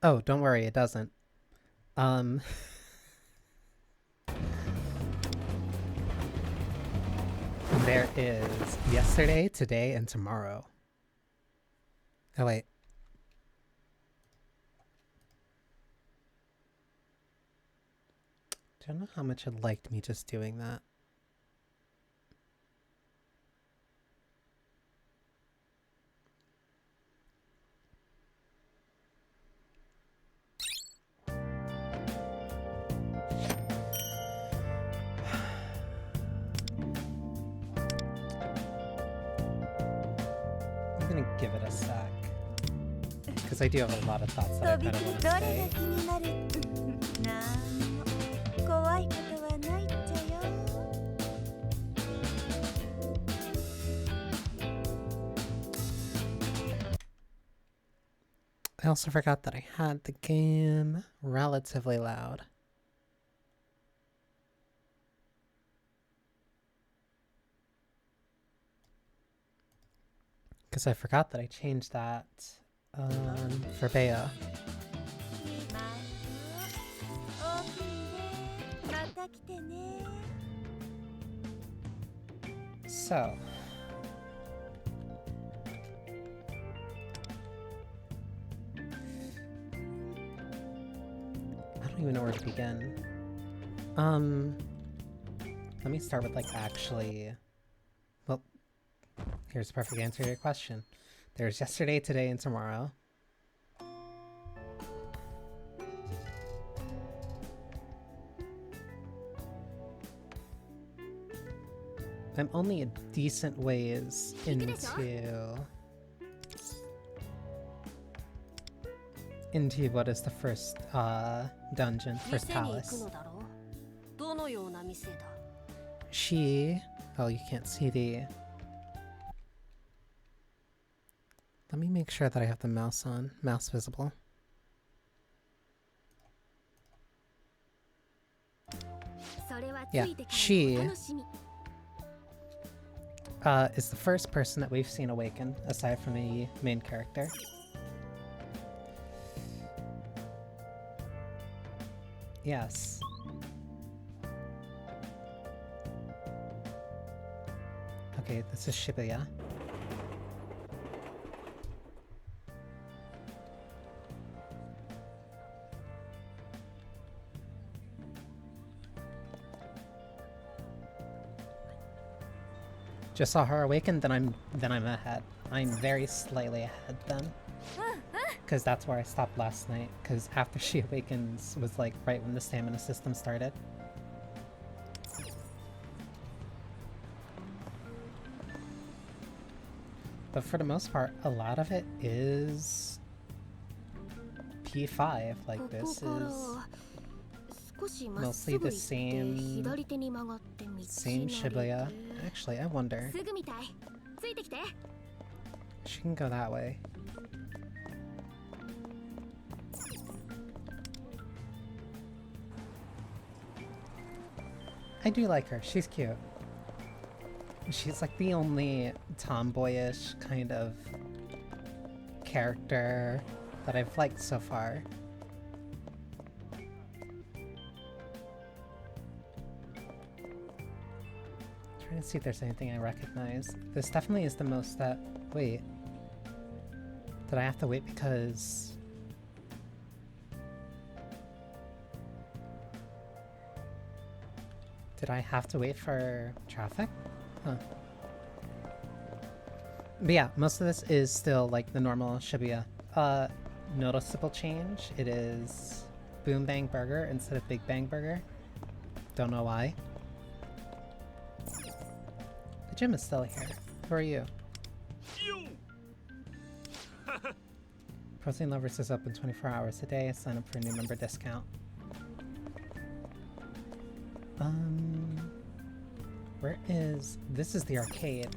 Oh, don't worry, it doesn't. Um, there is yesterday, today, and tomorrow. Oh, wait. Don't know how much it liked me just doing that. I'm gonna give it a sec. Because I do have a lot of thoughts that I kind of want to say. I also forgot that I had the game relatively loud. Because I forgot that I changed that for beta. So, I don't even know where to begin. Let me start with like actually, well, here's the perfect answer to your question. There's yesterday, today, and tomorrow. I'm only a decent ways into what is the first dungeon, first palace. She, oh, you can't see the. Let me make sure that I have the mouse on, mouse visible. Yeah, she is the first person that we've seen awaken, aside from the main character. Yes. Okay, this is Shibuya. Just saw her awaken, then I'm ahead. I'm very slightly ahead then. Because that's where I stopped last night, because after she awakens was like right when the stamina system started. But for the most part, a lot of it is P5. Like, this is mostly the same Shibuya. Actually, I wonder. She can go that way. I do like her. She's cute. She's like the only tomboyish kind of character that I've liked so far. Trying to see if there's anything I recognize. This definitely is the most that... Wait. Did I have to wait because... Did I have to wait for traffic? Huh. But yeah, most of this is still like the normal Shibuya. Noticeable change. It is Boom Bang Burger instead of Big Bang Burger. Don't know why. The gym is still here. Who are you? Protein Lovers is open 24 hours a day. Sign up for a new member discount. Where is... This is the arcade.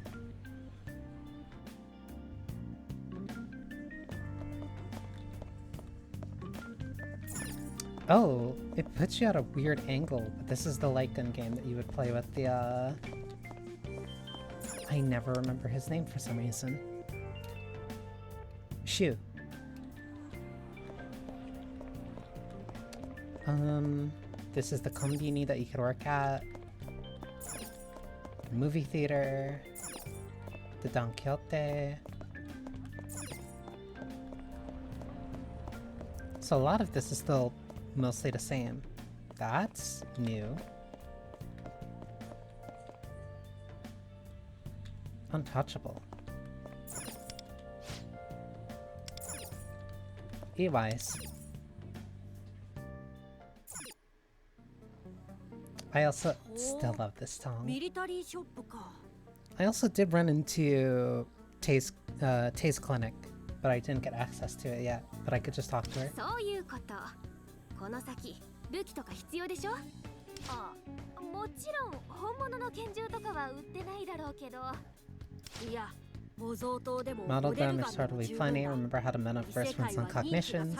Oh, it puts you at a weird angle, but this is the light gun game that you would play with the, I never remember his name for some reason. Shu. This is the kombini that you could work at. The movie theater. The Don Quixote. So a lot of this is still mostly the same. That's new. Untouchable. Anyways. I also still love this song. I also did run into Tay's clinic, but I didn't get access to it yet. But I could just talk to her. Model them are totally funny. Remember how to meta first when some cognitions.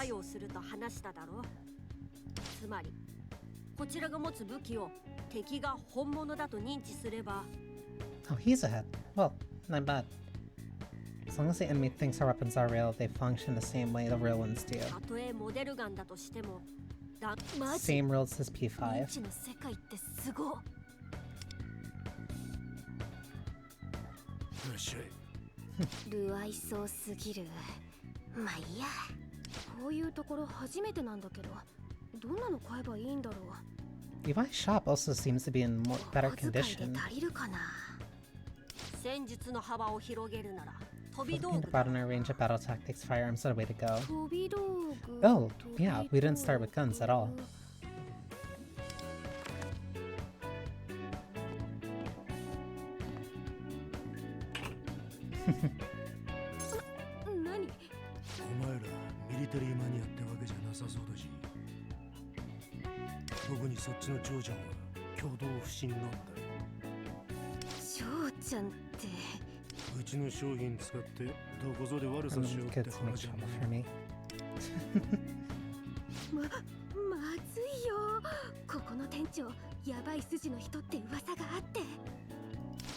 Oh, he's ahead. Well, not bad. As long as the enemy thinks our weapons are real, they function the same way the real ones do. Same rules as P5. Levi's shop also seems to be in better condition. Looking to broaden our range of battle tactics, firearms are the way to go. Oh, yeah, we didn't start with guns at all. Good to make trouble for me.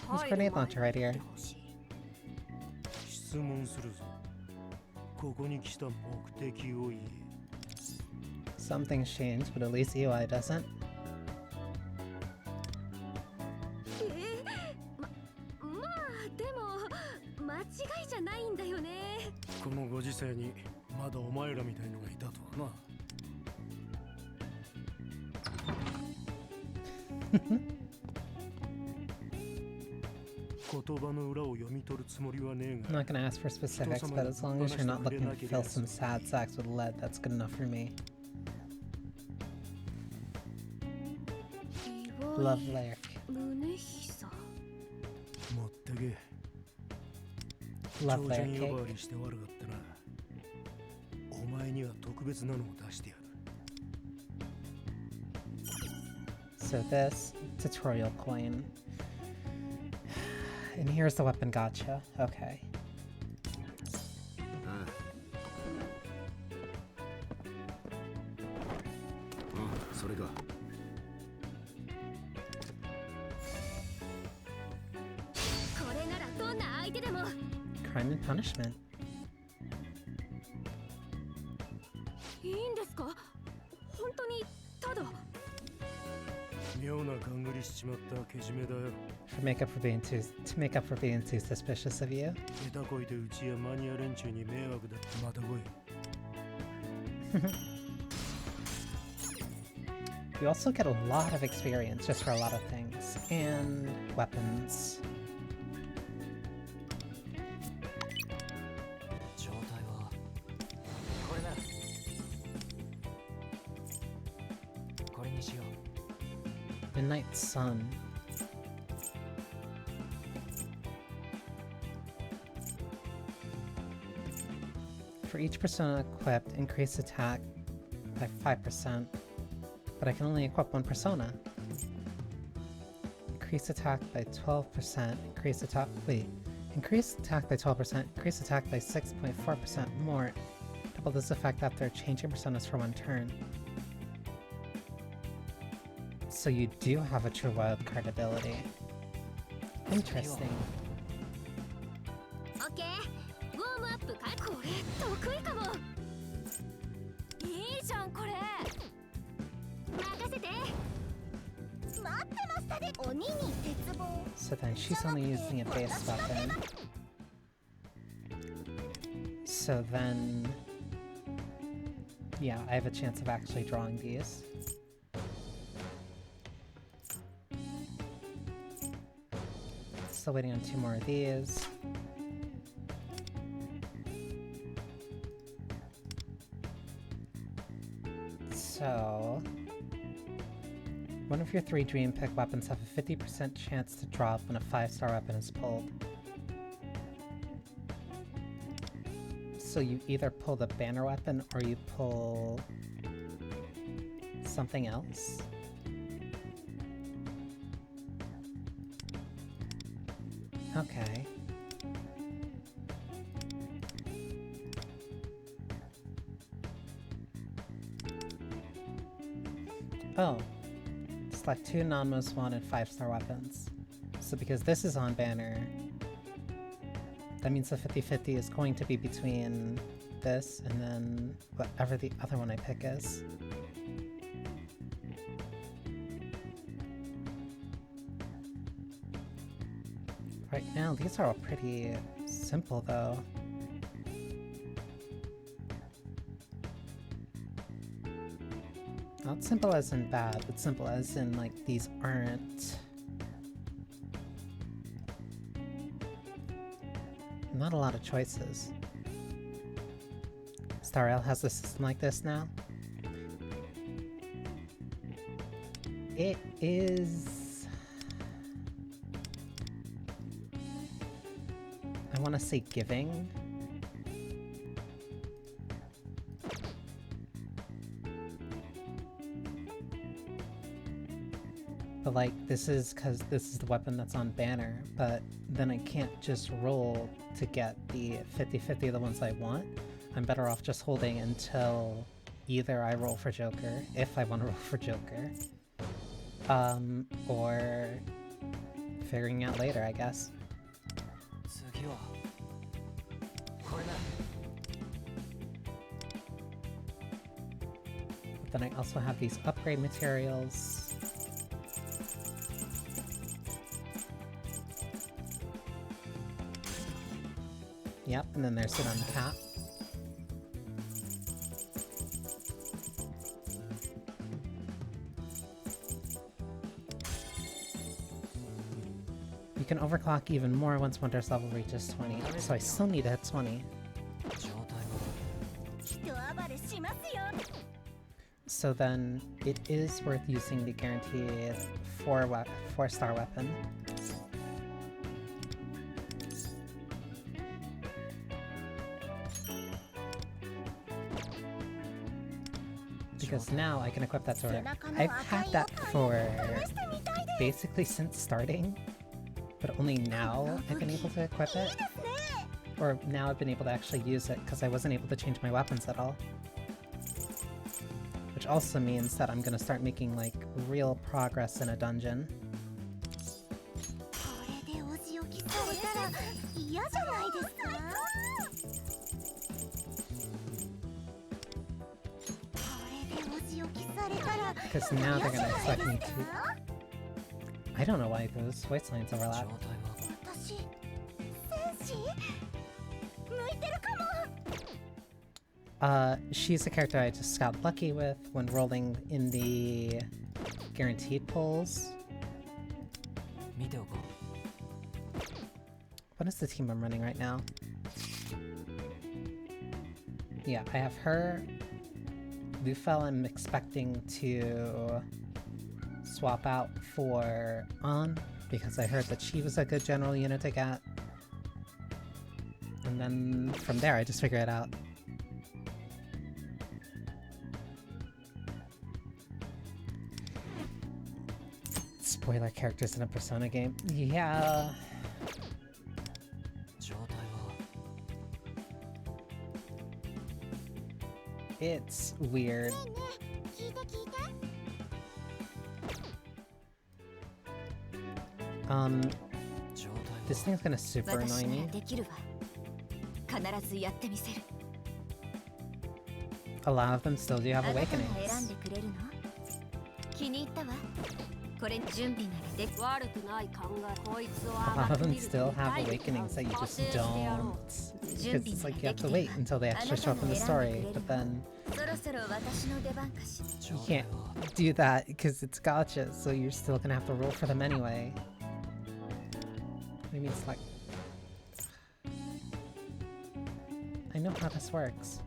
There's a grenade launcher right here. Something's changed, but at least UI doesn't. I'm not gonna ask for specifics, but as long as you're not looking to fill some sad sacks with lead, that's good enough for me. Love lyric. Love lyric cake. So this tutorial coin. And here's the weapon gotcha. Okay. Crime and punishment. To make up for being too suspicious of you. You also get a lot of experience just for a lot of things. And weapons. Midnight Sun. For each persona equipped, increase attack by 5%. But I can only equip one persona. Increase attack by 12%. Increase attack by 12%. Increase attack by 6.4% more. Double this effect after changing personas for one turn. So you do have a true wildcard ability. Interesting. the thing. She's only using a base weapon. So then... yeah, I have a chance of actually drawing these. Still waiting on 2 more of these. So... one of your 3 dream pick weapons have a 50% chance to drop when a 5-star weapon is pulled. So you either pull the banner weapon or you pull something else. Okay. Oh. Select 2 non-most wanted 5-star weapons. So because this is on banner, that means the 50-50 is going to be between this and then whatever the other one I pick is. Right now, these are all pretty simple though. Not simple as in bad, but simple as in, like, these aren't... not a lot of choices. Star Rail has a system like this now. It is... I want to say giving. But like, this is because this is the weapon that's on banner, but then I can't just roll to get the 50-50 of the ones I want. I'm better off just holding until either I roll for Joker, if I want to roll for Joker, or figuring out later, I guess. But then I also have these upgrade materials. Yep, and then there's an uncap. You can overclock even more once Wonder's level reaches 20, so I still need to hit 20. So then, it is worth using the guaranteed 4-star weapon. Because now I can equip that to her. I've had that for basically since starting, but only now I've been able to equip it. Or now I've been able to actually use it because I wasn't able to change my weapons at all. Which also means that I'm gonna start making like real progress in a dungeon. Because now they're gonna expect me to... I don't know why those voice lines overlap. She's a character I just got lucky with when rolling in the guaranteed pulls. What is the team I'm running right now? Yeah, I have her. Lufel I'm expecting to swap out for An, because I heard that she was a good general unit to get. And then from there I just figure it out. Spoiler characters in a Persona game. Yeah. It's weird. This thing's gonna super annoy me. A lot of them still do have awakenings. A lot of them still have awakenings that you just don't. Because it's like you have to wait until they actually show up in the story, but then you can't do that because it's gacha, so you're still gonna have to roll for them anyway. What do you mean select? I know how this works.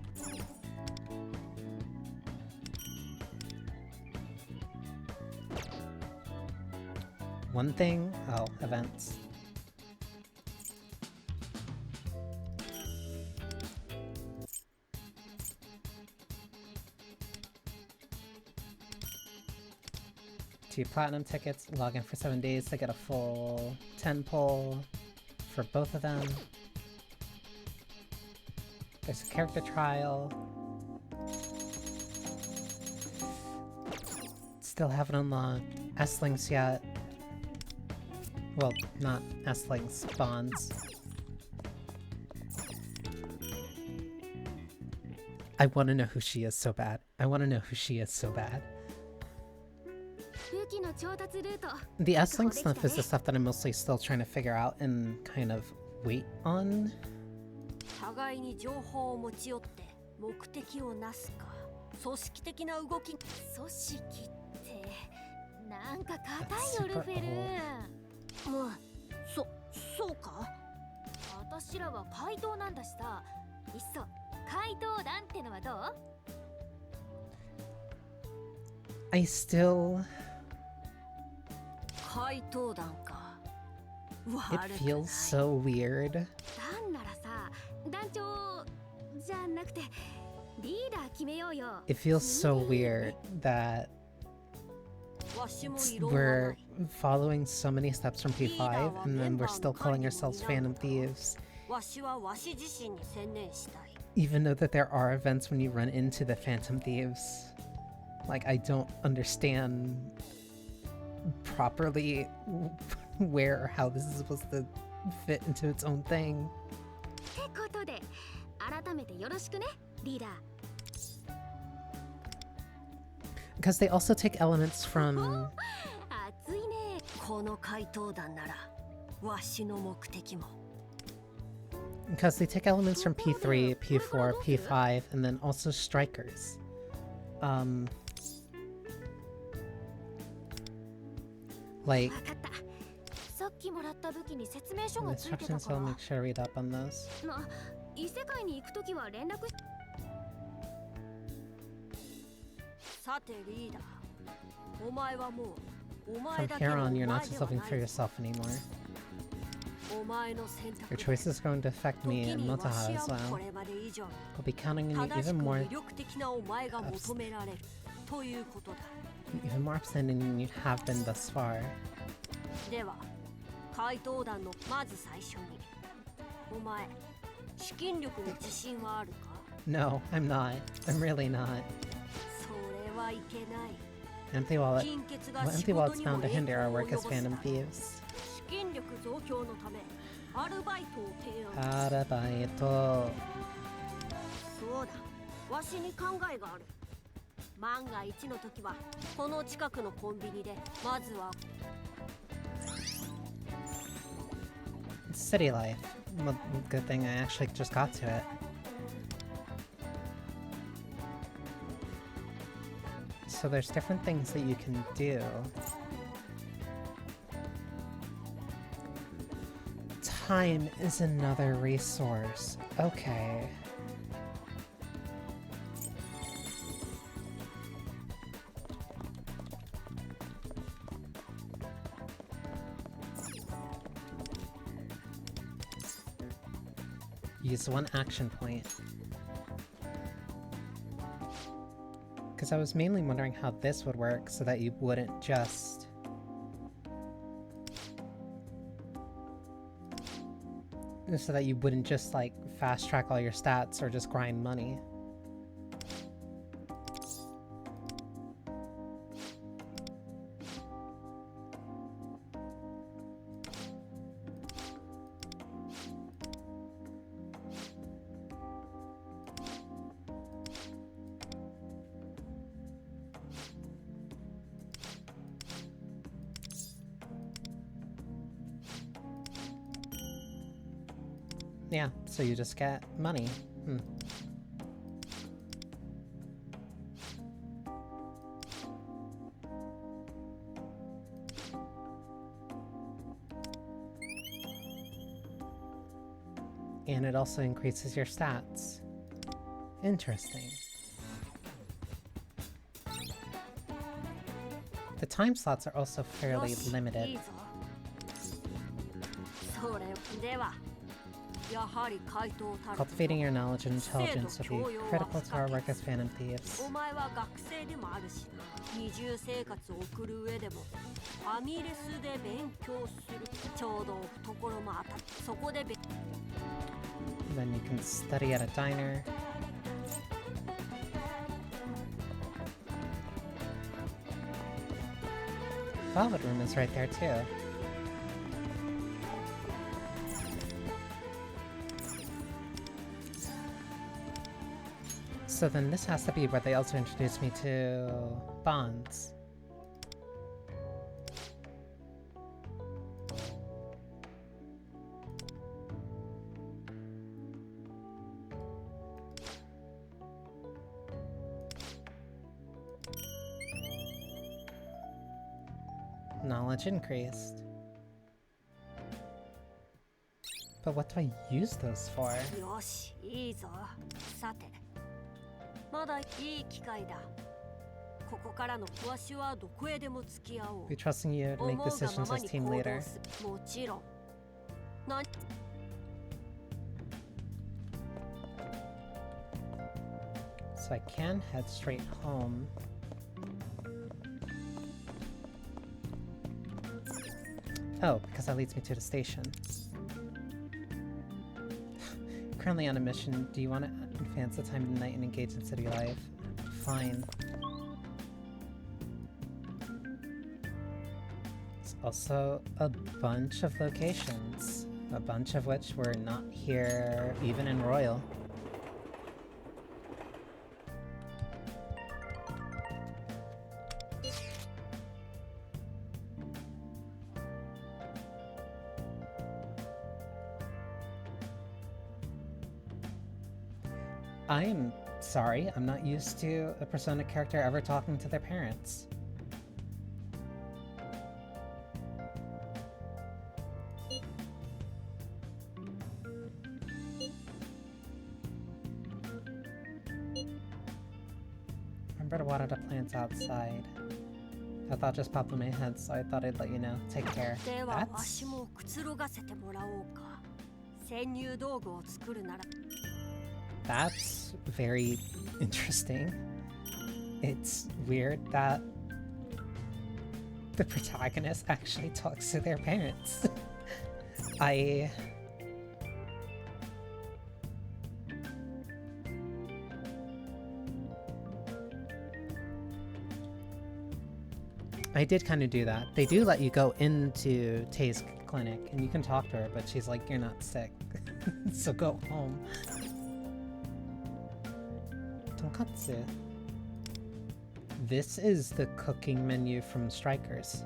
One thing? Oh, events. Two platinum tickets, log in for 7 days to get a full 10 pull for both of them. There's a character trial. Still haven't unlocked S-Links yet. Well, not S-Links, bonds. I want to know who she is so bad. I want to know who she is so bad. The S-Link stuff is the stuff that I'm mostly still trying to figure out and kind of wait on. That's super old. そうか私らは怪盗なんだしさいっそ怪盗団ってのはどう I still... 怪盗団か It feels so weird. 団ならさ団長じゃなくてリーダー決めようよ It feels so weird that we're following so many steps from P5 and then we're still calling ourselves Phantom Thieves. Even though that there are events when you run into the Phantom Thieves. Like, I don't understand properly where or how this is supposed to fit into its own thing. Because they also take elements from... Because they take elements from P3, P4, P5, and then also strikers. Like... Instructions, I'll make sure to read up on those. From here on, you're not just living for yourself anymore. Your choices are going to affect me and Motoha as well. I'll be counting on you even more upstanding than you have been thus far. No, I'm not. I'm really not. Empty wallet. Well, empty wallet's bound to hinder our work as Phantom Thieves. Arabaito. City life. Well, good thing I actually just got to it. So there's different things that you can do. Time is another resource. Okay. Use one action point. Because I was mainly wondering how this would work so that you wouldn't just... So that you wouldn't just, like, fast track all your stats or just grind money. Yeah, so you just get money. And it also increases your stats. Interesting. The time slots are also fairly limited. Cultivating your knowledge and intelligence will be critical to our work as Phantom Thieves. Then you can study at a diner. Velvet Room is right there too. So then this has to be where they also introduced me to bonds. Knowledge increased. But what do I use those for? Be trusting you to make decisions as team leader. So I can head straight home. Oh, because that leads me to the station. Currently on a mission. Do you want to advance the time of night and engage in city life? Fine. There's also a bunch of locations. A bunch of which were not here even in Royal. I'm sorry, I'm not used to a Persona character ever talking to their parents. Remember to water the plants outside. That thought just popped in my head, so I thought I'd let you know. Take care. That's very interesting. It's weird that the protagonist actually talks to their parents. I did kind of do that. They do let you go into Tay's clinic and you can talk to her, but she's like, you're not sick, so go home. Tonkatsu. This is the cooking menu from Strikers.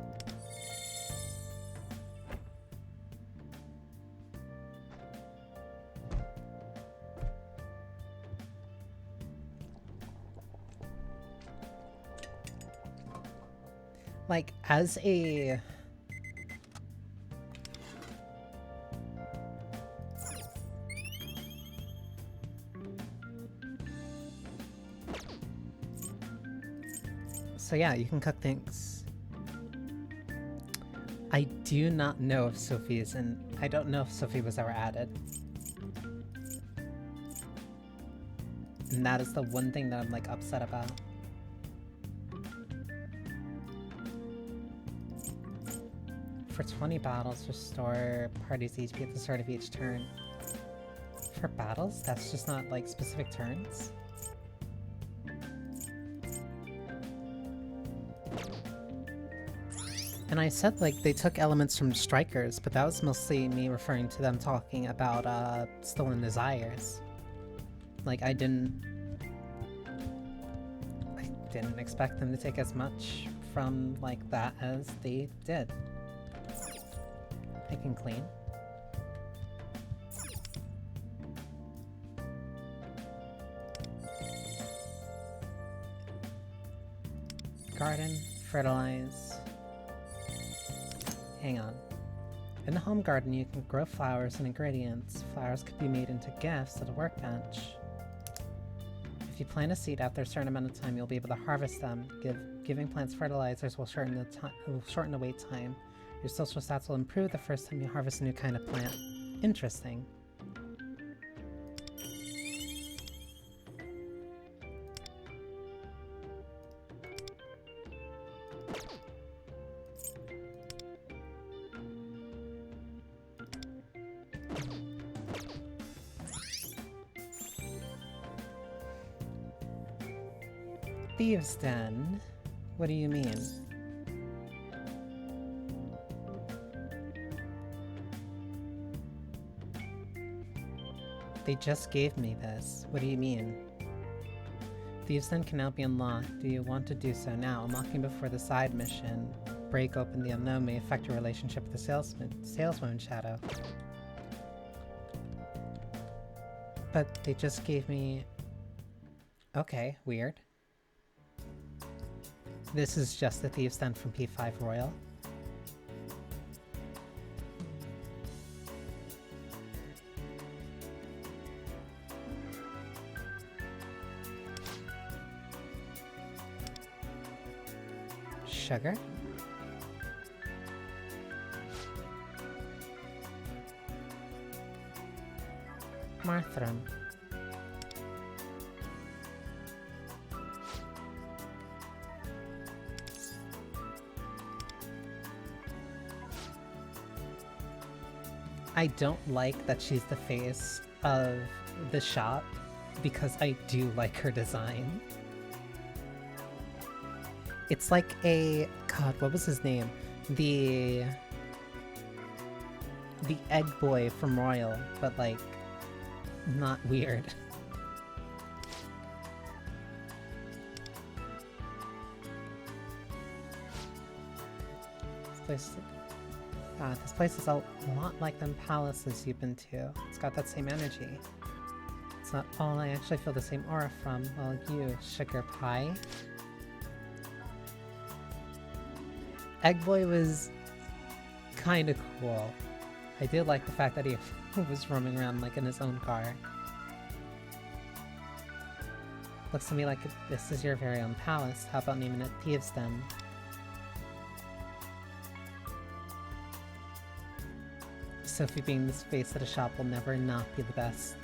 Like, as a... So yeah, you can cook things. I do not know if Sophie is in... I don't know if Sophie was ever added. And that is the one thing that I'm like upset about. For 20 battles, restore parties HP at the start of each turn. For battles? That's just not like specific turns? And I said, like, they took elements from Strikers, but that was mostly me referring to them talking about, Stolen Desires. Like, I didn't expect them to take as much from, like, that as they did. I can clean. Garden, fertilize. Hang on. In the home garden, you can grow flowers and ingredients. Flowers could be made into gifts at a workbench. If you plant a seed after a certain amount of time, you'll be able to harvest them. Giving plants fertilizers will shorten the wait time. Your social stats will improve the first time you harvest a new kind of plant. Interesting. Thieves' Den? What do you mean? They just gave me this. What do you mean? Thieves' Den can now be unlocked. Do you want to do so now? Unlocking before the side mission. Break open the unknown may affect your relationship with the saleswoman Shadow. But they just gave me... Okay, weird. This is just the Thieves' Den from P5 Royal. Sugar? Marthrum. I don't like that she's the face of the shop, because I do like her design. It's like a... God, what was his name? The egg boy from Royal, but like, not weird. This place is a lot like them palaces you've been to. It's got that same energy. It's not all I actually feel the same aura from. Well, you, Sugar Pie. Egg Boy was kinda cool. I did like the fact that he was roaming around like in his own car. Looks to me like this is your very own palace. How about naming it Thieves' Den? Sophie being the face at a shop will never not be the best.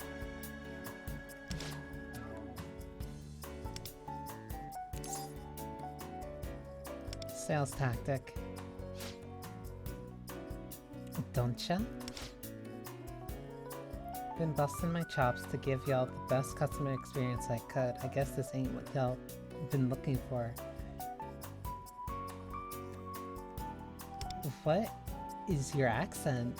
Sales tactic. Don't ya? Been busting my chops to give y'all the best customer experience I could. I guess this ain't what y'all been looking for. What is your accent?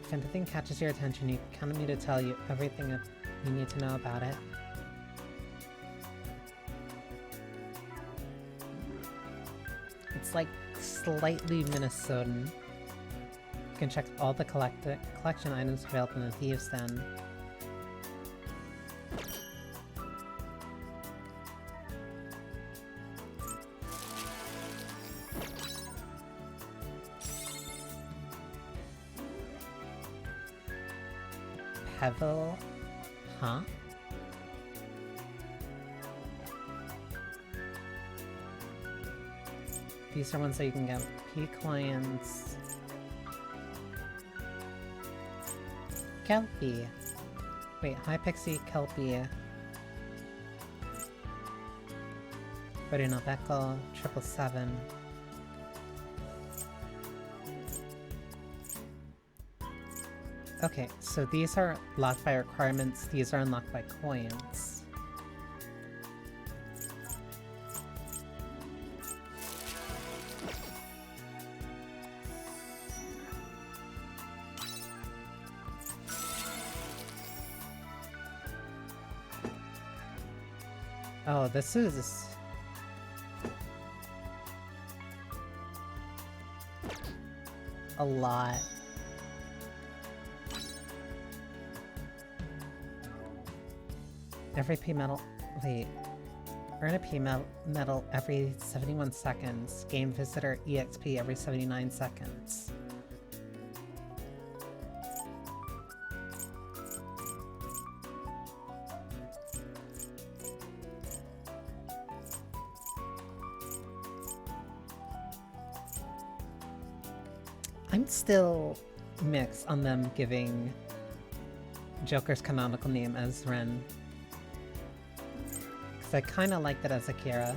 If anything catches your attention, you count on me to tell you everything that you need to know about it. It's like slightly Minnesotan. You can check all the collection items available in the Thieves' Den. Pebble? Huh? These are ones that you can get. P-Clients. Kelpie. Wait, High Pixie, Kelpie. Rodino Beckle, 777. Okay, so these are locked by requirements, these are unlocked by coins. Oh, this is... a lot. Every P medal. Wait. Earn a P medal every 71 seconds. Gain visitor EXP every 79 seconds. I'm still mixed on them giving Joker's canonical name as Ren. Because I kind of liked it as Akira.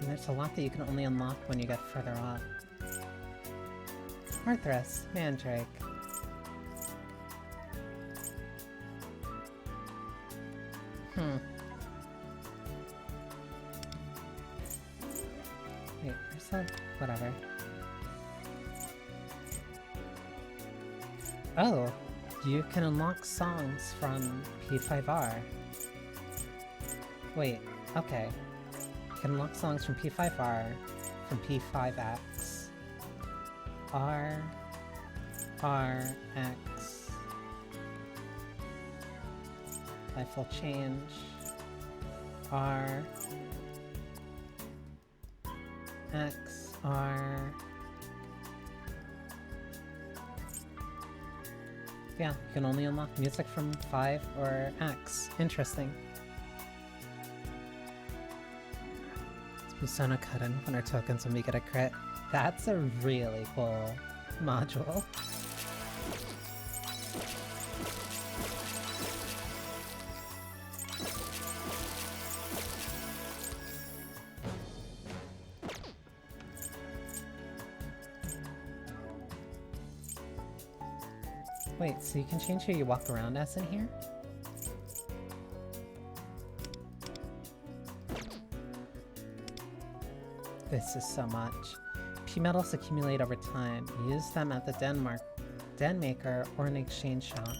And there's a lot that you can only unlock when you get further up. Arthras, Mandrake. Wait, there's a... whatever. Oh! You can unlock songs from P5R. Wait, okay. You can unlock songs from P5R, from P5X. X. Life will change. X, R... Yeah, you can only unlock music from 5 or X. Interesting. It's Musona Kuden when our tokens when we get a crit. That's a really cool module. Wait, so you can change who you walk around as in here? This is so much. P medals accumulate over time. Use them at the den maker or an exchange shop.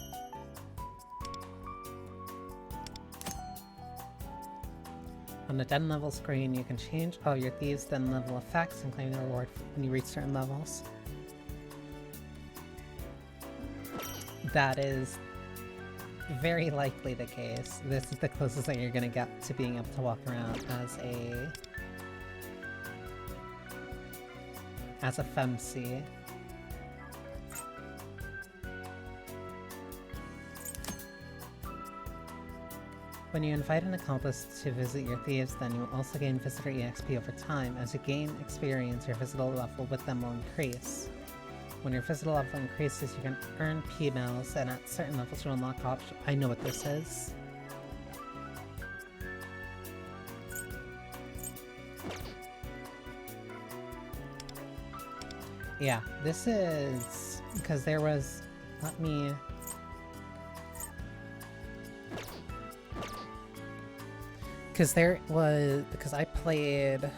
On the den level screen, you can change all your thieves' den level effects and claim the reward when you reach certain levels. That is very likely the case. This is the closest that you're gonna get to being able to walk around as a femc. When you invite an accomplice to visit your thieves, then you will also gain visitor EXP over time. As you gain experience, your visitor level with them will increase. When your visitor level increases, you can earn P-Mills, and at certain levels you'll unlock options. I know what this is. Yeah, this is... because there was... let me... because there was... because I played...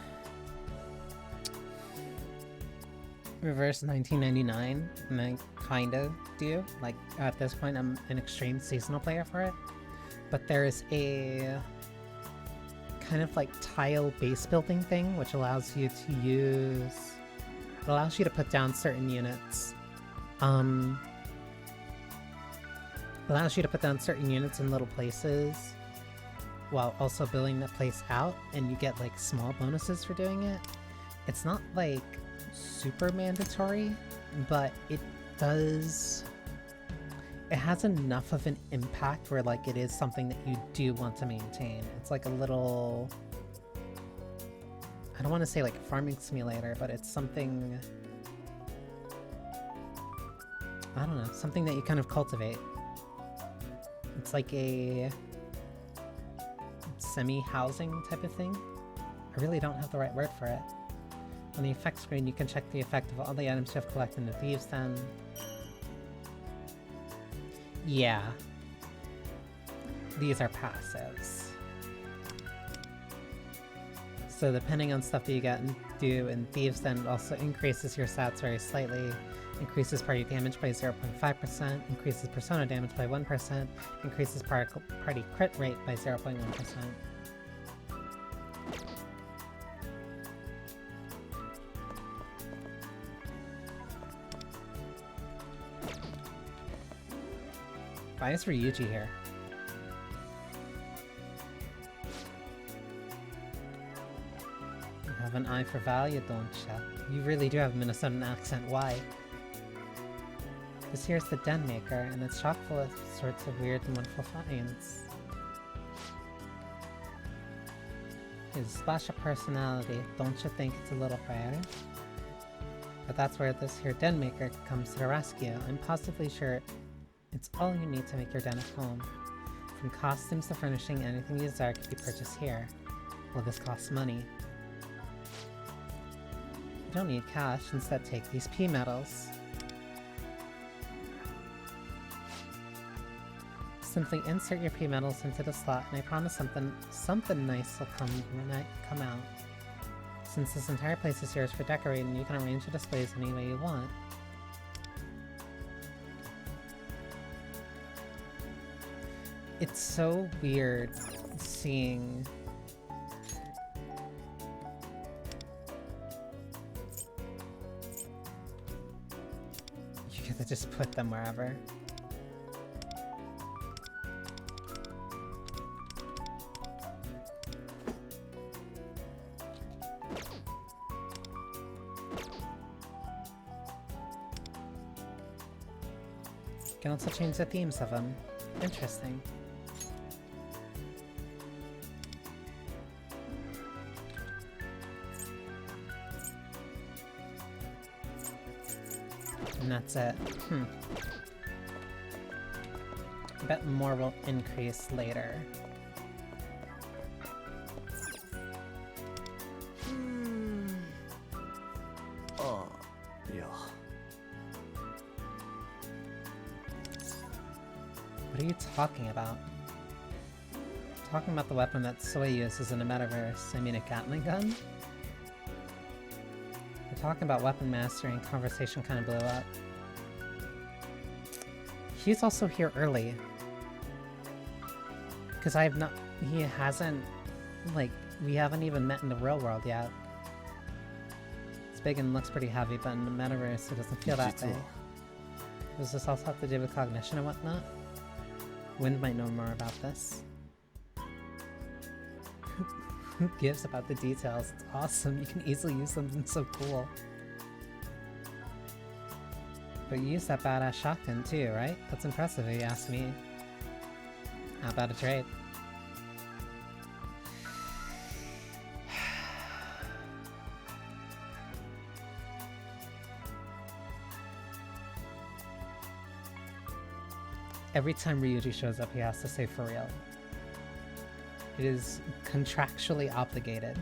Reverse 1999, and I kinda do. Like, at this point I'm an extreme seasonal player for it. But there's a... kind of like tile base building thing, which allows you to use... it allows you to put down certain units. Allows you to put down certain units in little places, while also building the place out, and you get like small bonuses for doing it. It's not like super mandatory, but it does... it has enough of an impact where like it is something that you do want to maintain. It's like a little... I don't want to say like a farming simulator, but it's something... I don't know, something that you kind of cultivate. It's like a... semi-housing type of thing. I really don't have the right word for it. On the effect screen, you can check the effect of all the items you have collected in the Thieves' Den. Yeah. These are passives. So depending on stuff that you get and do in Thieves' Den, it also increases your stats very slightly, increases party damage by 0.5%, increases persona damage by 1%, increases party crit rate by 0.1%. Why is Ryuji here? You have an eye for value, don't ya? You really do have a Minnesotan accent, why? This here's the Den Maker, and it's chock full of sorts of weird and wonderful finds. His splash of personality, don't you think it's a little rare? But that's where this here Den Maker comes to the rescue. I'm positively sure it's all you need to make your den at home. From costumes to furnishing, anything you desire can be purchased here. Well, this costs money. You don't need cash, instead take these P-metals. Simply insert your P-metals into the slot, and I promise something nice will come out. Since this entire place is yours for decorating, you can arrange the displays any way you want. It's so weird seeing... You get to just put them wherever. You can also change the themes of them. Interesting. And that's it. I bet more will increase later. Oh, yeah. What are you talking about? Talking about the weapon that Soy uses in the metaverse. I mean a Gatling gun? We're talking about weapon mastery and conversation kind of blew up. He's also here early. Because he hasn't, like, we haven't even met in the real world yet. It's big and looks pretty heavy, but in the metaverse it doesn't feel that way. Does this also have to do with cognition and whatnot? Wind might know more about this. Who gives about the details? It's awesome, you can easily use something so cool. But you used that badass shotgun too, right? That's impressive if you ask me. How about a trade? Every time Ryuji shows up, he has to say for real. It is contractually obligated.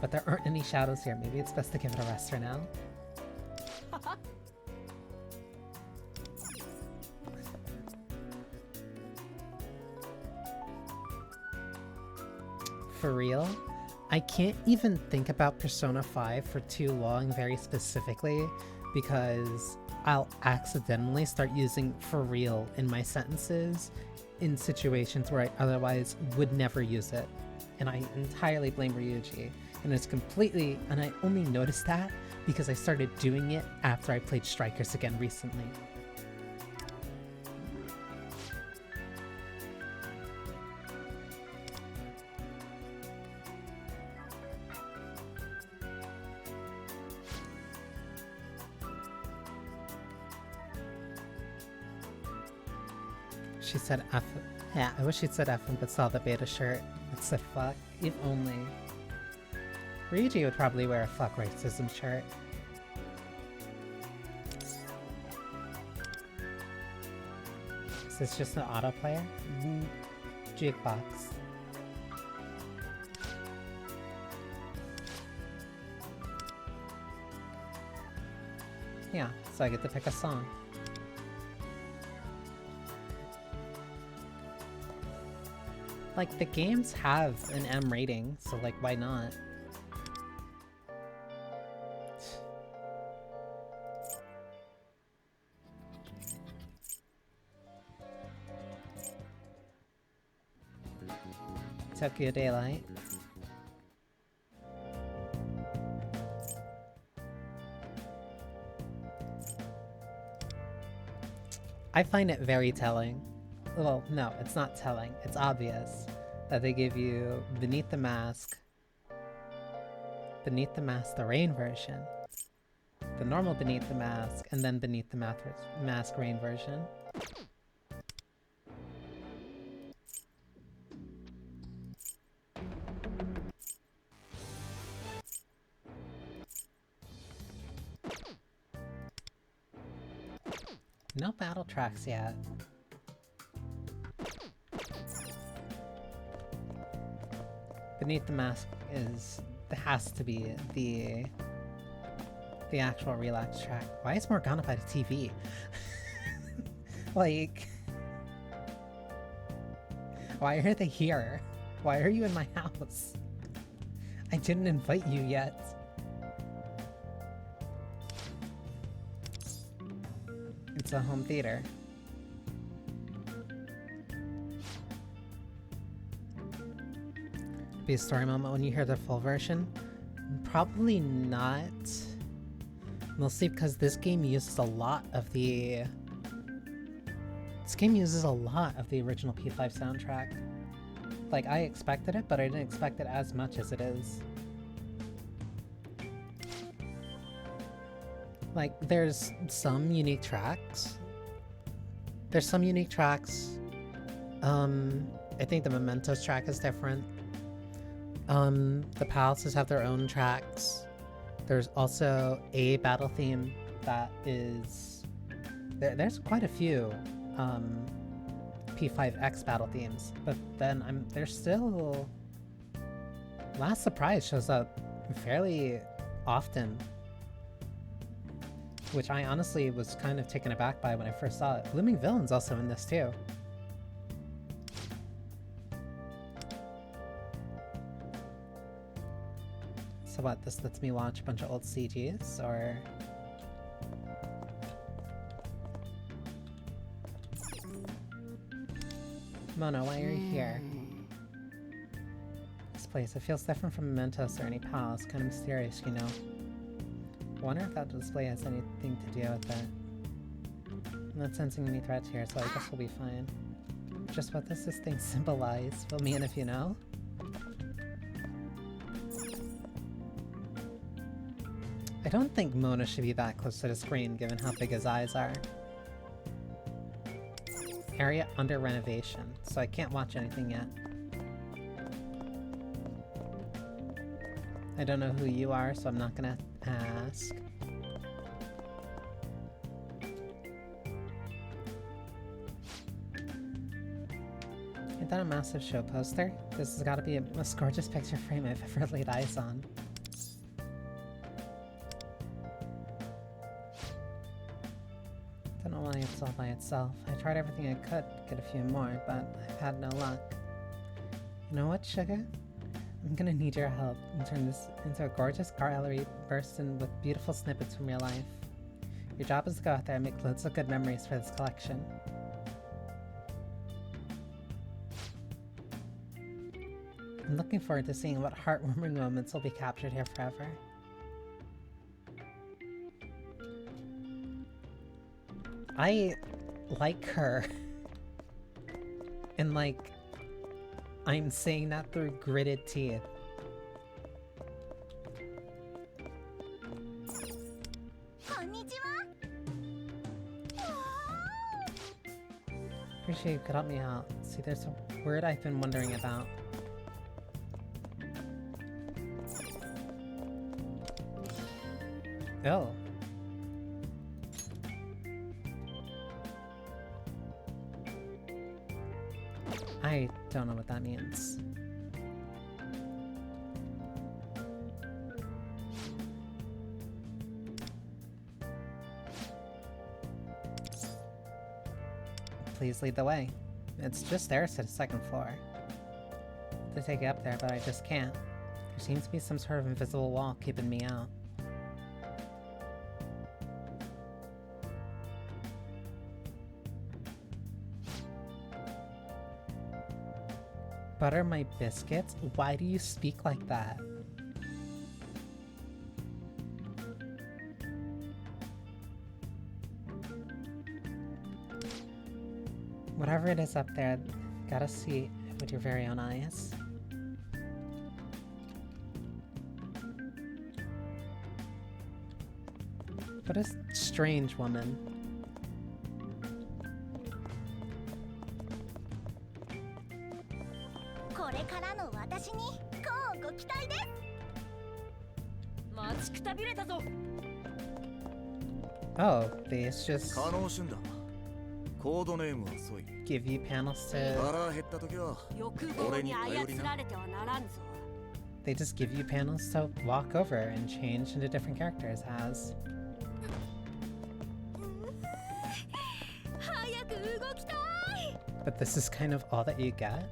But there aren't any shadows here. Maybe it's best to give it a rest for now. For real? I can't even think about Persona 5 for too long very specifically because I'll accidentally start using for real in my sentences in situations where I otherwise would never use it. And I entirely blame Ryuji. And it's completely, and I only noticed that because I started doing it after I played Strikers again recently. She said F. Yeah, I wish she'd said F but saw the beta shirt. It said fuck. If only. Ryuji would probably wear a fuck racism shirt. Is this just an autoplayer? Jukebox. Yeah, so I get to pick a song. Like, the games have an M rating, so like, why not? Tokyo Daylight. I find it very telling. Well, no, it's not telling. It's obvious that they give you Beneath the Mask, the rain version, the normal Beneath the Mask, and then Beneath the Mask rain version. No battle tracks yet. Beneath the Mask has to be the actual relax track. Why is Morgana by the TV? Like, why are they here? Why are you in my house? I didn't invite you yet. It's a home theater. Be a story moment when you hear the full version? Probably not. Mostly because this game uses a lot of the... This game uses a lot of the original P5 soundtrack. Like, I expected it, but I didn't expect it as much as it is. Like, there's some unique tracks. I think the Mementos track is different. The Palaces have their own tracks. There's also a battle theme that is... There's quite a few P5X battle themes, but then there's still... Last Surprise shows up fairly often, which I honestly was kind of taken aback by when I first saw it. Blooming Villain's also in this too. So what, this lets me watch a bunch of old CGs, or... Mona, why are you here? This place, it feels different from Mementos or any palace, kind of mysterious, you know? I wonder if that display has anything to do with it. I'm not sensing any threats here, so I guess we'll be fine. Just what does this thing symbolize? Fill me in if you know? I don't think Mona should be that close to the screen, given how big his eyes are. Area under renovation, so I can't watch anything yet. I don't know who you are, so I'm not gonna ask. Ain't that a massive show poster? This has gotta be the most gorgeous picture frame I've ever laid eyes on. Don't know why it's all by itself. I tried everything I could to get a few more, but I've had no luck. You know what, Sugar? I'm gonna need your help and turn this into a gorgeous gallery bursting with beautiful snippets from your life. Your job is to go out there and make loads of good memories for this collection. I'm looking forward to seeing what heartwarming moments will be captured here forever. I like her. And like, I'm saying that through gritted teeth. Appreciate you could help me out. See, there's a word I've been wondering about. Oh. I don't know what that means. Please lead the way. It's just stairs to the second floor. To take you up there, but I just can't. There seems to be some sort of invisible wall keeping me out. Butter my biscuits? Why do you speak like that? Whatever it is up there, gotta see it with your very own eyes. What a strange woman. Oh, these just give you panels to... They just give you panels to walk over and change into different characters as. But this is kind of all that you get?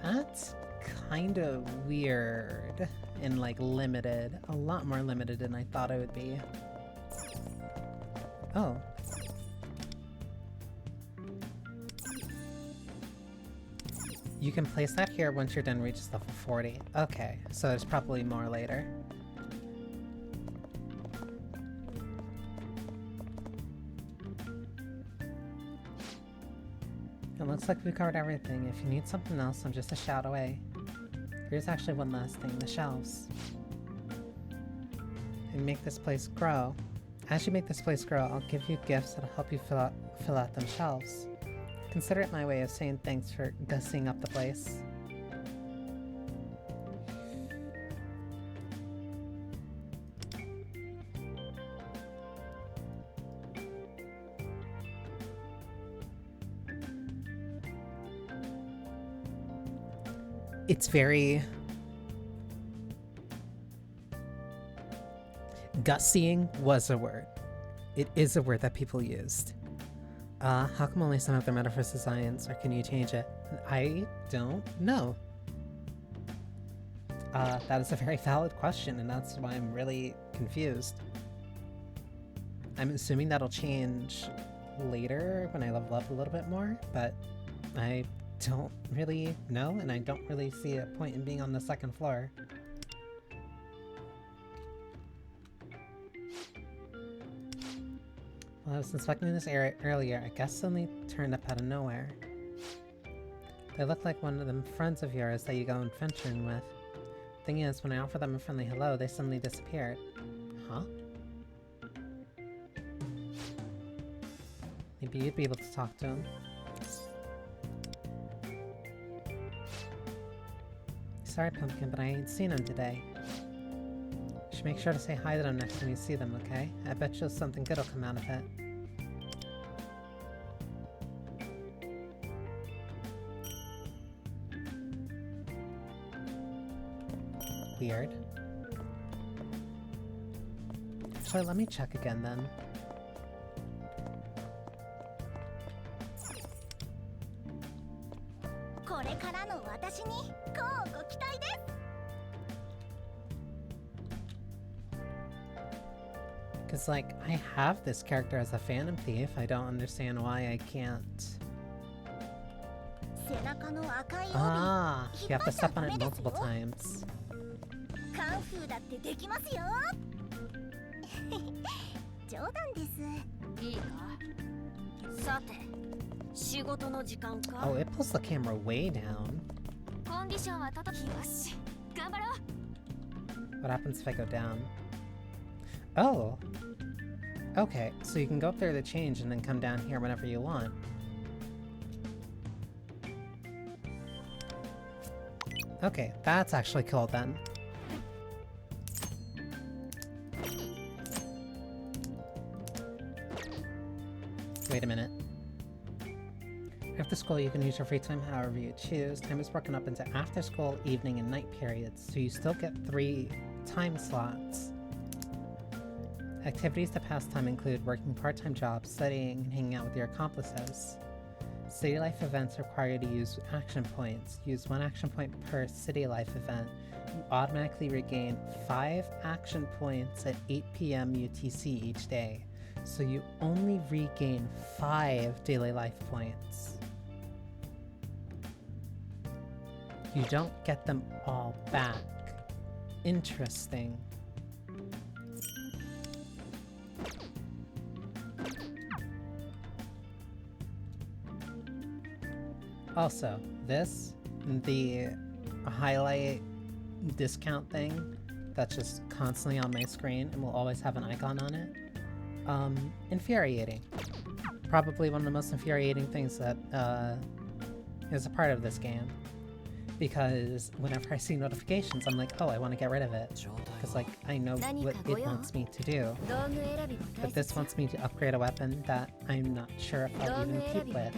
That's kind of weird and like limited. A lot more limited than I thought it would be. Oh. You can place that here once you're done reaches level 40. Okay, so there's probably more later. It looks like we covered everything. If you need something else, I'm just a shout away. Here's actually one last thing, the shelves. And make this place grow. As you make this place grow, I'll give you gifts that'll help you fill out them shelves. Consider it my way of saying thanks for gussying up the place. It's very... Gussying was a word. It is a word that people used. How come only some of their metaphors are science, or can you change it? I don't know. That is a very valid question, and that's why I'm really confused. I'm assuming that'll change later when I level up a little bit more, but I don't really know, and I don't really see a point in being on the second floor. Well, I was inspecting this area earlier. I guess suddenly turned up out of nowhere. They look like one of them friends of yours that you go adventuring with. Thing is, when I offer them a friendly hello, they suddenly disappeared. Huh? Maybe you'd be able to talk to them. Sorry, Pumpkin, but I ain't seen them today. You should make sure to say hi to them next time you see them, okay? I bet you something good will come out of it. Weird. So let me check again then. Because, like, I have this character as a Phantom Thief. I don't understand why I can't. Ah, you have to step on it multiple times. Oh, it pulls the camera way down. What happens if I go down? Oh! Okay, so you can go up there to change and then come down here whenever you want. Okay, that's actually cool then. Wait a minute. After school, you can use your free time however you choose. Time is broken up into after school, evening, and night periods, so you still get 3 time slots. Activities to pass time include working part-time jobs, studying, and hanging out with your accomplices. City life events require you to use action points. Use 1 action point per city life event. You automatically regain 5 action points at 8 PM UTC each day. So you only regain 5 daily life points. You don't get them all back. Interesting. Also, the highlight discount thing that's just constantly on my screen and will always have an icon on it. Infuriating. Probably one of the most infuriating things that is a part of this game. Because whenever I see notifications, I'm like, oh, I want to get rid of it. Because, like, I know what it wants me to do. But this wants me to upgrade a weapon that I'm not sure if I'll even keep with.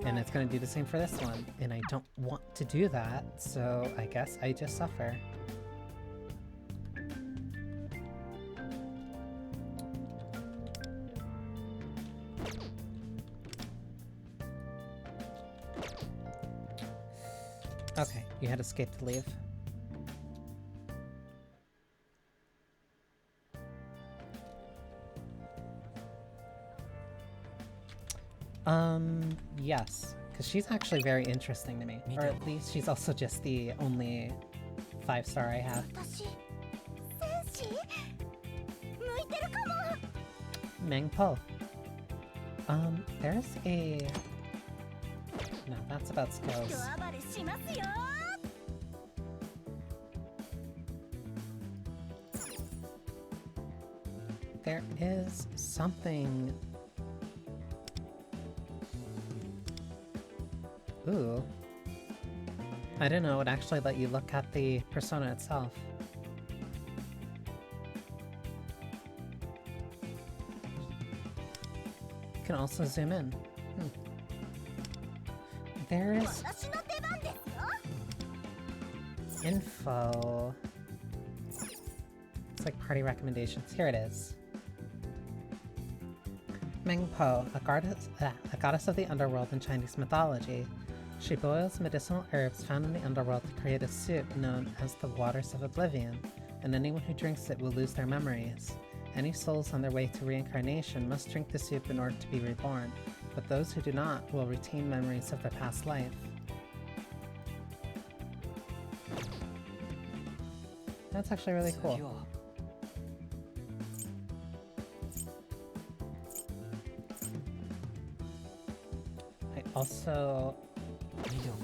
And it's going to do the same for this one. And I don't want to do that, so I guess I just suffer. Okay, you had escape to leave. Yes, because she's actually very interesting to me. Or at least she's also just the only 5-star I have. Mangpo. There's a... No, that's about skills. There is something... Ooh. I didn't know it would actually let you look at the persona itself. You can also zoom in. There's... info... It's like party recommendations. Here it is. Mengpo, a goddess of the underworld in Chinese mythology. She boils medicinal herbs found in the underworld to create a soup known as the Waters of Oblivion, and anyone who drinks it will lose their memories. Any souls on their way to reincarnation must drink the soup in order to be reborn, but those who do not will retain memories of their past life. That's actually really cool. I also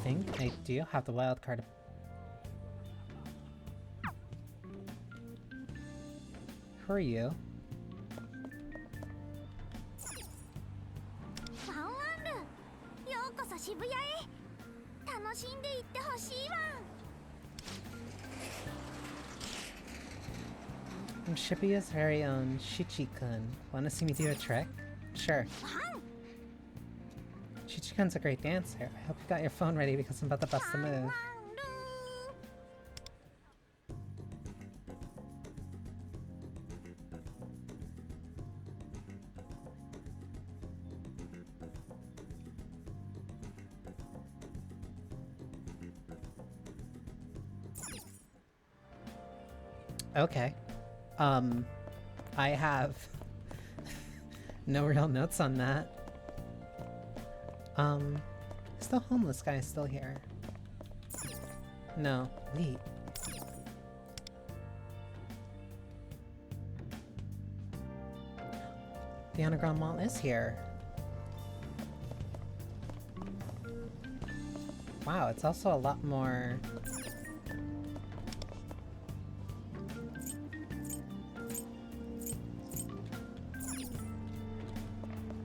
think I do have the wild card. Who are you? I'm Shibuya's very own Shichi-kun. Wanna see me do a trick? Sure. Shichi-kun's a great dancer. I hope you got your phone ready because I'm about to bust a move. Okay. I have no real notes on that. Is the homeless guy still here? No. Wait. The underground mall is here. Wow, it's also a lot more...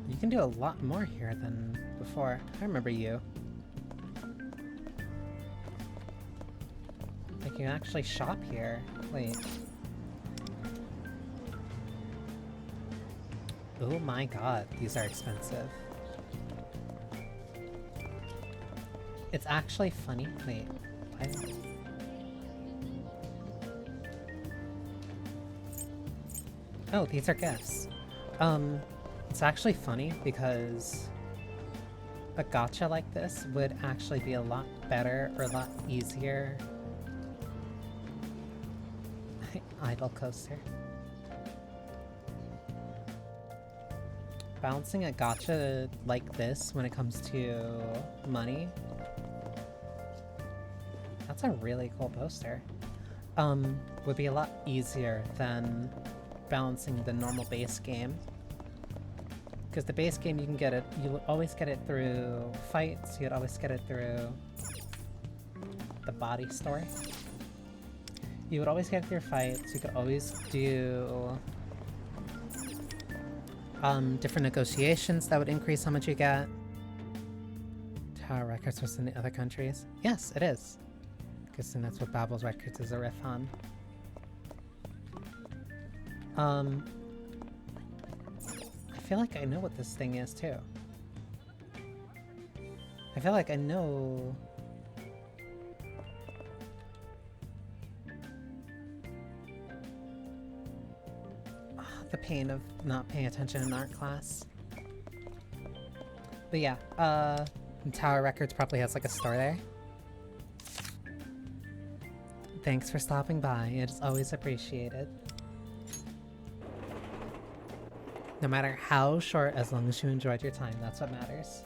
You can do a lot more here than before. I remember you. Like, you can actually shop here. Wait. Oh my god, these are expensive. It's actually funny. Wait. What? Oh, these are gifts. It's actually funny because a gacha like this would actually be a lot better or a lot easier. Idle coaster. Balancing a gacha like this when it comes to money, That's a really cool poster. Would be a lot easier than balancing the normal base game. Because the base game you would always get it through fights, you'd always get it through the body story. You would always get it through fights, you could always do different negotiations that would increase how much you get. Tower Records was in the other countries? Yes, it is. Because then that's what Babel's Records is a riff on. I feel like I know what this thing is too. I feel like I know... the pain of not paying attention in art class. But yeah, Tower Records probably has like a store there. Thanks for stopping by, it's always appreciated. No matter how short, as long as you enjoyed your time, that's what matters.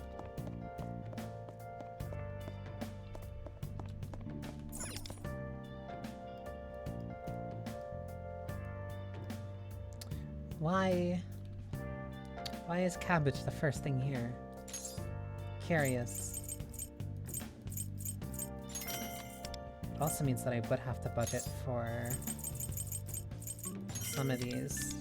Why is cabbage the first thing here? Curious. It also means that I would have to budget for some of these.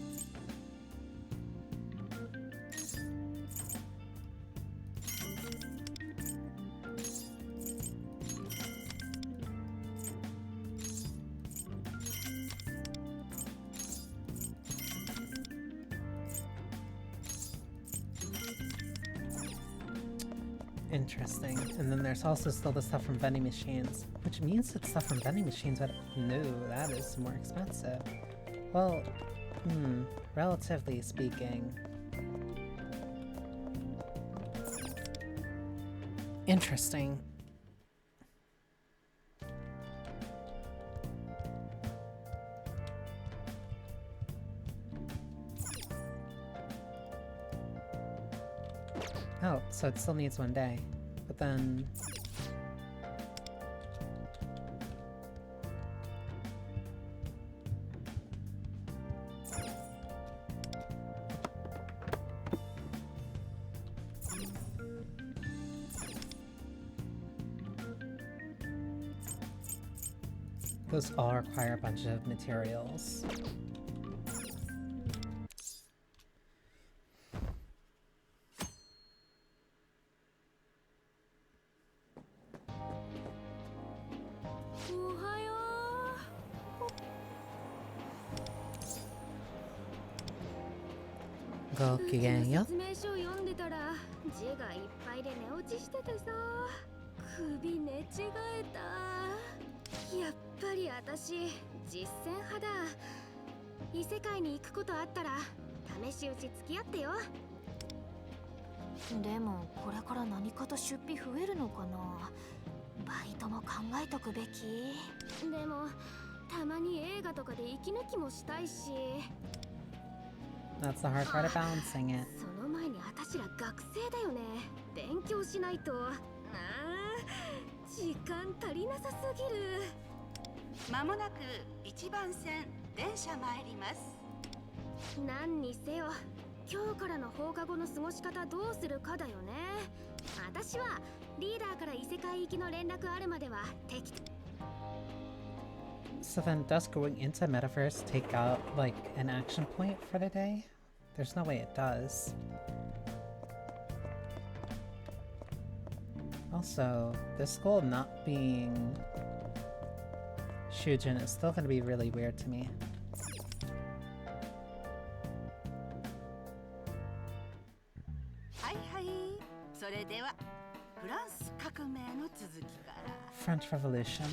Interesting. And then there's also still the stuff from vending machines, which means it's stuff from vending machines, but no, that is more expensive. Well, relatively speaking. Interesting. Oh, so it still needs 1 day. But then... those all require a bunch of materials.ごきげんよ。説明書を読んでたら字がいっぱいで寝落ちしててさ、首寝違えた。やっぱり私実践派だ。異世界に行くことあったら試し打ち付き合ってよ。でもこれから何かと出費増えるのかな。バイトも考えとくべき。でもたまに映画とかで息抜きもしたいし。That's the hard part of balancing it. その前に私ら学生だよね。勉強しないと。時間足りなさすぎる。まもなく1番線電車参ります。何にせよ、今日からの放課後の過ごし方どうするかだよね。私はリーダーから異世界行きの連絡あるまでは適当。So then does going into Metaverse take out, like, an action point for the day? There's no way it does. Also, this school not being Shujin is still gonna be really weird to me. French Revolution.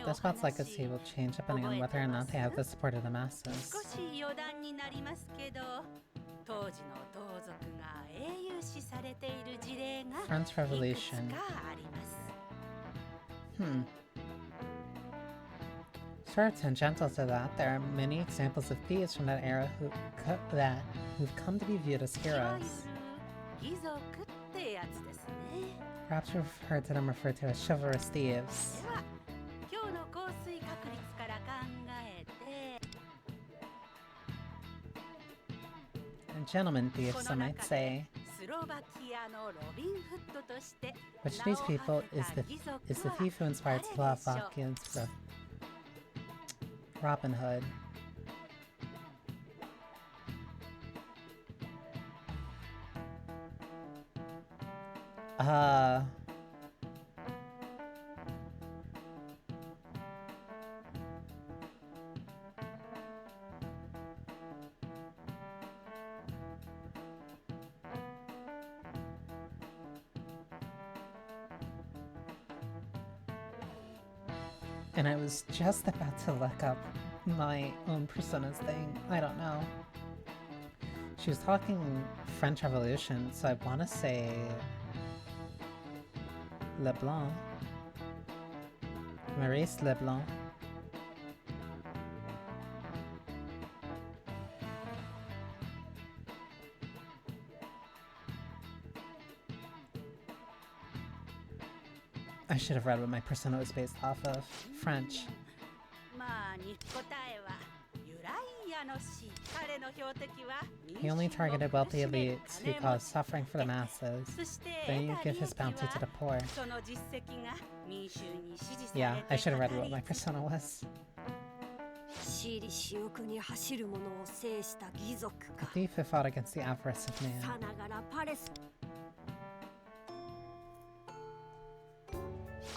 Despot's legacy will change depending on whether or not they have the support of the masses. French Revolution. Sort of tangential to that, there are many examples of thieves from that era who've come to be viewed as heroes. やつですね。 Perhaps you've heard that I'm referred to as chivalrous thieves. では今日の降水確率から考えて And gentlemen thieves, こ some の might 中 say. でスロバキアのロビンフットとして Which of these people is the thief who inspired Slovakians with Robin Hood? And I was just about to look up my own persona's thing. I don't know. She was talking French Revolution, so I want to say Leblanc. Maurice Leblanc. I should have read what my persona was based off of. French. まあ答えはユライアの死。彼の標的は He only targeted wealthy elites who caused suffering for the masses. Then you give his bounty to the poor. その実績が民衆に支持されて Yeah, I should have read what my persona was. 私利私欲に走る者を制した義賊 A か thief who fought against the avarice of さ man. ながらパレス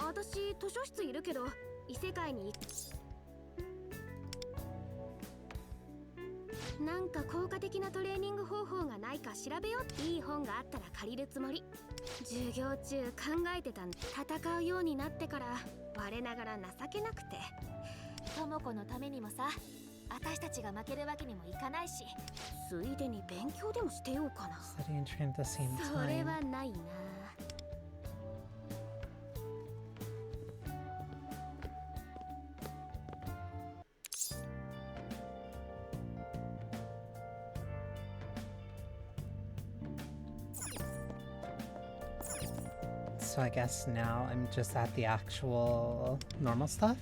私図書室いるけど異世界になんか効果的なトレーニング方法がないか調べよう。いい本があったら借りるつもり。授業中考えてたん。戦うようになってから我ながら情けなくて。智子のためにもさ、私たちが負けるわけにもいかないし、ついでに勉強でもしてようかな。 Study and train at the same それ time. はないな。So I guess now I'm just at the actual normal stuff?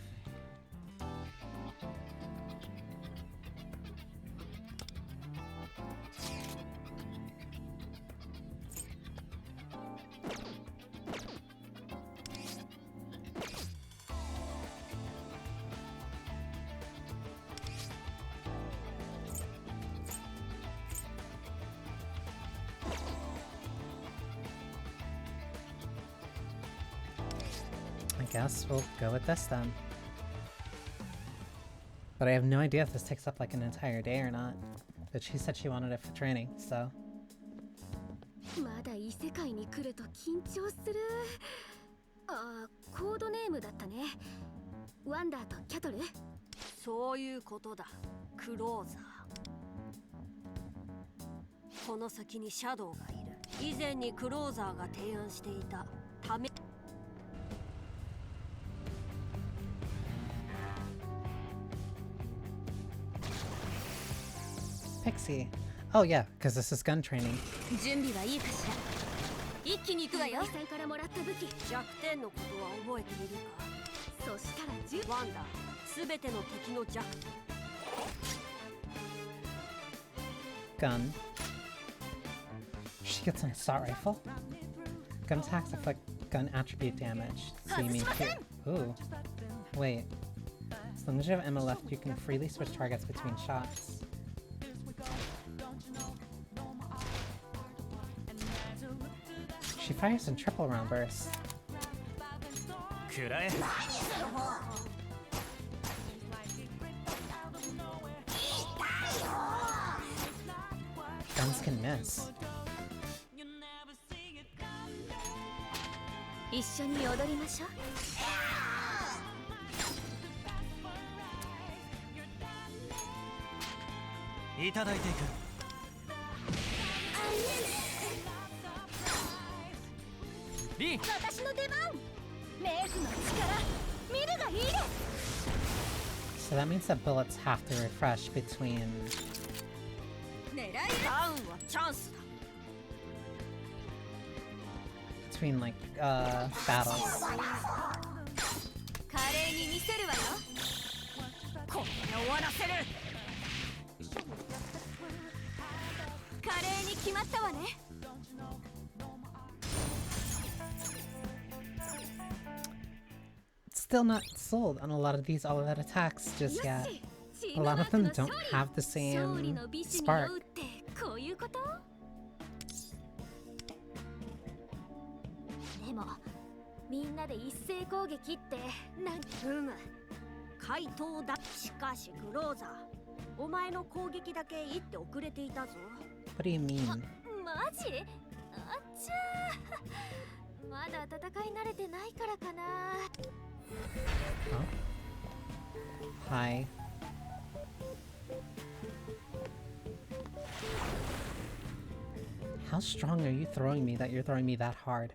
I guess we'll go with this then. But I have no idea if this takes up like an entire day or not. But she said she wanted it for training, so. まだ異世界に来ると緊張する。ああ、コードネームだったね。ワンダーとキャトル？そういうことだ。クローザー。この先にシャドウがいる。以前にクローザーが提案していたため。Pixie. Oh yeah, because this is gun training. 準備はいいかしら。一気に行くわよ。戦からもらった武器。弱点のことは覚えているか。そしたらワンダー、すべての敵の弱。Gun. She gets an assault rifle. Gun attacks inflict gun attribute damage. So you mean two. Ooh. Wait. As long as you have ammo left, you can freely switch targets between shots. She fires in triple round bursts. Guns can miss. 一緒に踊りましょう。いただいていく。リン、私の出番。メイクの力、見るがいいで。 So that means that bullets have to refresh between. 狙いダウンはチャンスだ。between like battles. 華麗に見せるわよ。こんな終わらせる。華麗に決まったわね。Still not sold on a lot of these all-out attacks just yet. A lot of them don't have the same spark. こういうこと？でもみんなで一斉攻撃って怪盗だ。しかしクローザー、お前の攻撃だけ一手遅れていたぞ。 What do you mean? マジ？あっちゃー。まだ戦い慣れてないからかな。Huh? Hi. How strong are you throwing me that you're throwing me that hard?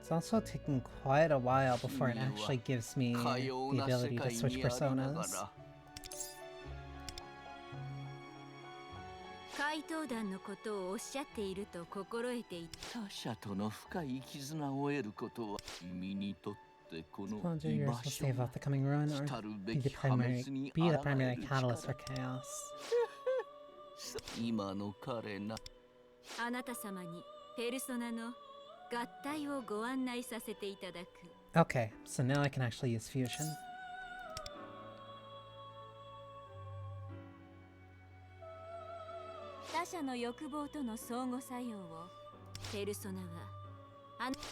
It's also taking quite a while before it actually gives me the ability to switch personas. 怪盗団のことをおっしゃっていると心得ていた。他者との深い絆を得ることは君にとってこの Plunger 居 yours 場 will 所 save off the coming ruin or 来るべ be き the 破 primary 滅に be the 抗 primary える catalyst 力 for chaos. 今の彼なあなた様にペルソナの合体をご案内させていただく。 Okay, so now I can actually use fusion. 他者の欲望との相互作用をペルソナは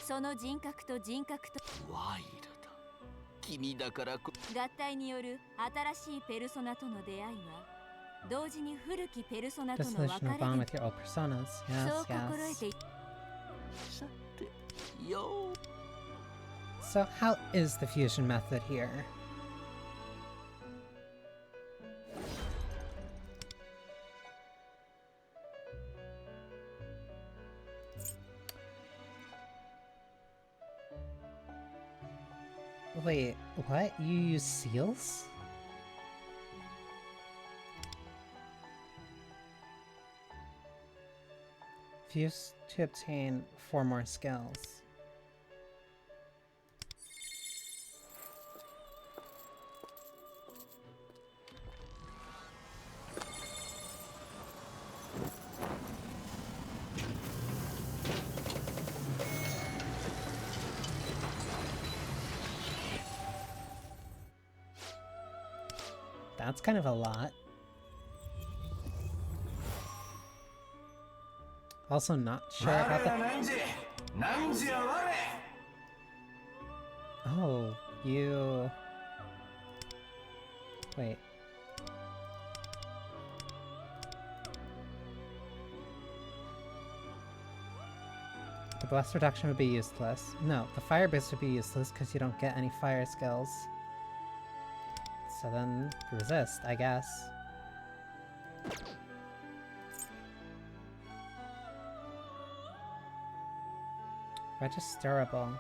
その人格と人格とワイルド君だからこ合体による新しいペルソナとの出会いは同時に古きペルソナとの別 Dissolution れ of bond で with your old personas. そう Yes, 心 yes. 得ていさてよ So how is the fusion method here? Wait, what? You use seals? Fuse to obtain 4 more skills. That's kind of a lot. Also not sure about the... Oh, you... Wait. The blast reduction would be useless. No, the fire boost would be useless because you don't get any fire skills. So then, resist, I guess. Registerable.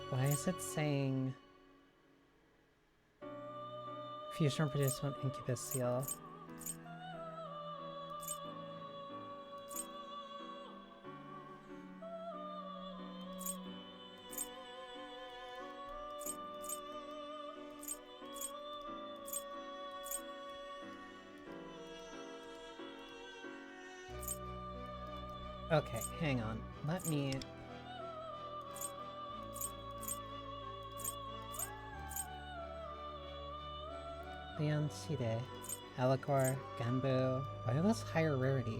Why is it saying... Fusion produce 1 incubus seal? Okay, hang on. Let me... Leon Side, Alicor, Ganbu. Why are those higher rarity?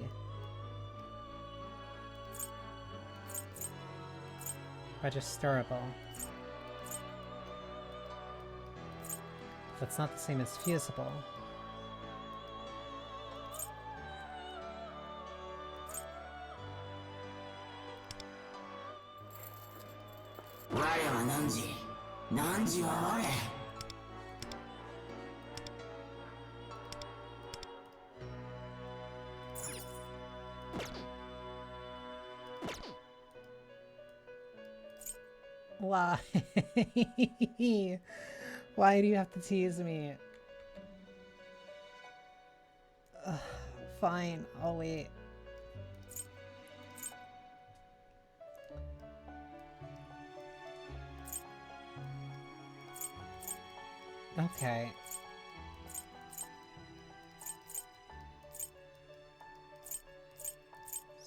Registerable. That's not the same as fusible. Why? Why do you have to tease me? Ugh, fine, I'll wait. Okay.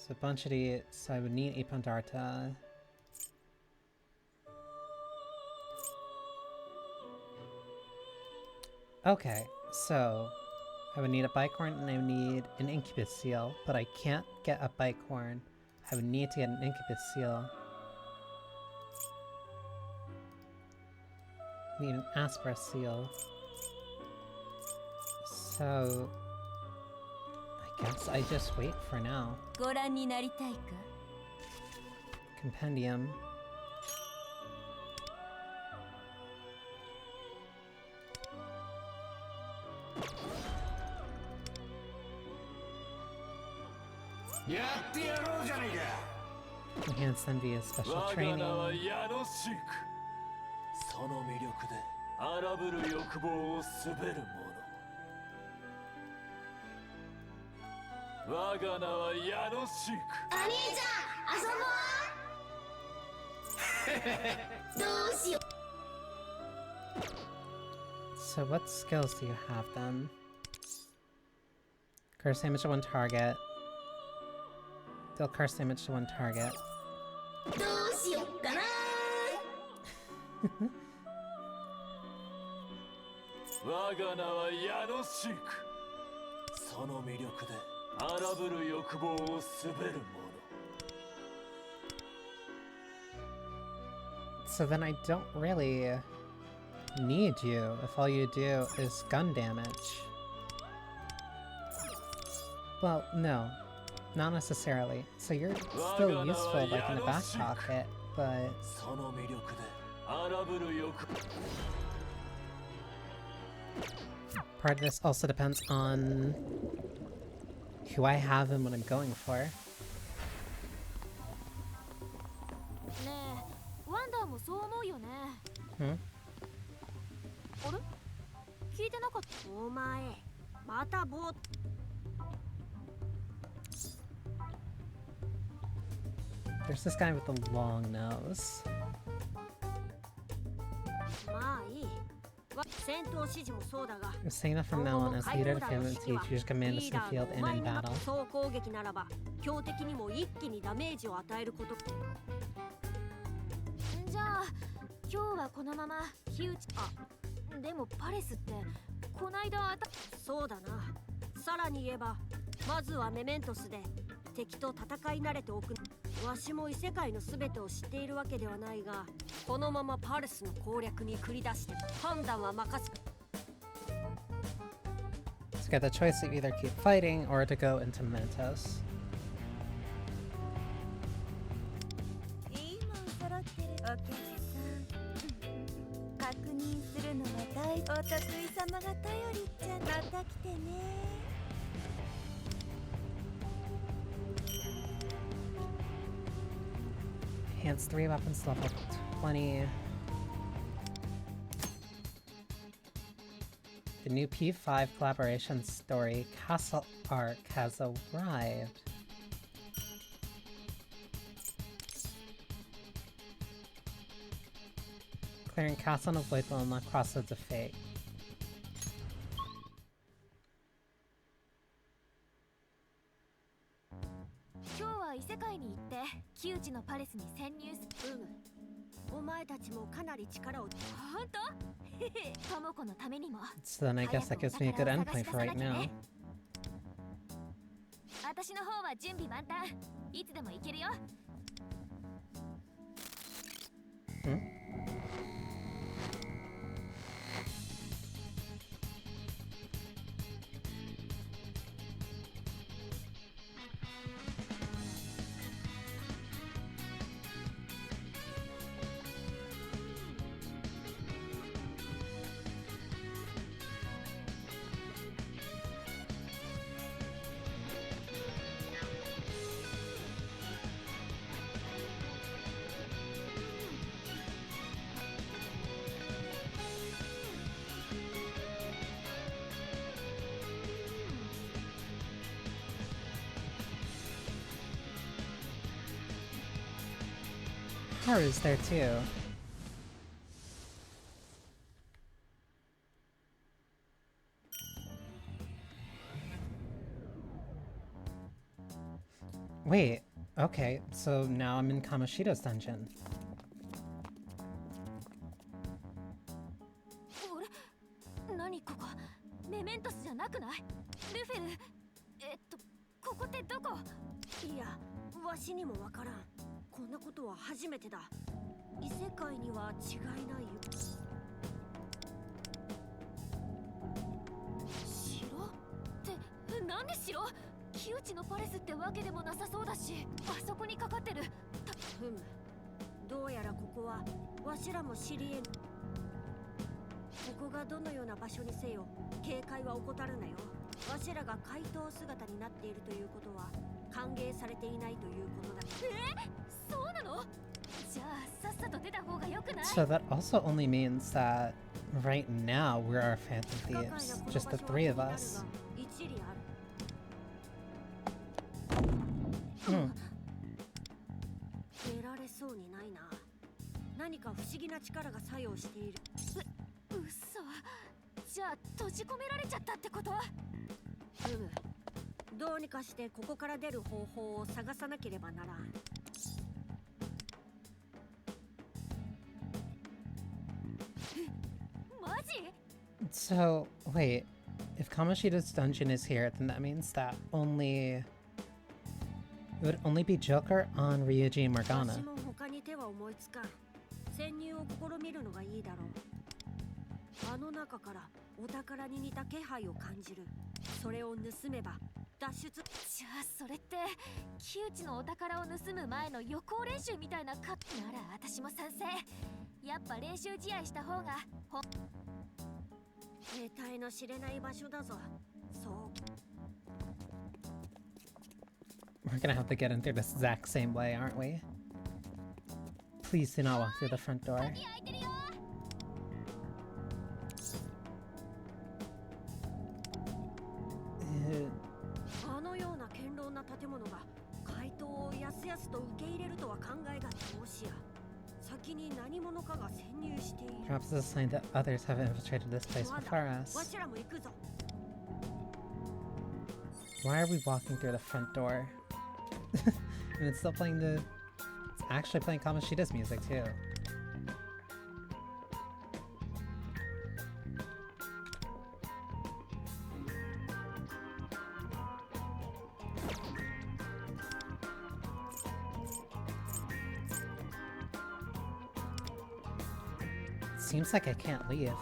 So Bunchity, so I would need a Pandarta. Okay, so I would need a Bicorn and I would need an Incubus Seal, but I can't get a Bicorn. I would need to get an Incubus Seal. Need an Aspera Seal. So I guess I just wait for now. Compendium. Enhanced Envy is special training. So what skills do you have then? Curse damage to one target. Deal curse damage to one target. So then I don't really need you if all you do is gun damage. Well, no. Not necessarily. So you're still useful, like, in the back pocket, but... Part of this also depends on who I have and what I'm going for. Hmm? There's this guy with the long nose. I'm saying that from now on, as leader of the family teach, you just command us in the field and in battle. So you got the choice to either keep fighting or to go into Mentos. Enhance 3 weapons level 20. The new P5 collaboration story, Castle Arc, has arrived. Clearing Castle and avoid will unlock Crossroads of Fate. So then I guess that gives me a good endpoint for right now. Hmm? Haru's there too. Wait, okay, so now I'm in Kamoshida's dungeon. 何ここメメントスじゃなくない？ルフェル、ここってどこ？いや、わしにもわからん。こんなことは初めてだ。異世界には違いないよ。城ってなんで城？木内のパレスってわけでもなさそうだし、あそこにかかってる。ふむ、どうやらここはわしらも知りえん。ここがどのような場所にせよ、警戒は怠るなよ。わしらが怪盗姿になっているということは歓迎されていないということだ。そうなの？じゃあさっさと出た方がよくない？ So that also only means that right now we're our Phantom Thieves, just the three of us. 出られそうにないな。何か不思議な力が作用している。うそ。じゃあ閉じ込められちゃったってこと？どうにかしてここから出る方法を探さなければならん。マジ？ So, wait, if Kamoshida's dungeon is here, then that means that it would only be Joker on Ryuji and Morgana. 私も他に手は思いつかん。潜入を試みるのがいいだろう。あの中からお宝に似た気配を感じる。それを盗めば脱出。じゃあそれって木内のお宝を盗む前の予行練習みたいなか。なら私も賛成。やっぱ練習試合した方が得体の知れない場所だぞ。そう。We're gonna have to get in through this exact same way, aren't we? Please do not walk through the front door. あのような堅牢な建物が怪盗をやすやすと受け入れるとは考えがもしや先に何者かが潜入している。 Perhaps it's a sign that others have infiltrated this place before us. わしらも行くぞ。 Why are we walking through the front door? And it's still playing it's actually playing Kamoshida's music too. Seems like I can't leave.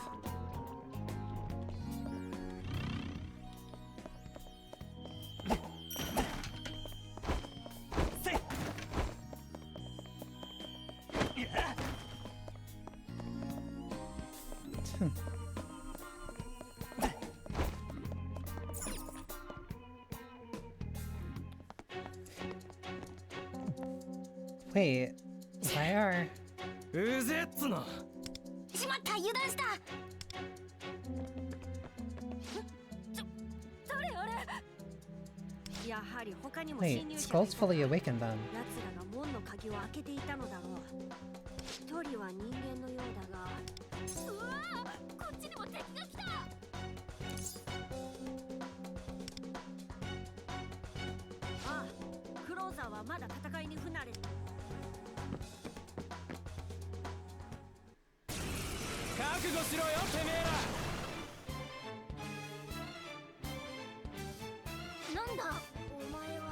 Wait, why are... うぜっつの。しまった、油断した。誰あれ？やはり他にも Wait, 侵入者がい Skull's た。 fully awakened then. 奴らが門の鍵を開けていたのだろう。一人は人間のようだが。うわー、こっちにも敵が来た。ああ、クローザーはまだ戦いに不慣れ。覚悟しろよ、てめえら。なんだ、お前は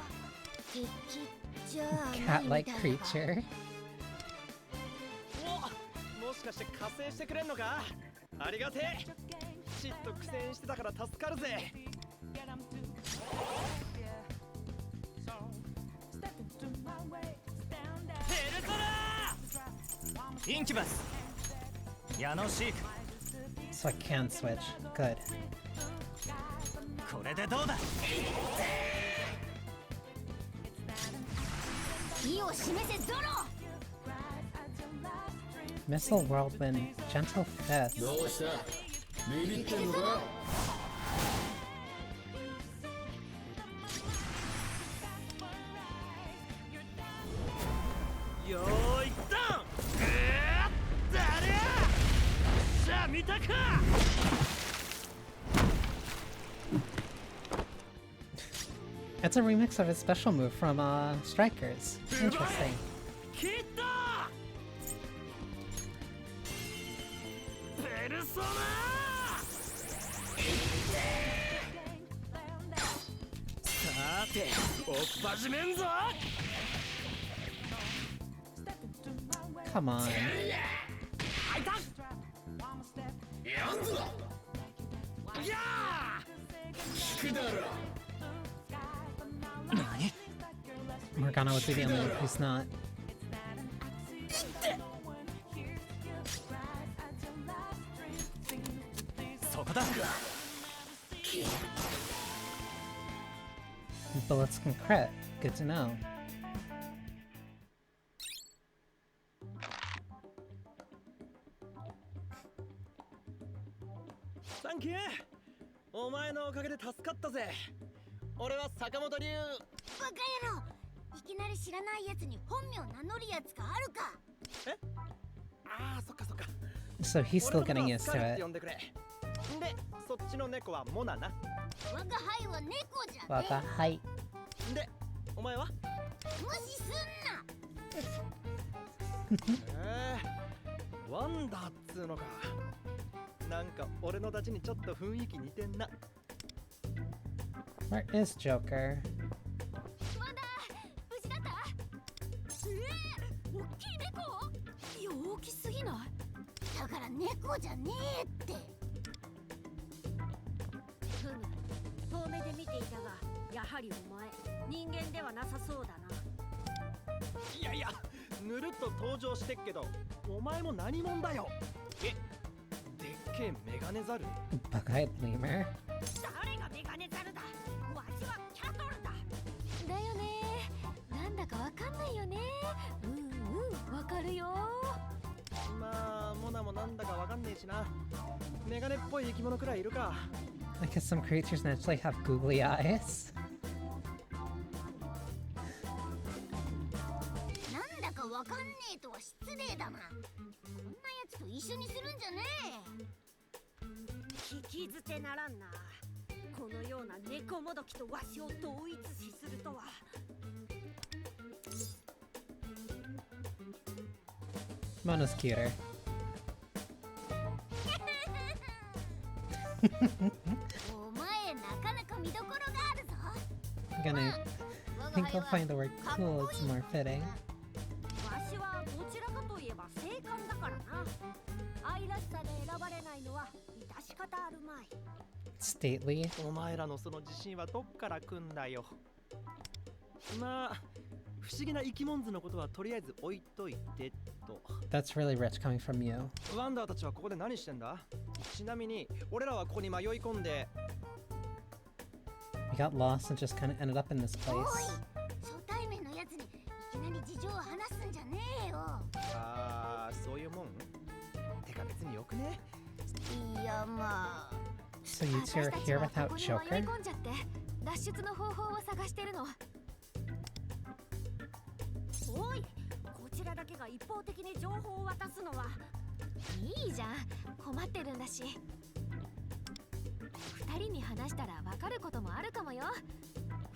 敵じゃないみ Cat-like たいな。 creature. お、もしかして加勢してくれんのか？ありがてえ。ちっと苦戦してたから助かるぜ。ペルソナ！インキュバス。矢野シーク。 So I can switch. Good. これでどうだ？意を示せゾロ。 Missile Whirlwind, Gentle Fist. どうした？ビビってんのか？よーい、ダウン！ It's a remix of his special move from Strikers. Interesting. 切ったペルソナさて追っ始めんぞ Come on. 開いたやんぞやー聞くだろ Morgana would be the only one who's not. Bullets can crit. Good to know. サンキューお前のおかげで助かったぜ俺は坂本龍バカ野郎いきなり知らないやつに本名名乗るやつがあるかえああそっかそっか So he's still getting used to it. 呼んでくれでそっちの猫はモナな我が輩は猫じゃね Waka, hi. でお前は無視すんなワンダーっつうのかなんか俺のたちにちょっと雰囲気似てんな Where is Joker? ワンダ無事だった大きい猫大きすぎないだから猫じゃねえってふむ遠目で見ていたがやはりお前人間ではなさそうだないやいやぬるっと登場してっけどお前も何者だよえでっけえメガネザル Bug-eyed lemur. 誰がメガネザルだわしはキャトルだだよねなんだかわかんないよねわかるよまあモナもなんだかわかんねえしなメガネっぽい生き物くらいいるか I guess some creatures naturally have googly eyes. なんだかわかんねえとは失礼だなこんなやつと一緒にするんじゃね聞き捨てならんなこのような猫もどきとわしを同一視するとは Mona's cuter. お前なかなか見どころがあるぞ I'm gonna. I think I'll find the word cool. It's more fitting. わしはどちらかといえば正官だからな愛らしさで選ばれないのは致し方あるまい Stately. お前らのその自信はどっから来んだよまあ不思議な生き物図のことはとりあえず置いといてと That's really rich coming from you. ワンダーたちはここで何してんだちなみに俺らはここに迷い込んで We got lost and just kind of ended up in this おい place. 初対面のやつにいきなり事情を話すんじゃねえよあーそういうもんてか別によくねいやまあ So you two are here without ここに Joker? 迷い込んじゃって脱出の方法を探してるのおいこちらだけが一方的に情報を渡すのはいいじゃん困ってるんだし二人に話したら分かることもあるかもよ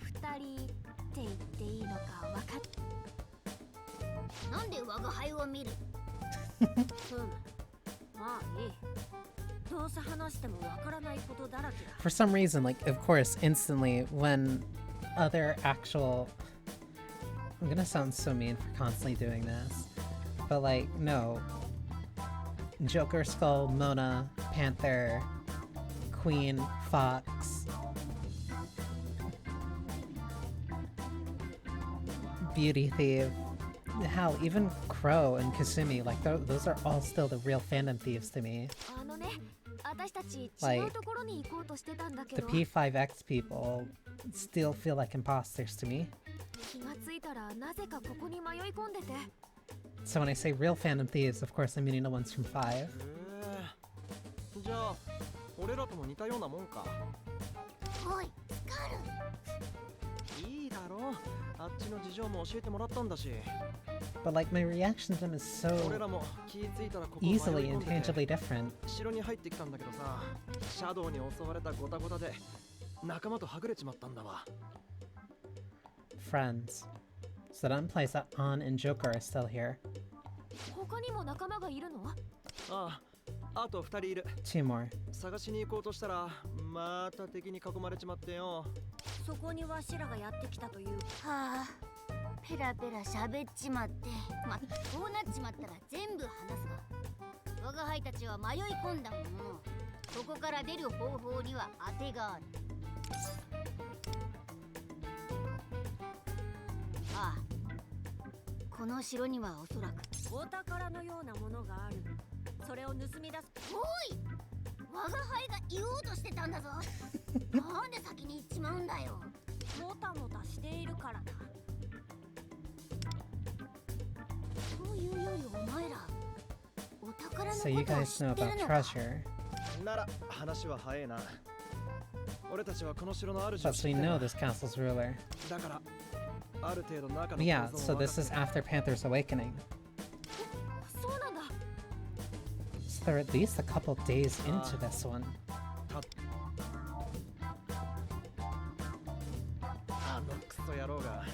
二人って言っていいのか分かっなんで我が輩を見るふむまあいいどうせ話してもわからないことだらけだ For some reason, like, of course, instantly, when other actual. I'm gonna sound so mean for constantly doing this. But, like, no. Joker, Skull, Mona, Panther, Queen, Fox. Beauty Thief. Hell, even Crow and Kasumi, like, those are all still the real fandom thieves to me. あのね私たち違 Like, うところに行こうとしてたんだけ The ど P5X people still feel like imposters to me. 気がついたらなぜかここに迷い込んでて So when I say real fandom thieves, of course I'm meaning the ones from 5. じゃあ俺らとも似たようなもんかおいスカルいいだろうあっちの事情も教えてもらったんだし But like my reaction to them is 俺 so らも気ぃついたらここ迷い easily 込ん and でて tangibly different. 城に入ってきたんだけどさシャドウに襲われたゴタゴタで仲間とはぐれちまったんだわ friends. So that implies that An and Joker are still here. 他にも仲間がいるの？ああ、あと2人いる。 Two more. 探しに行こうとしたらまた敵に囲まれちまってよ。そこにわしらがやってきたという。はあ、ペラペラ喋っちまって、こうなっちまったら全部話すが、我が輩たちは迷い込んだものの、ここから出る方法には当てがある。ああ、この城にはおそらくお宝のようなものがある。それを盗み出す。おい、我が輩が言おうとしてたんだぞ。なんで先に行っちまうんだよ。もたもたしているからだ。というよりお前ら、お宝の So you ことを guys 知 know ってる about のか。 treasure. なら話は早いな。俺たちはこの城の主を Plus, 知って we る。 know this castle's ruler. だからある程度中 But の yeah, 構 so 造を分 this か is ってる。 after Panther's awakening. そうなんだ。 So they're at least a couple days into this one. あのクソ野郎が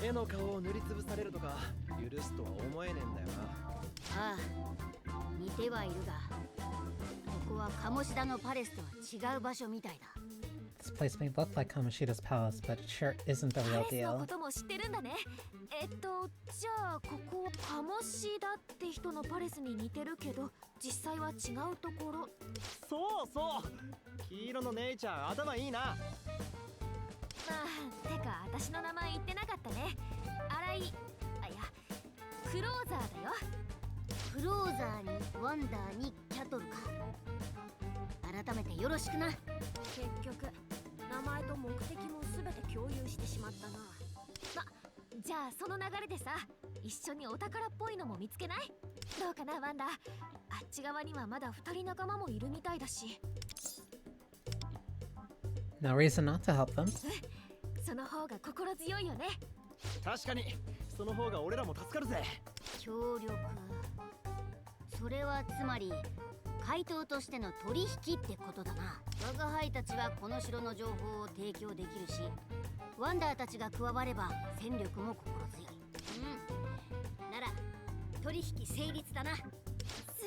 絵の顔を塗りつぶされるとか許すとは思えねえんだよな。ああ、似てはいるが、ここは鴨志田のパレスとは違う場所みたいだ。This place may look like Kamoshida's palace, but it sure isn't the パ real レスの deal. ことも知ってるんだね。じゃあここ鴨志田って人のパレスに似てるけど、実際は違うところ。そうそう、黄色の姉ちゃん頭いいな。まあ、てか私の名前言ってなかったね。新井、あ、いや、クローザーだよ。クローザーにワンダーにキャトルか。改めてよろしくな。結局名前と目的も全て共有してしまったな。じゃあその流れでさ、一緒にお宝っぽいのも見つけない？どうかなワンダ。あっち側にはまだ2人仲間もいるみたいだし。 No reason not to help them. その方が心強いよね。確かにその方が俺らも助かるぜ。協力。それはつまり怪盗としての取引ってことだな。我が輩たちはこの城の情報を提供できるし、ワンダーたちが加われば戦力も心強い。なら取引成立だな。す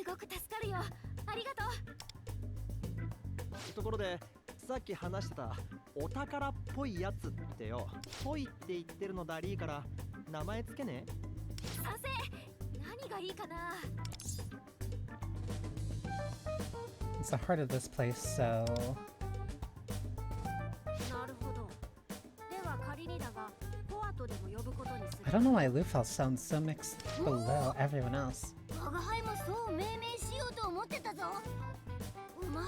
ごく助かるよ。ありがとう。ところでさっき話してたお宝っぽいやつってよ、ぽいって言ってるのだりーから名前つけね。賛成。何がいいかな。 It's the heart of this place, so なるほど。では仮にだが、ポアとでも呼ぶことにす I る。 don't know why Lufel sounds so mixed below everyone else. 我が輩もそう命名しようと思ってたぞ。お前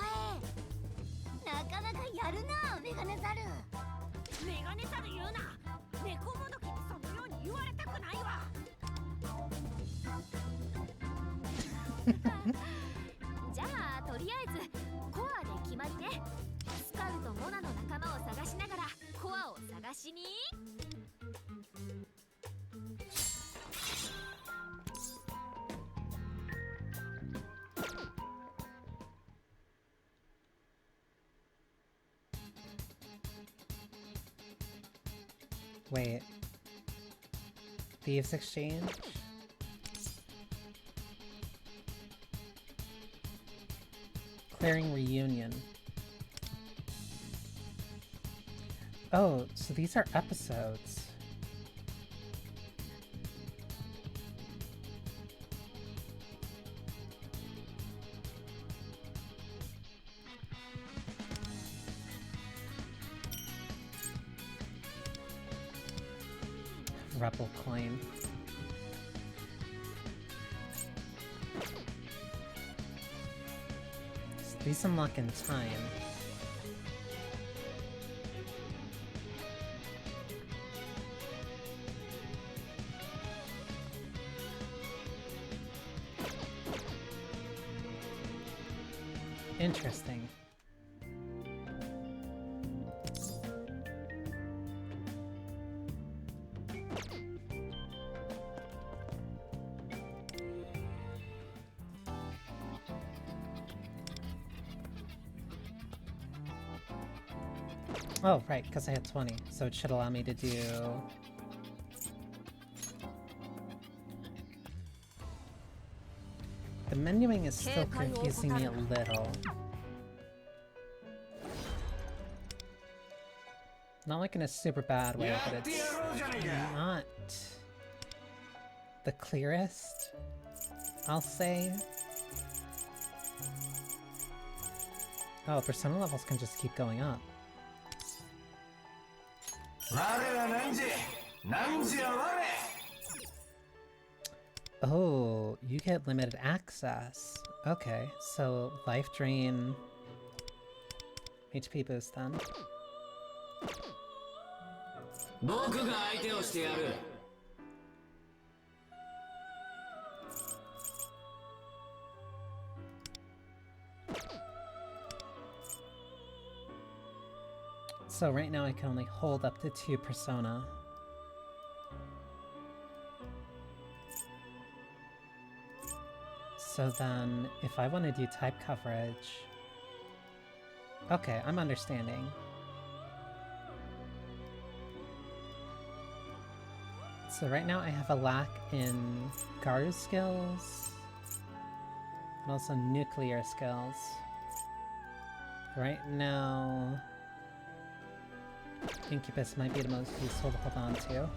なかなかやるな、メガネザル。メガネザル言うな。猫もどきにそのように言われたくないわ。じゃあとりあえずコアで決まりね。スカウとモナの仲間を探しながらコアを探しに。 Wait. Thieves Exchange? Clearing Reunion. Oh, so these are episodes. Rebel coin. So these unlock in time. Interesting. Oh, right, because I had 20, so it should allow me to do... The menuing is still confusing me a little. Not like in a super bad way, but it's not the clearest, I'll say. Oh, persona levels can just keep going up. Oh, you get limited access. Okay, so life drain, HP boost then. So right now I can only hold up to 2 persona. So then, if I want to do type coverage... Okay, I'm understanding. So right now I have a lack in guard skills, and also nuclear skills. Right now... Incubus might be the most useful to hold on to.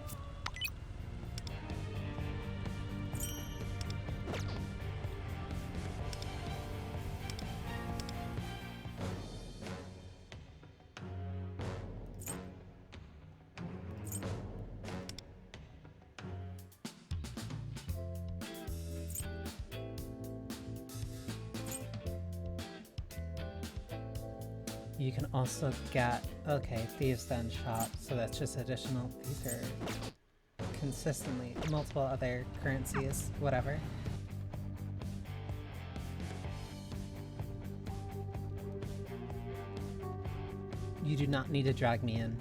You can also get, okay, Thieves' Den shop, so that's just additional, these are consistently, multiple other currencies, whatever. You do not need to drag me in.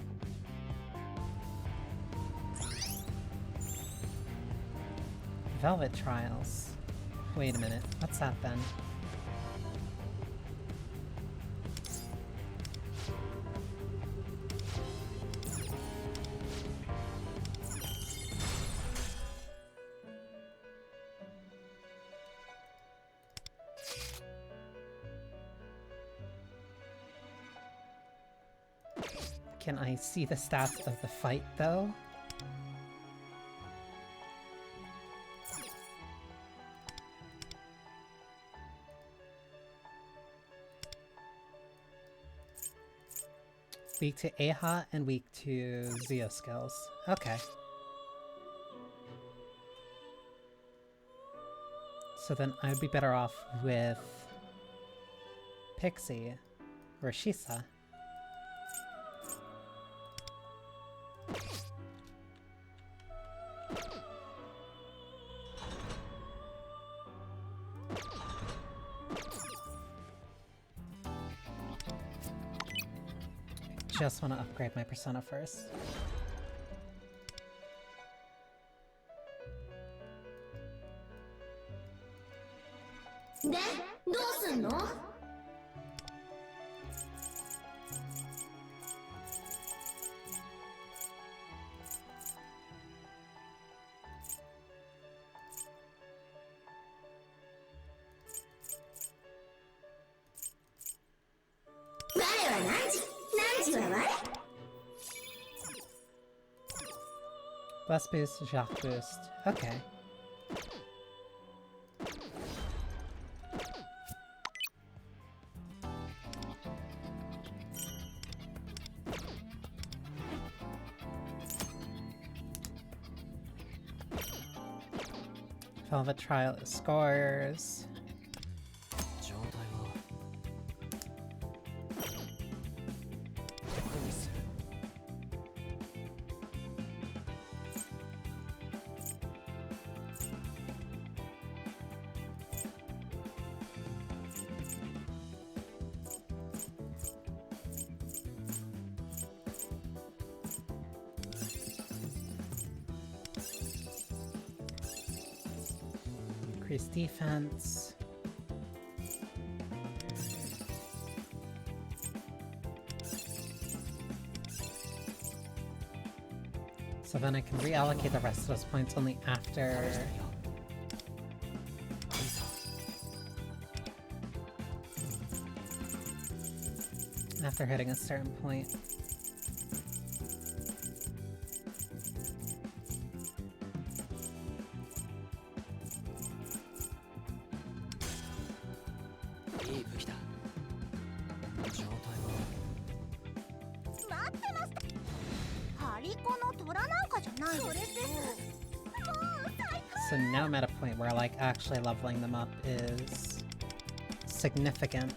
Velvet Trials. Wait a minute, what's that then? Can I see the stats of the fight, though? Weak to Aha and weak to Zeo skills. Okay. So then I would be better off with Pixie or Shisa. Just want to upgrade my persona first. Bless boost, Jacques boost. Okay. Velvet Trial scores. Increase defense. So then I can reallocate the rest of those points only after... after hitting a certain point. So now I'm at a point where like actually leveling them up is significant.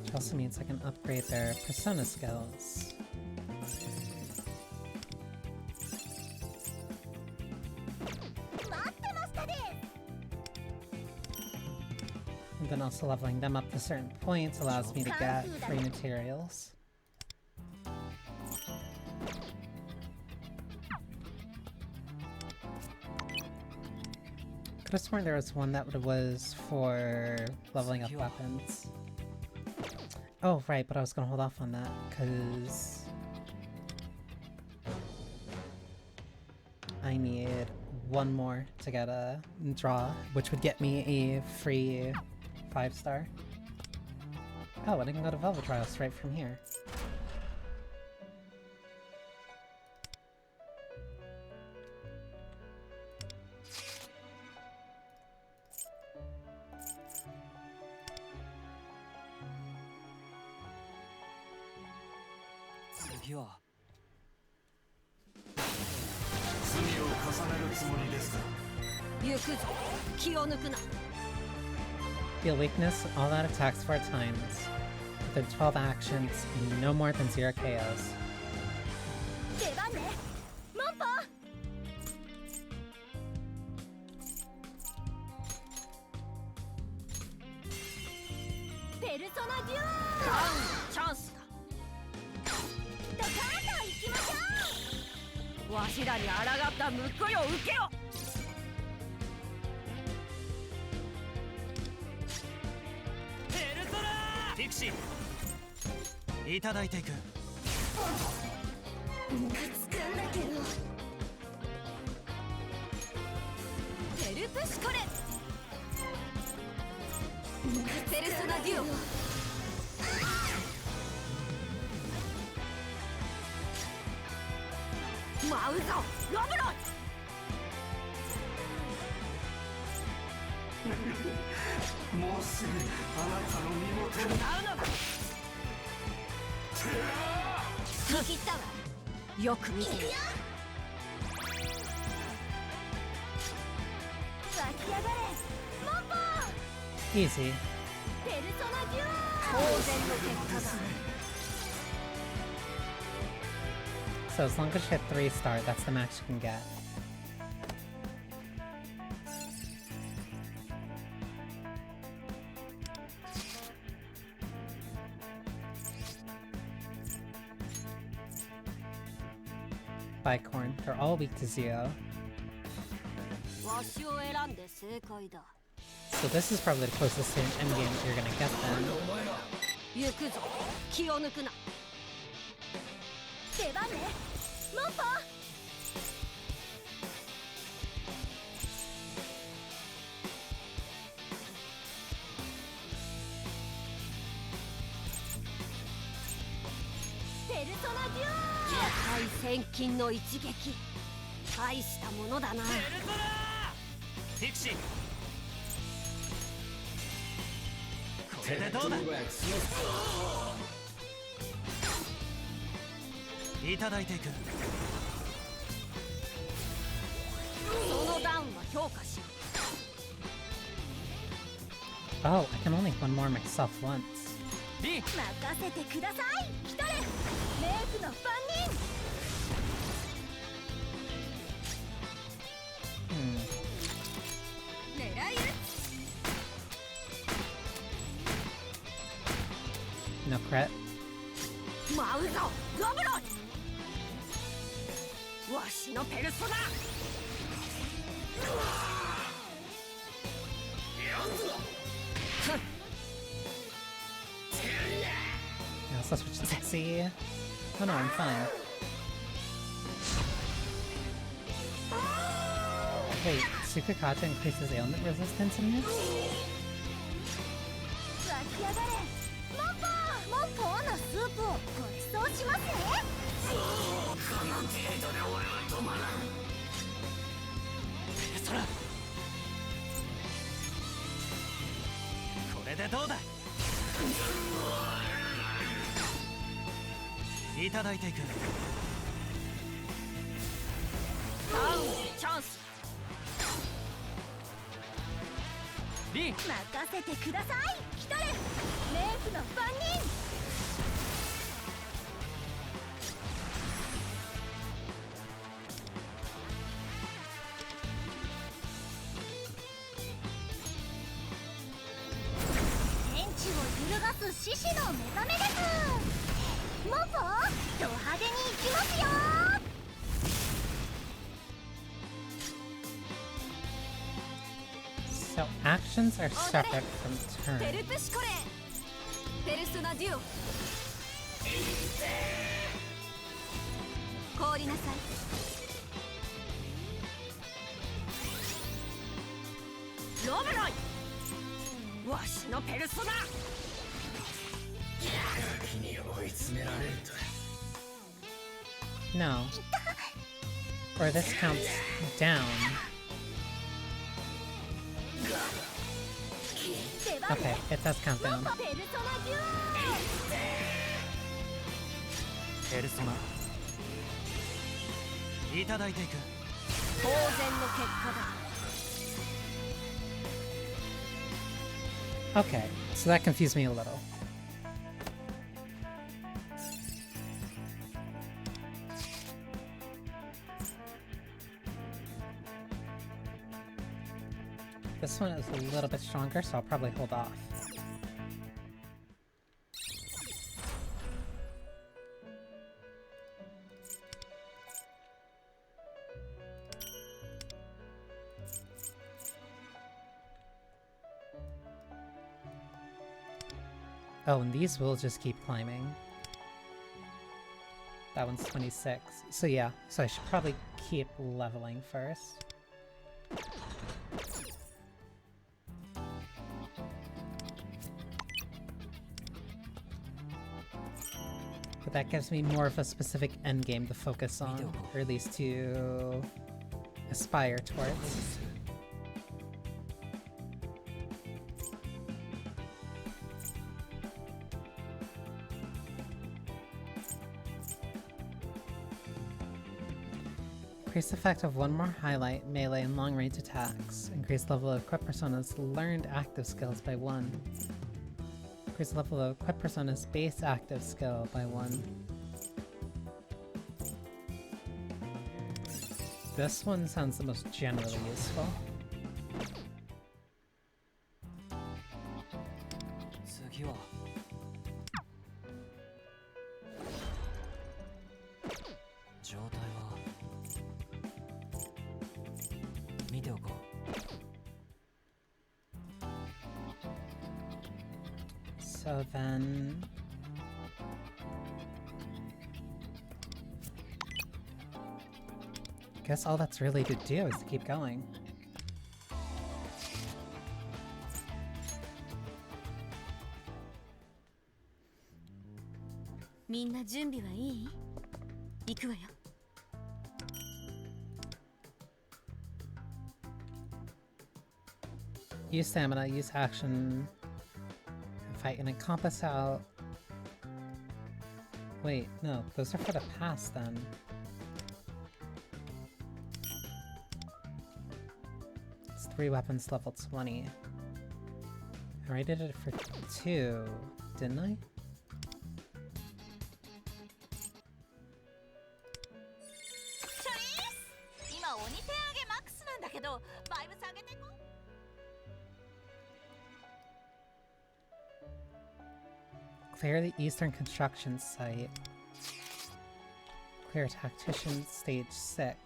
Which also means I can upgrade their persona skills. And then also leveling them up to certain points allows me to get free materials. Could have sworn there was one that was for leveling up weapons. Oh, right, but I was gonna hold off on that, because I need one more to get a draw, which would get me a free 5-star. Oh, and I can go to Velvet Trials right from here. Feel weakness, all that attacks 4 times. Within 12 actions, no more than 0 KOs. Easy. So as long as you hit 3-star, that's the max you can get. Bicorn, they're all weak to 0. So this is probably the closest to an endgame that you're gonna get then. Oh, I can only one more myself once. No crit. Yeah, so switch to Pixie. Oh no, I'm fine. Wait, Sukakacha increases ailment resistance in this? 湧き上がれモッポーモッポーのスープをごちそうしますねそらこれでどうだいただいていくターンチャンスリン任せてください来たれ冥府の番人天地を揺るがす獅子の目覚めですモッポード派手に行きますよ So actions are separate from ペル turns. プシコレペルソナデュオ凍りなさいロブロイわしのペルソナ No. Or this counts down. Okay, it does count down. ペルソナデュペルソナいただいていくオ当然の結果だ Okay, so that confused me a little. This one is a little bit stronger, so I'll probably hold off. Oh, and these will just keep climbing. That one's 26. So yeah, so I should probably keep leveling first. But that gives me more of a specific endgame to focus on, or at least to aspire towards. Increase effect of one more highlight, melee, and long-range attacks. Increase level of equipped personas learned active skills by 1. Increase level of equipped persona's base active skill by 1. This one sounds the most generally useful. So then... guess all that's really to do is to keep going. Minna 준비はいい? 行くわよ. Use stamina, use action, fight and encompass out. Wait, no, those are for the past then. It's 3 weapons level 20. I already did it for 2, didn't I? 今鬼手上げマックスなんだけどバイブ下げてこ Clear the Eastern Construction Site. Clear Tactician Stage 6.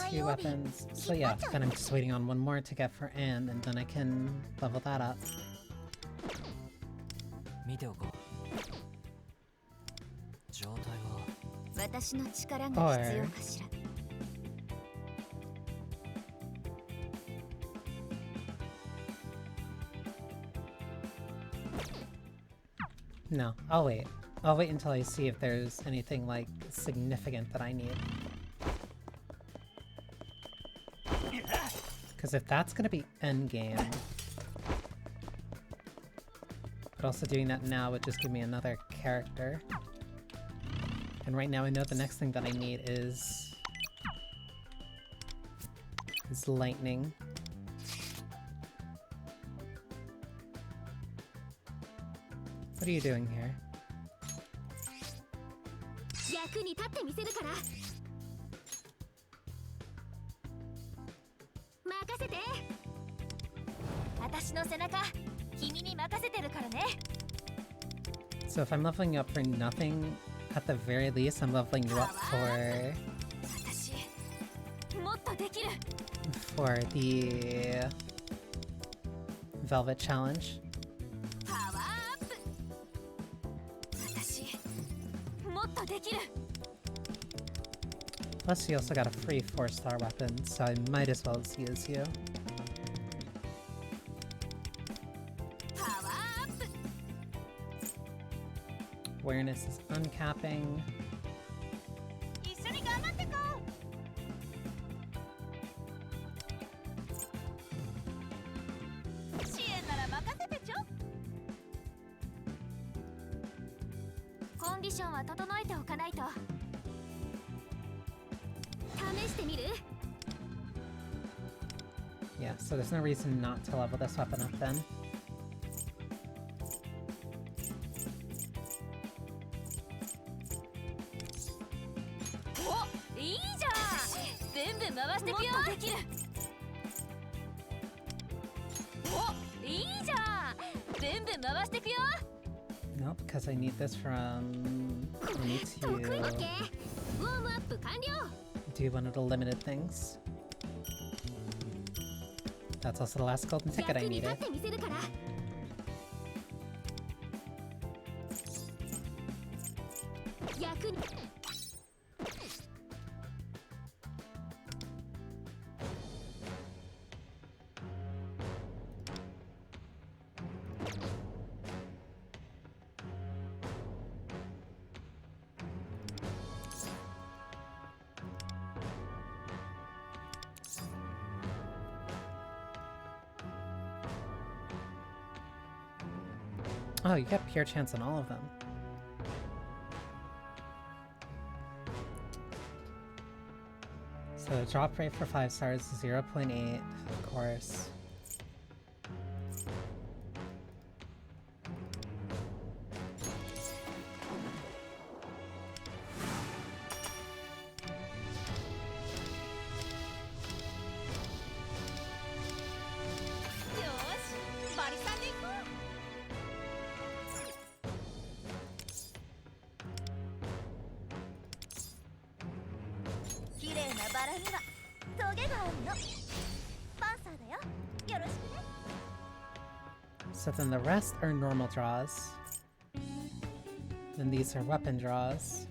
Two weapons. So yeah, then I'm just waiting on one more to get for Anne, and then I can level that up. 見ておこう。状態は私の力が必要かしら。No, I'll wait. I'll wait until I see if there's anything, like, significant that I need. Because if that's gonna be endgame... But also doing that now would just give me another character. And right now I know the next thing that I need is lightning. What are you doing here? 役に立ってみせるから。任せて。私の背中、君に任せてるからね。So if I'm leveling you up for nothing, at the very least I'm leveling you up for... 私、もっとできる。for the... Velvet Challenge. Plus you also got a free 4-star weapon, so I might as well use you. Awareness is uncapping. Yeah, so there's no reason not to level this weapon up then. Nope, because I need this from... I need to do one of the limited things. That's also the last golden ticket I needed. Oh, you got pure chance on all of them. So drop rate for 5 stars is 0.8, of course. So then the rest are normal draws. Then these are weapon draws.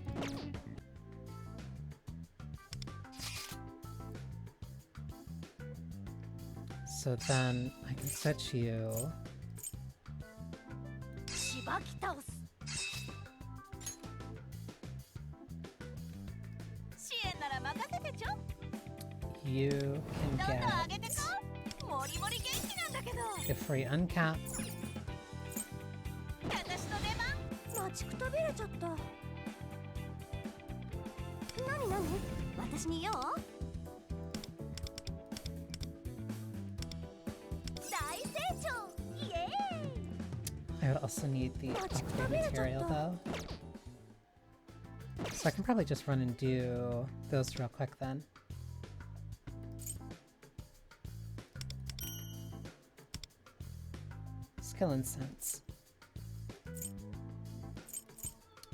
So then I can set you... You can get a free uncap. I would also need the upgrade material though. So I can probably just run and do those real quick then. Skill and sense.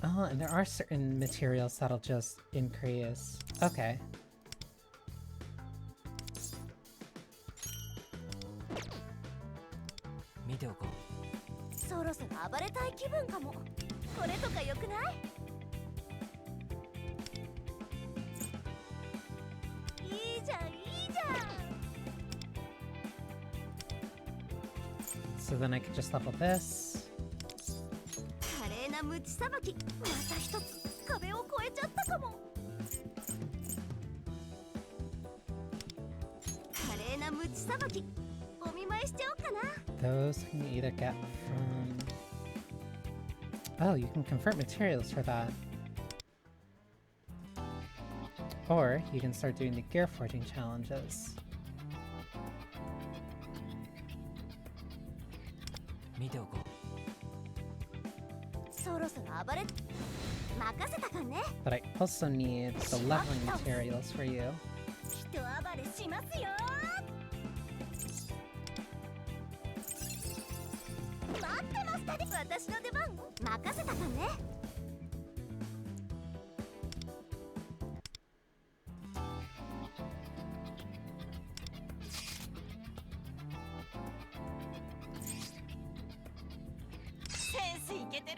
Oh, and there are certain materials that'll just increase. Okay. 見ておこう。そろそろ暴れたい気分かも。これとかよくない？いいじゃん、いいじゃん。 So then I could just level this. 華麗なムチさばき。また一つ壁を越えちゃったかも。華麗なムチさばき。お見舞いしちゃおうかな。 Those can you either get from... Oh, you can convert materials for that. Or you can start doing the gear forging challenges. 見ておこう。そろそろ暴れ。任せたかね。 But I also need the leveling materials for you. 人暴れしますよ。待ってました。私の出番。任せたかね。センスいけてる。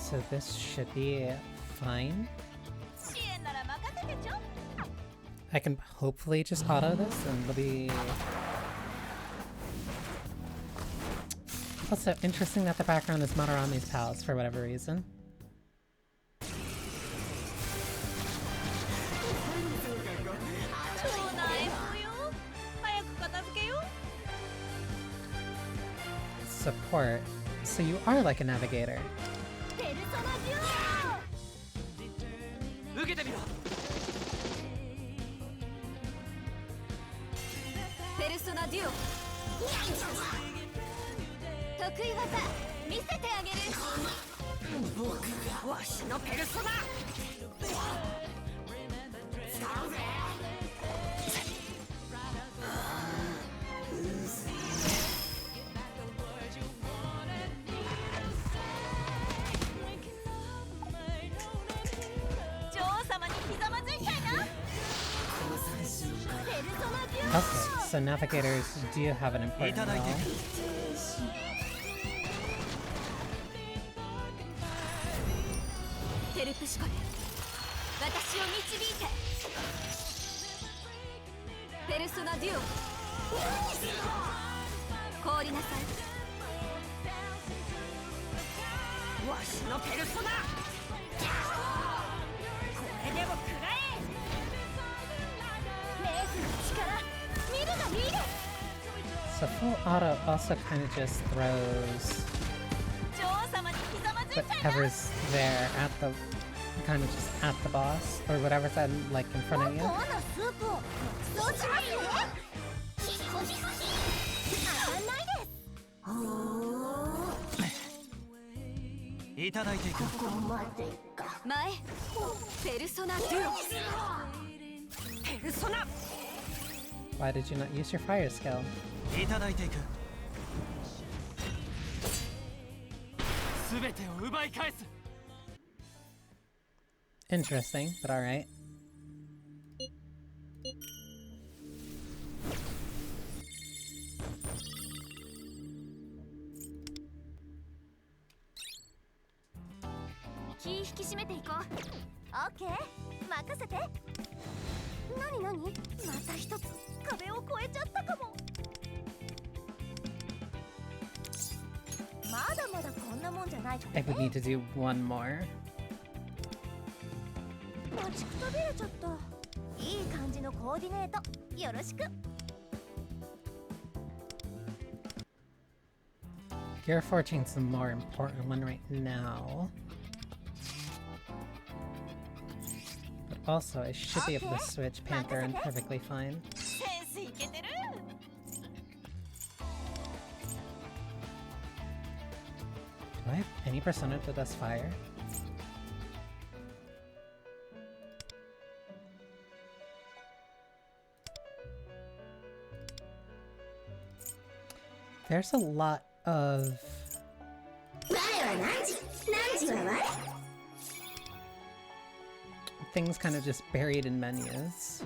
So this should be fine. 支援なら任せてちょ。 I can hopefully just auto this and it'll be... Also interesting that the background is Madarami's palace for whatever reason. 超内包よ。早く片付けよ。 Support. So you are like a navigator. ペルソナデュオ。 受けてみろ。ペルソナデュオ。得意技見せてあげる。わしのペルソナ。 女王様にひざまずいたいな。 ペルソナデュオ。 Okay, so navigators do have an important role. テルプシコレ、私を導いて。ペルソナデュオ。凍りなさい。わしのペルソナ。これでも食らえ。 レースの力、見るが見る。 So full auto also kind of just throws 女王様にひざまずいたいな。 whatever's there at the... kind of just at the boss, or whatever's at, like in front of you. 本当のスープをごちそうしますよ。当たんないです。いただいていく。前、ペルソナデュオ。ペルソナ。 Why did you not use your fire skill? いただいていく。すべてを奪い返す。 Interesting, but alright.気引き締めていこう。オッケー、任せて。なになに、また一つ壁を越えちゃったかも。まだまだこんなもんじゃないと I ね。 would need to do one more. 待ちくたびれちゃった。いい感じのコーディネートよろしく。 Gear forging's the more important one right now. But also, I should be able to switch Panther and perfectly fine. センスいけてる。 Do I have any persona that does fire? There's a lot of things kind of just buried in menus.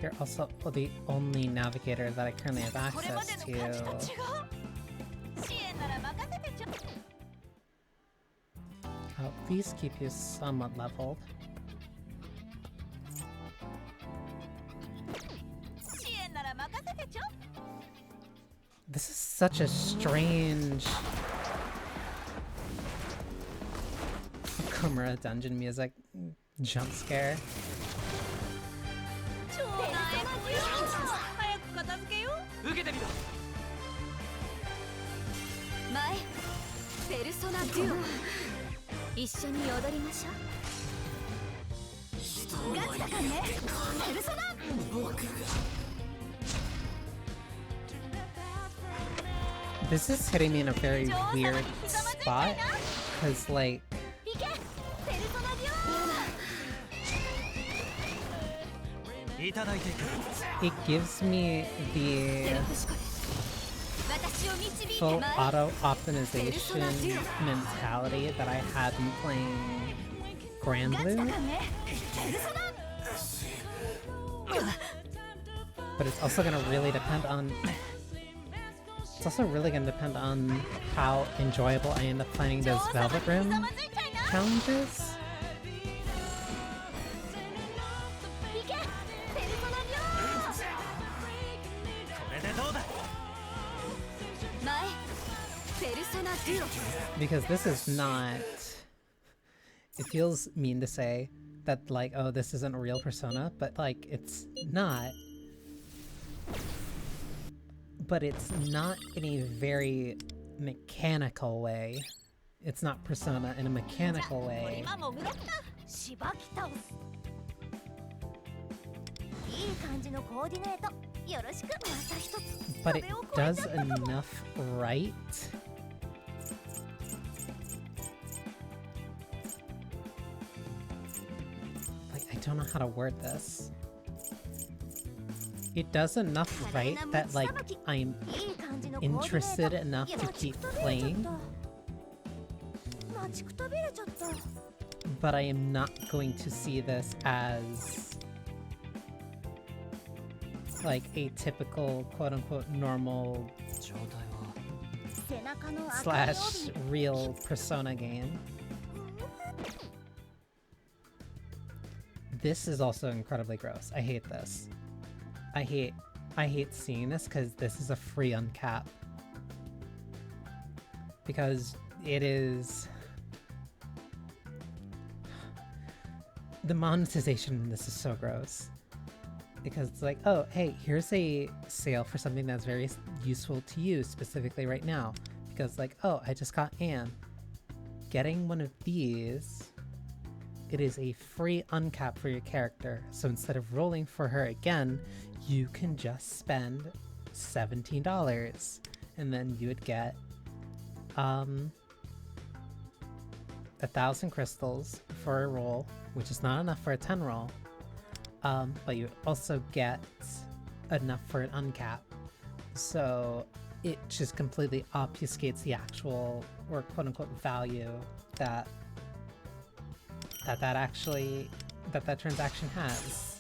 You're also the only navigator that I currently have access to. Oh, these keep you somewhat leveled. This is such a strange Kumara dungeon music jump scare. This is hitting me in a very weird spot, because like it gives me the full auto-optimization mentality that I had in playing Grand Blue. But it's also gonna really depend on how enjoyable I end up finding those Velvet Room challenges. Because this is not... It feels mean to say that, like, oh, this isn't a real Persona, but, like, it's not. But it's not in a very mechanical way. It's not Persona in a mechanical way. But it does enough right. Like, I don't know how to word this. It does enough right that, like, I'm interested enough to keep playing. But I am not going to see this as like a typical quote-unquote normal slash real Persona game. This is also incredibly gross. I hate this. I hate seeing this because this is a free uncap. Because it is... The monetization in this is so gross. Because it's like, oh, hey, here's a sale for something that's very useful to you specifically right now. Because like, oh, I just got Anne. Getting one of these, it is a free uncap for your character. So instead of rolling for her again, you can just spend $17. And then you would get 1,000 crystals for a roll, which is not enough for a 10 roll. But you also get enough for an uncap. So it just completely obfuscates the actual, or quote-unquote, value that that transaction has.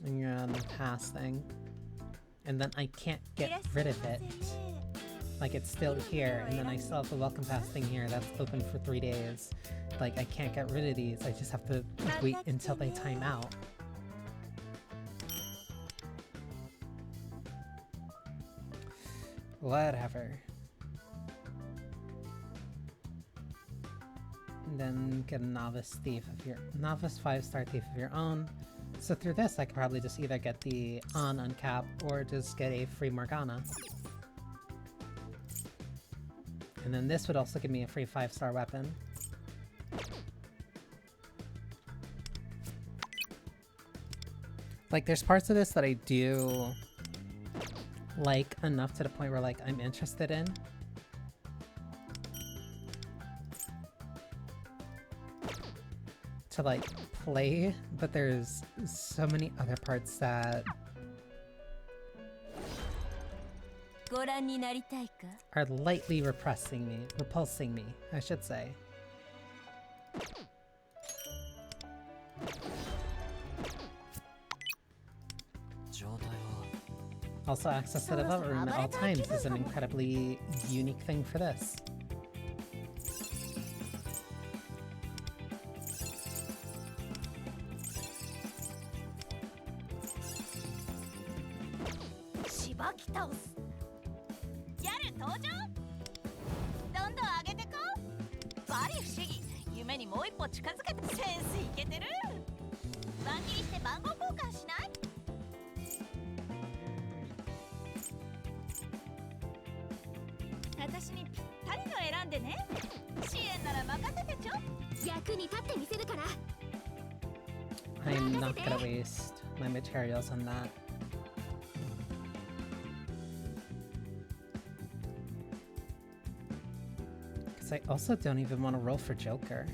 And you're on the pass thing. And then I can't get rid of it. Like, it's still here, and then I still have the welcome pass thing here that's open for 3 days. Like, I can't get rid of these, I just have to wait until they time out. Whatever. And then get a novice thief of your novice 5-star thief of your own. So through this, I could probably just either get the uncap or just get a free Morgana. And then this would also give me a free 5-star weapon. Like, there's parts of this that I do like enough to the point where, like, I'm interested in. To, like, play, but there's so many other parts that are lightly repulsing me, I should say. Also, access to the development room at all times is an incredibly unique thing for this. I'm not gonna waste my materials on that. Because I also don't even want to roll for Joker.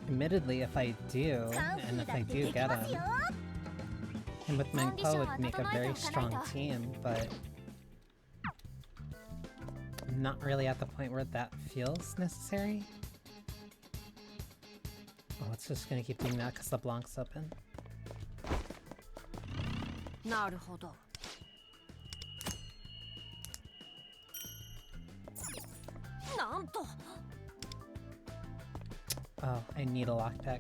Admittedly, if I do, and if I do get him, him with Mengpo would make a very strong team, but I'm not really at the point where that feels necessary. Oh, it's just gonna keep doing that because the Blanc's open. Oh, I need a lockpick.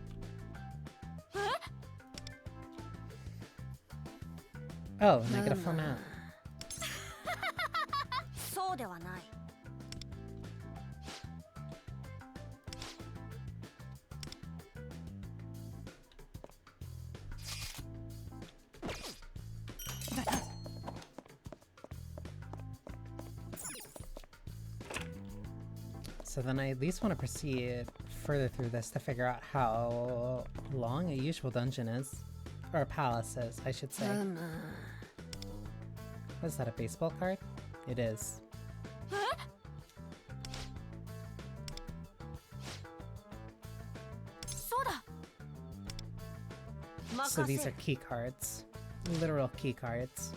Oh, negative format. So then I at least want to proceed further through this to figure out how long a usual dungeon is. Or a palace is, I should say. What is that, a baseball card? It is. So these are key cards. Literal key cards.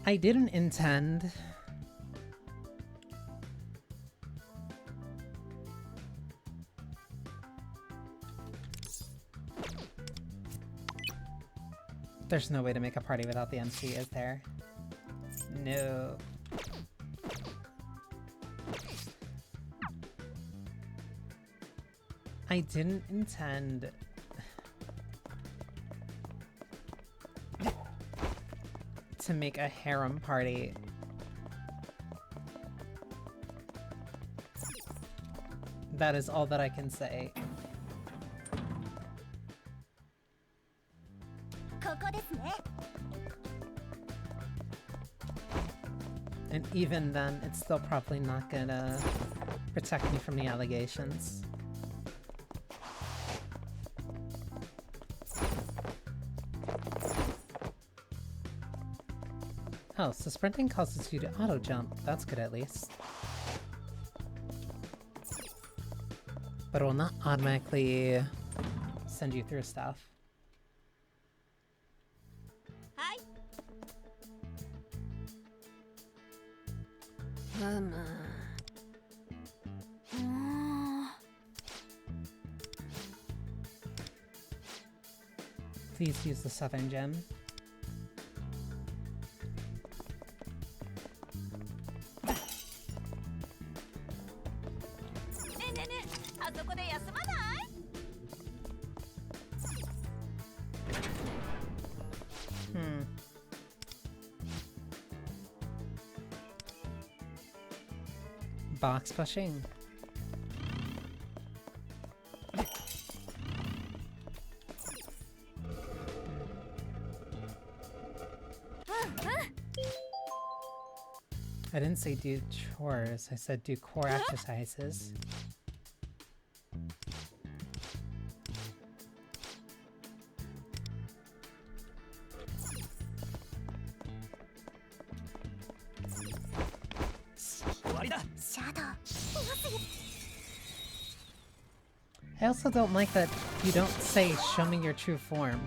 I didn't intend There's no way to make a party without the MC, is there? No. I didn't intend to make a harem party. That is all that I can say. And even then, it's still probably not gonna protect me from the allegations. Oh, so sprinting causes you to auto-jump. That's good at least. But it will not automatically send you through stuff. Hi. Please use the southern gem. box pushing. I didn't say do chores, I said do core exercises. I also don't like that you don't say show me your true form.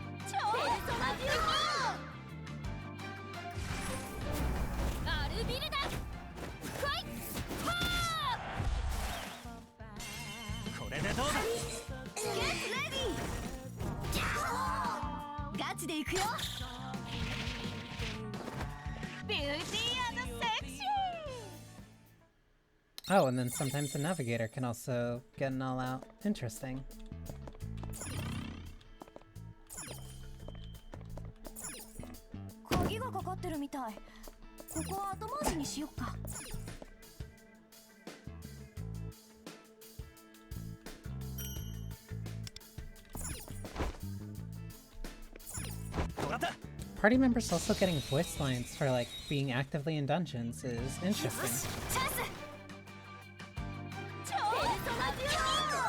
Oh, and then sometimes the navigator can also get an all-out. Interesting. Party members also getting voice lines for like being actively in dungeons is interesting.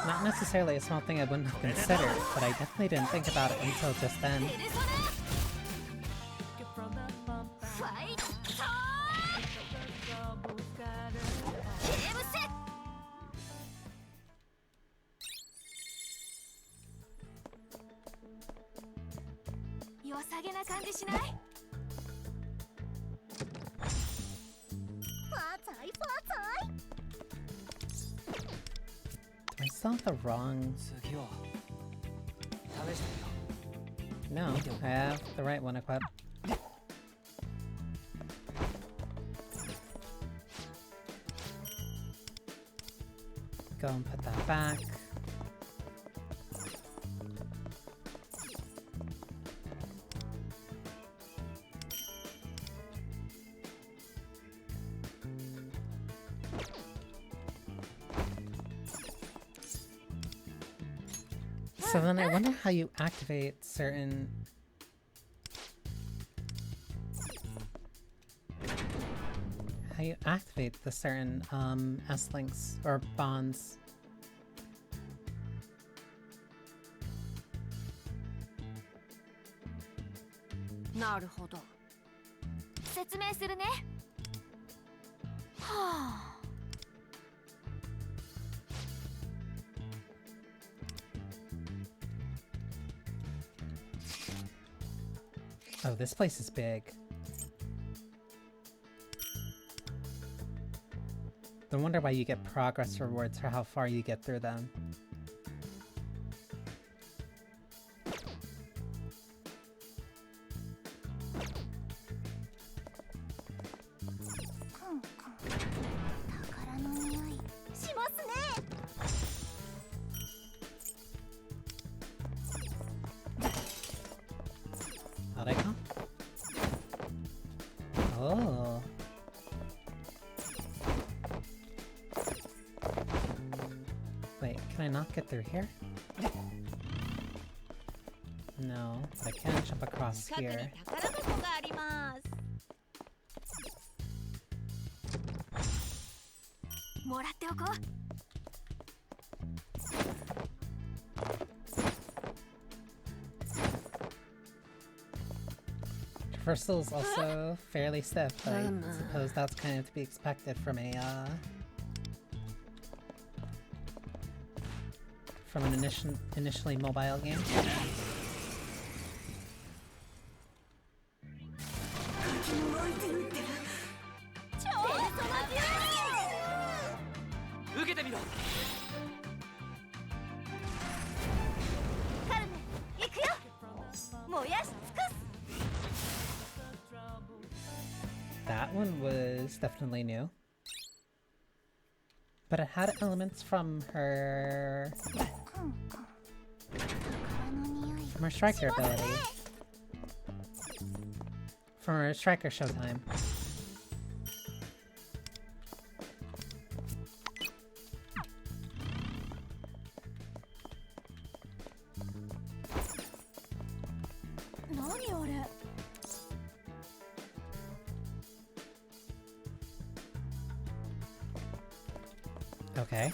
Not necessarily a small thing I wouldn't have considered, but I definitely didn't think about it until just then. I still have the wrong... No, I have the right one equipped. Go and put that back. So then I wonder how you activate certain... How you activate the certain S-links or bonds. Naruhodo. 説明するね。はあ。Oh, this place is big. No wonder why you get progress rewards for how far you get through them. How'd I go? Oh. Wait, can I not get through here? No, I can jump across here. もらっておこう。 Traversal is also fairly stiff, but I suppose that's kind of to be expected from a from an initially mobile game. That one was definitely new. But it had elements from her... from her striker ability. From her striker showtime. Okay.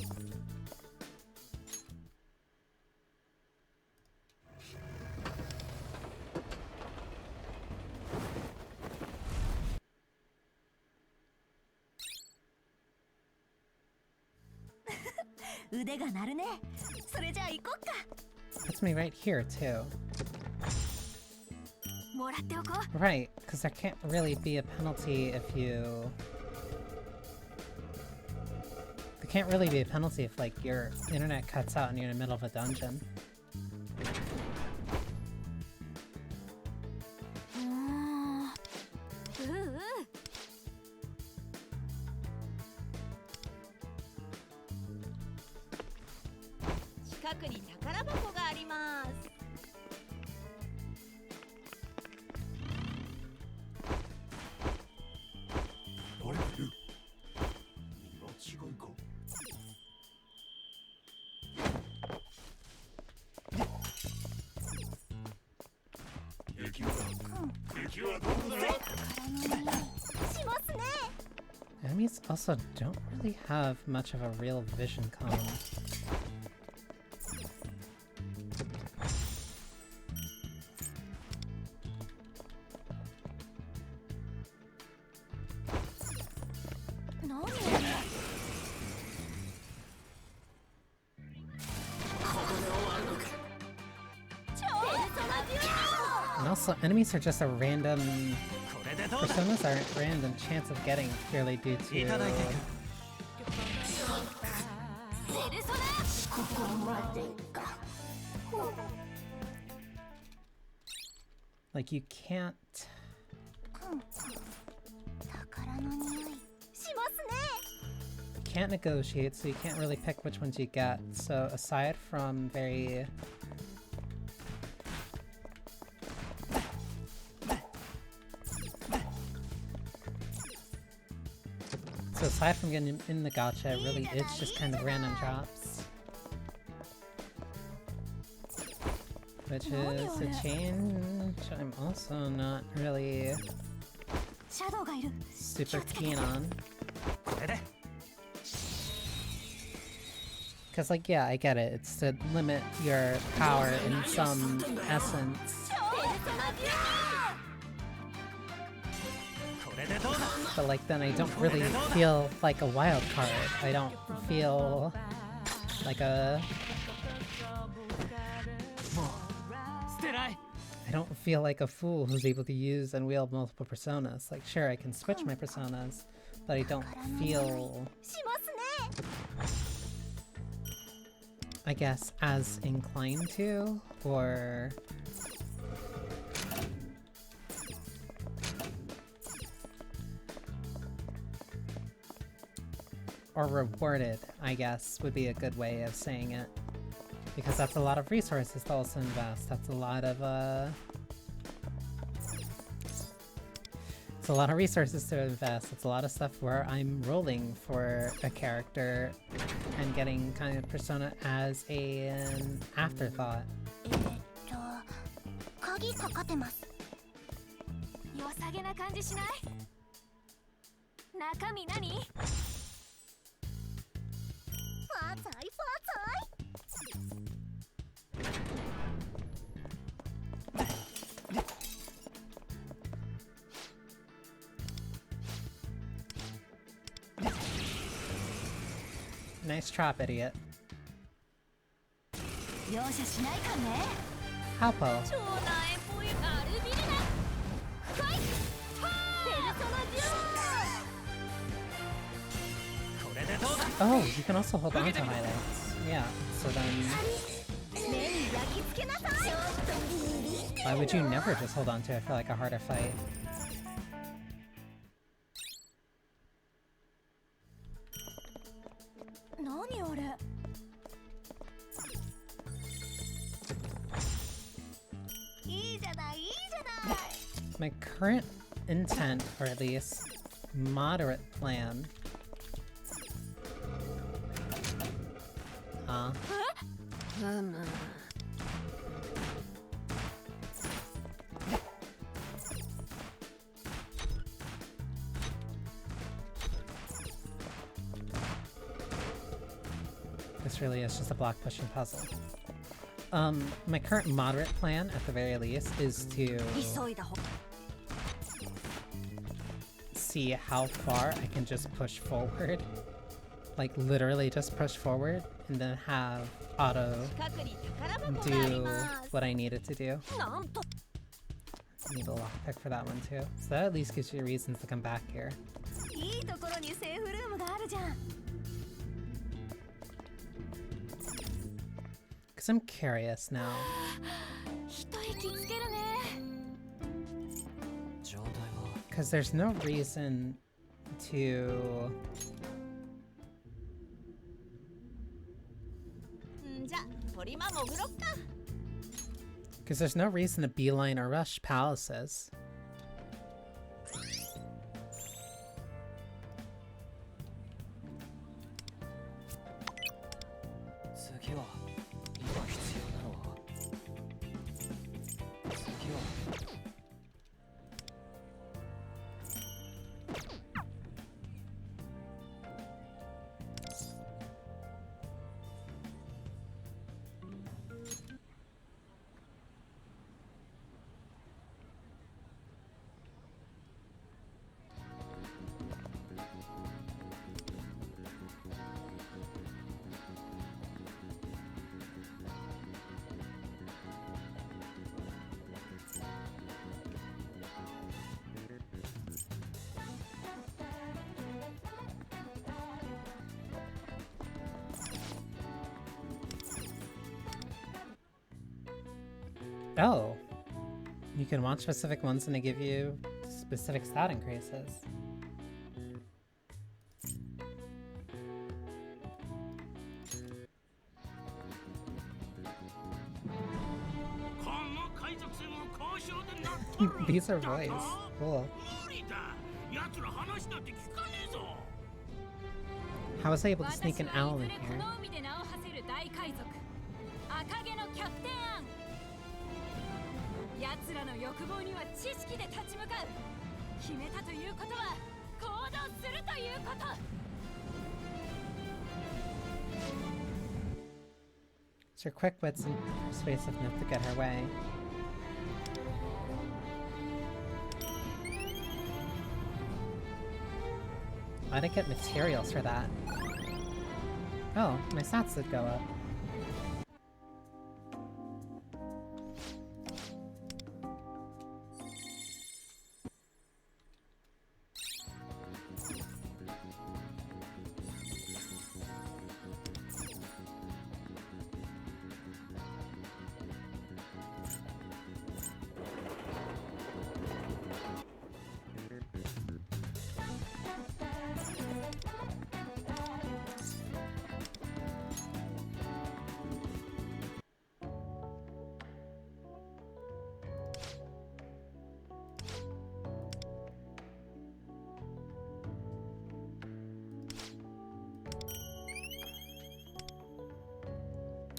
Puts me right here too. Right, because there can't really be a penalty if you... There can't really be a penalty if, like, your internet cuts out and you're in the middle of a dungeon. Enemies also don't really have much of a real vision column. And also, enemies are just a random... Personas are a random chance of getting purely due to... Like, you can't... Can't negotiate, so you can't really pick which ones you get. So aside from very... So aside from getting in the gacha, it really is just kind of random drops. Which is a change I'm also not really super keen on. Because, like, yeah, I get it. It's to limit your power in some essence. But, like, then I don't really feel like a wild card. I don't feel like a... I don't feel like a fool who's able to use and wield multiple personas. Like, sure, I can switch my personas, but I don't feel... I guess, as inclined to, or... Or rewarded, I guess, would be a good way of saying it. Because that's a lot of resources to also invest. That's a lot of, it's a lot of resources to invest. It's a lot of stuff where I'm rolling for a character and getting kind of persona as an afterthought. Nice trap, idiot. Halpo. Oh, you can also hold on to highlights. Yeah, so then... Why would you never just hold on to it for like a harder fight? My current intent, or at least moderate plan, this really is just a block pushing puzzle. My current moderate plan, at the very least, is to see how far I can just push forward. Like, literally just push forward, and then have auto do what I need it to do. Need a lockpick for that one too. So that at least gives you reasons to come back here. Because I'm curious now. Because there's no reason to... Because there's no reason to beeline or rush palaces. Oh, you can watch specific ones and they give you specific stat increases. These are voice. Cool. How was I able to sneak an owl in here? It's her quick wits and persuasiveness to get her way. Why'd I get materials for that? Oh, my stats did go up.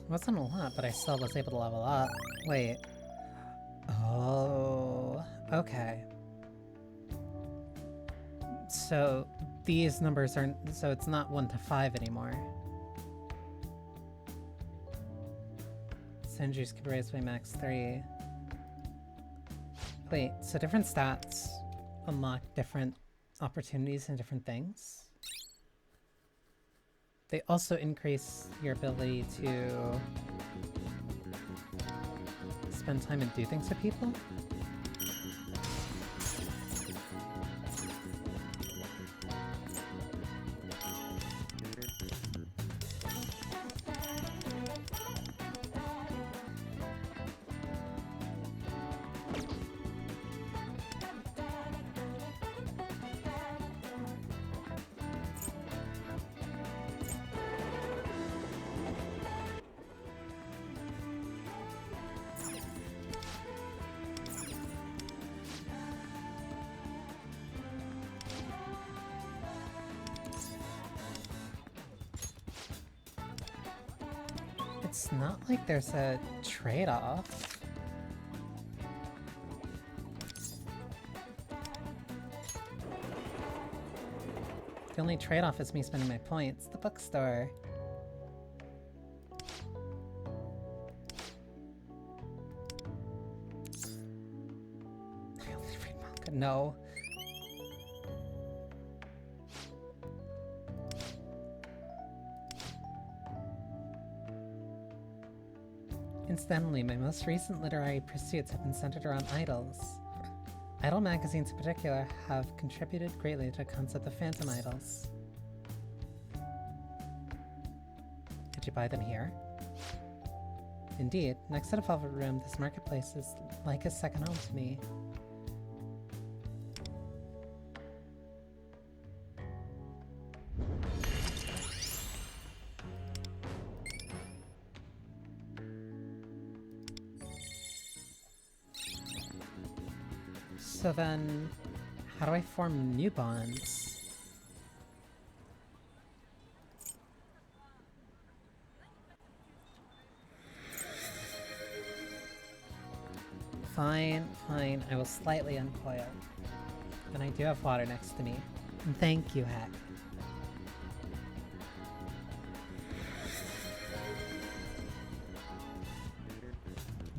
Wasn't a lot, but I still was able to level up. Wait. Oh, okay. So these numbers aren't, so it's not 1 to 5 anymore. Senju's can be raised by max 3. Wait, so different stats unlock different opportunities and different things? They also increase your ability to spend time and do things with people? It's not like there's a trade-off. The only trade-off is me spending my points. The bookstore. No. Incidentally, my most recent literary pursuits have been centered around idols. Idol magazines in particular have contributed greatly to the concept of phantom idols. Did you buy them here? Indeed, next to the Velvet Room, this marketplace is like a second home to me. So then, how do I form new bonds? Fine, fine, I will slightly uncoil. And I do have water next to me. Thank you, Heck.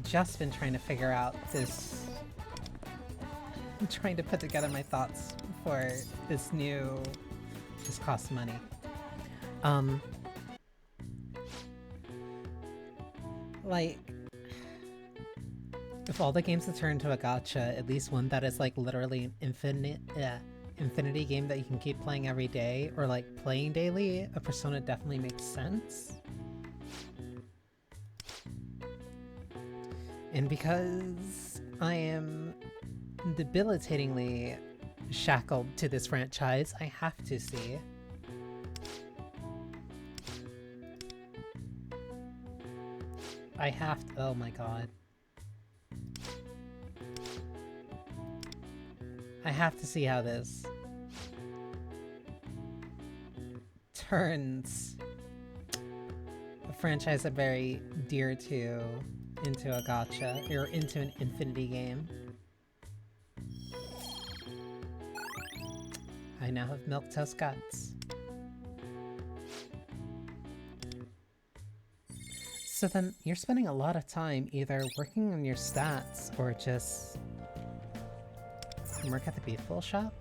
Just been trying to figure out this... I'm trying to put together my thoughts for this new... This costs money. Like... If all the games that turn into a gacha, at least one that is like literally an infinity game that you can keep playing every day, or like playing daily, a Persona definitely makes sense. And because I am debilitatingly shackled to this franchise, I have to see. I have to— oh my god. I have to see how this turns a franchise I'm very dear to into a gacha, or into an infinity game. I now have milquetoast guts. So then, you're spending a lot of time either working on your stats, or just work at the beef bowl shop?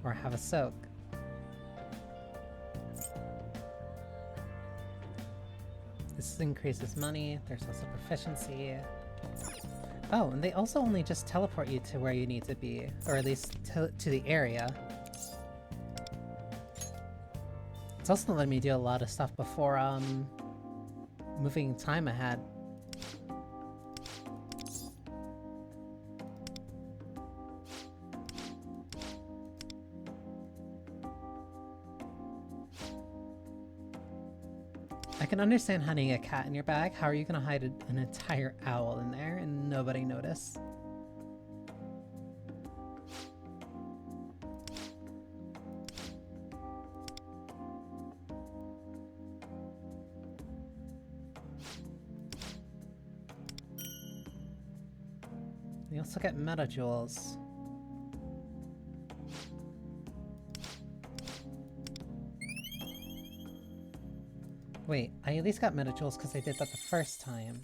Or have a soak? This increases money, there's also proficiency. Oh, and they also only just teleport you to where you need to be, or at least to the area. It's also letting me do a lot of stuff before, moving time ahead. I can understand hiding a cat in your bag. How are you gonna hide an entire owl in there and nobody notice? You also get meta jewels. Wait, I at least got meta jewels because I did that the first time.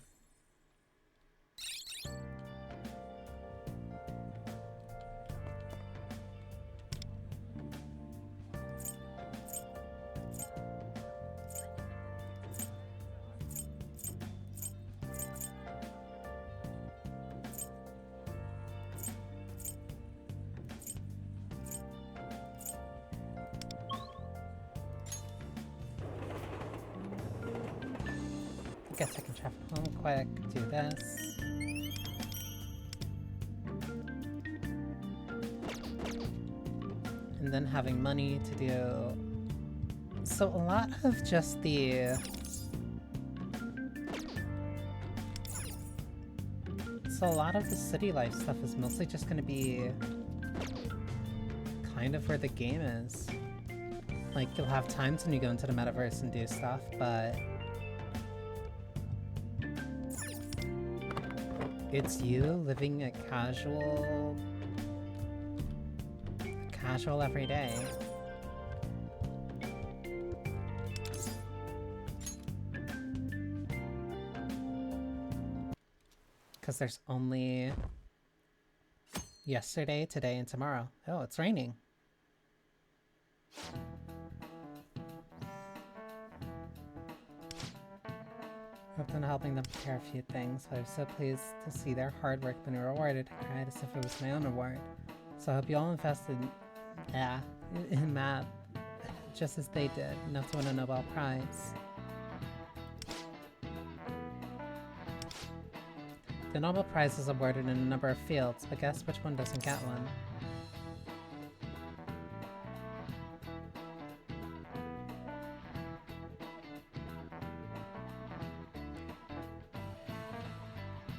Guess I can travel home quick, do this. And then having money to do... So a lot of just the... So a lot of the city life stuff is mostly just gonna be kind of where the game is. Like, you'll have times when you go into the metaverse and do stuff, but it's you living a casual everyday. Because there's only Yesterday, today, and tomorrow. Oh, it's raining. I've been helping them prepare a few things, but I'm so pleased to see their hard work been rewarded. I cried as if it was my own reward. So I hope you all invested in math just as they did, enough to win a Nobel Prize. The Nobel Prize is awarded in a number of fields, but guess which one doesn't get one?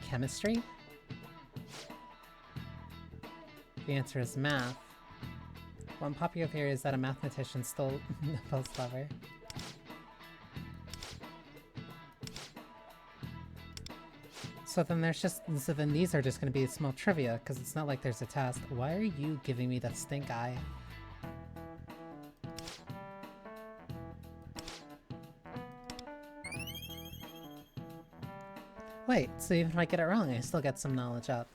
Chemistry? The answer is math. One popular theory is that a mathematician stole Nobel's lover. So then these are just gonna be small trivia, because it's not like there's a test. Why are you giving me that stink eye? Wait, so even if I get it wrong, I still get some knowledge up.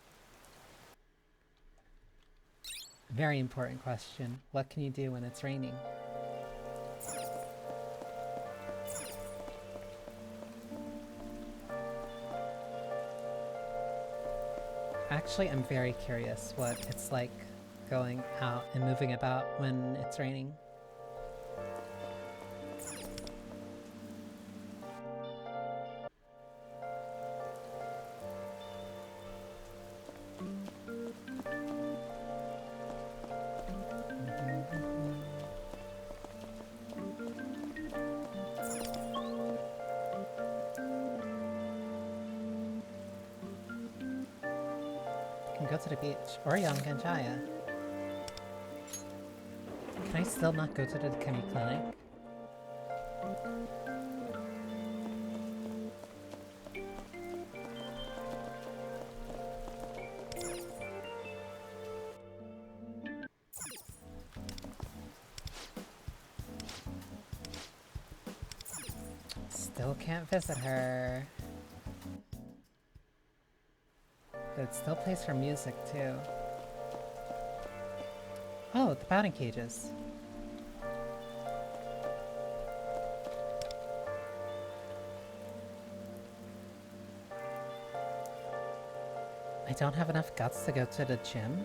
Very important question. What can you do when it's raining? Actually, I'm very curious what it's like going out and moving about when it's raining. Go to the beach, or Yonganjaya. Can I still not go to the Kemi clinic? Still can't visit her. But it still plays her music, too. Oh, the batting cages. I don't have enough guts to go to the gym?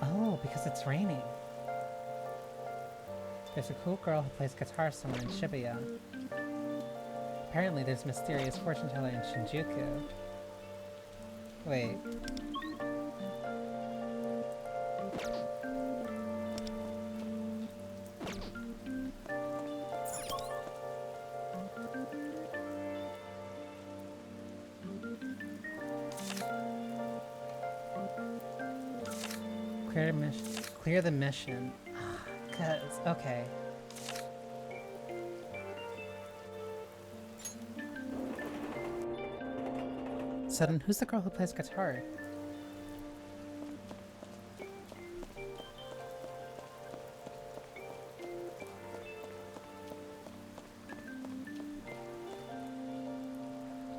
Oh, because it's raining. There's a cool girl who plays guitar somewhere in Shibuya. Apparently there's a mysterious fortune teller in Shinjuku. Wait. Clear the mission. Okay. So then who's the girl who plays guitar?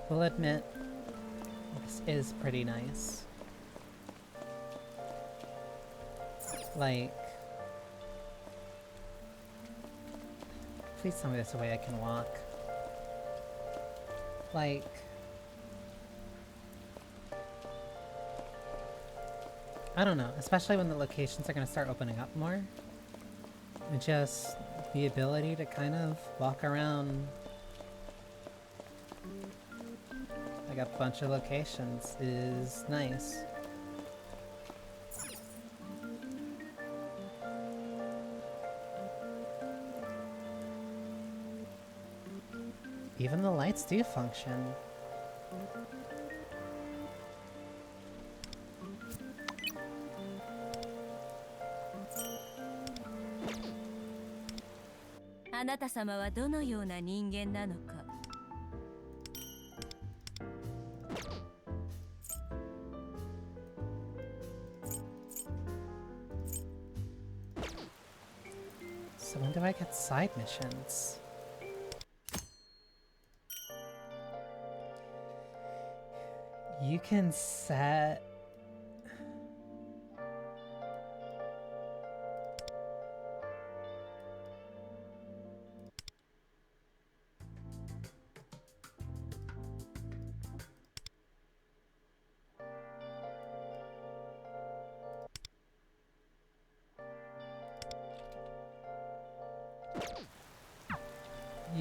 We'll admit, this is pretty nice. Like... Please tell me there's a way I can walk. Like... I don't know, especially when the locations are gonna start opening up more. And just the ability to kind of walk around like a bunch of locations is nice. Even the lights do function. So when do I get side missions? You can set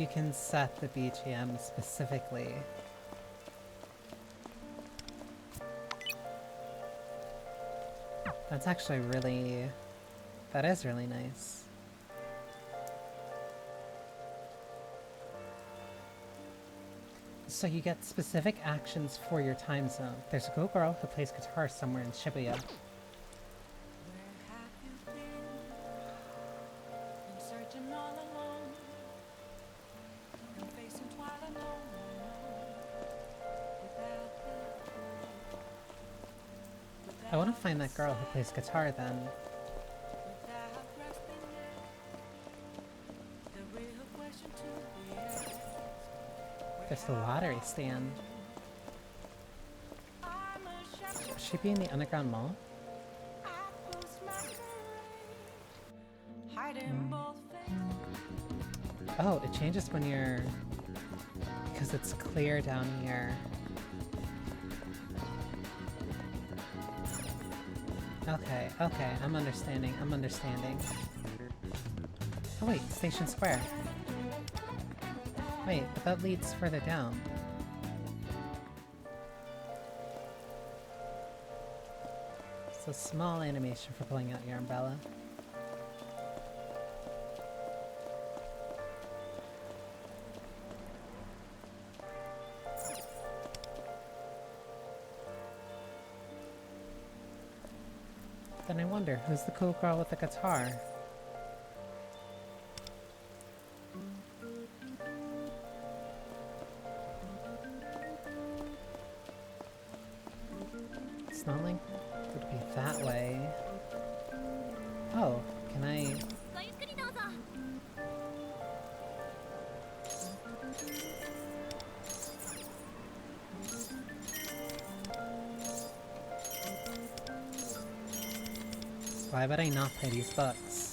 you can set the BGM specifically. That's actually really... that is really nice. So you get specific actions for your time zone. There's a cool girl who plays guitar somewhere in Shibuya. I want to find that girl who plays guitar then. There's the lottery stand. Should she be in the underground mall? Oh, it changes when you're... because it's clear down here. Okay, okay, I'm understanding, I'm understanding. Oh wait, Station Square. Wait, but that leads further down. It's a small animation for pulling out your umbrella. Then I wonder, who's the cool girl with the guitar? It's not like it would be that way. Oh, can I... Why would I not play these books?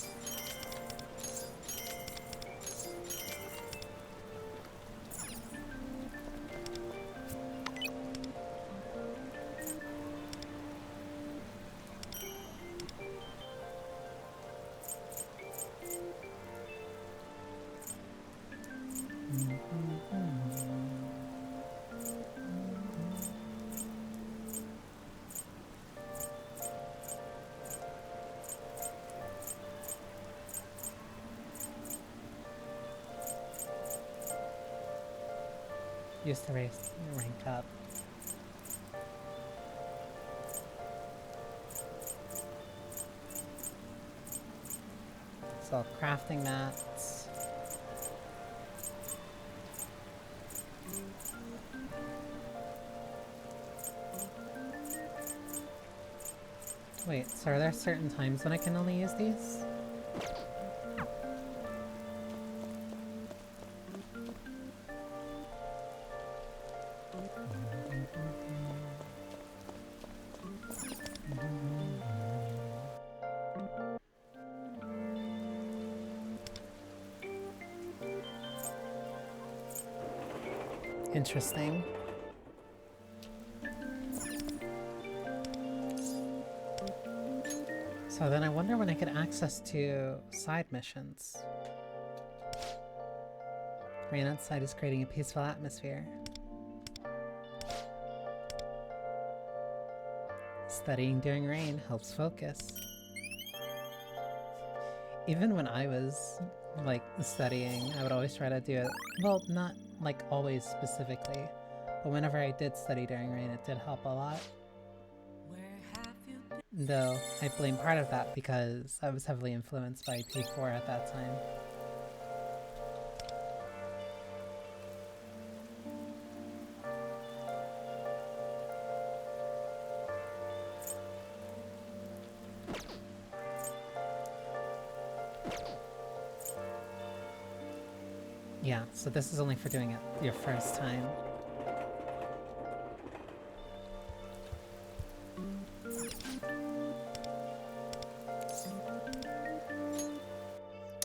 Use the race rank up. So crafting mats. Wait, so are there certain times when I can only use these? Interesting. So then I wonder when I get access to side missions. Rain outside is creating a peaceful atmosphere. Studying during rain helps focus. Even when I was, like, studying, I would always try to do it. Well, not, like, always specifically. But whenever I did study during rain, it did help a lot. Though, I blame part of that because I was heavily influenced by P4 at that time. Yeah, so this is only for doing it your first time.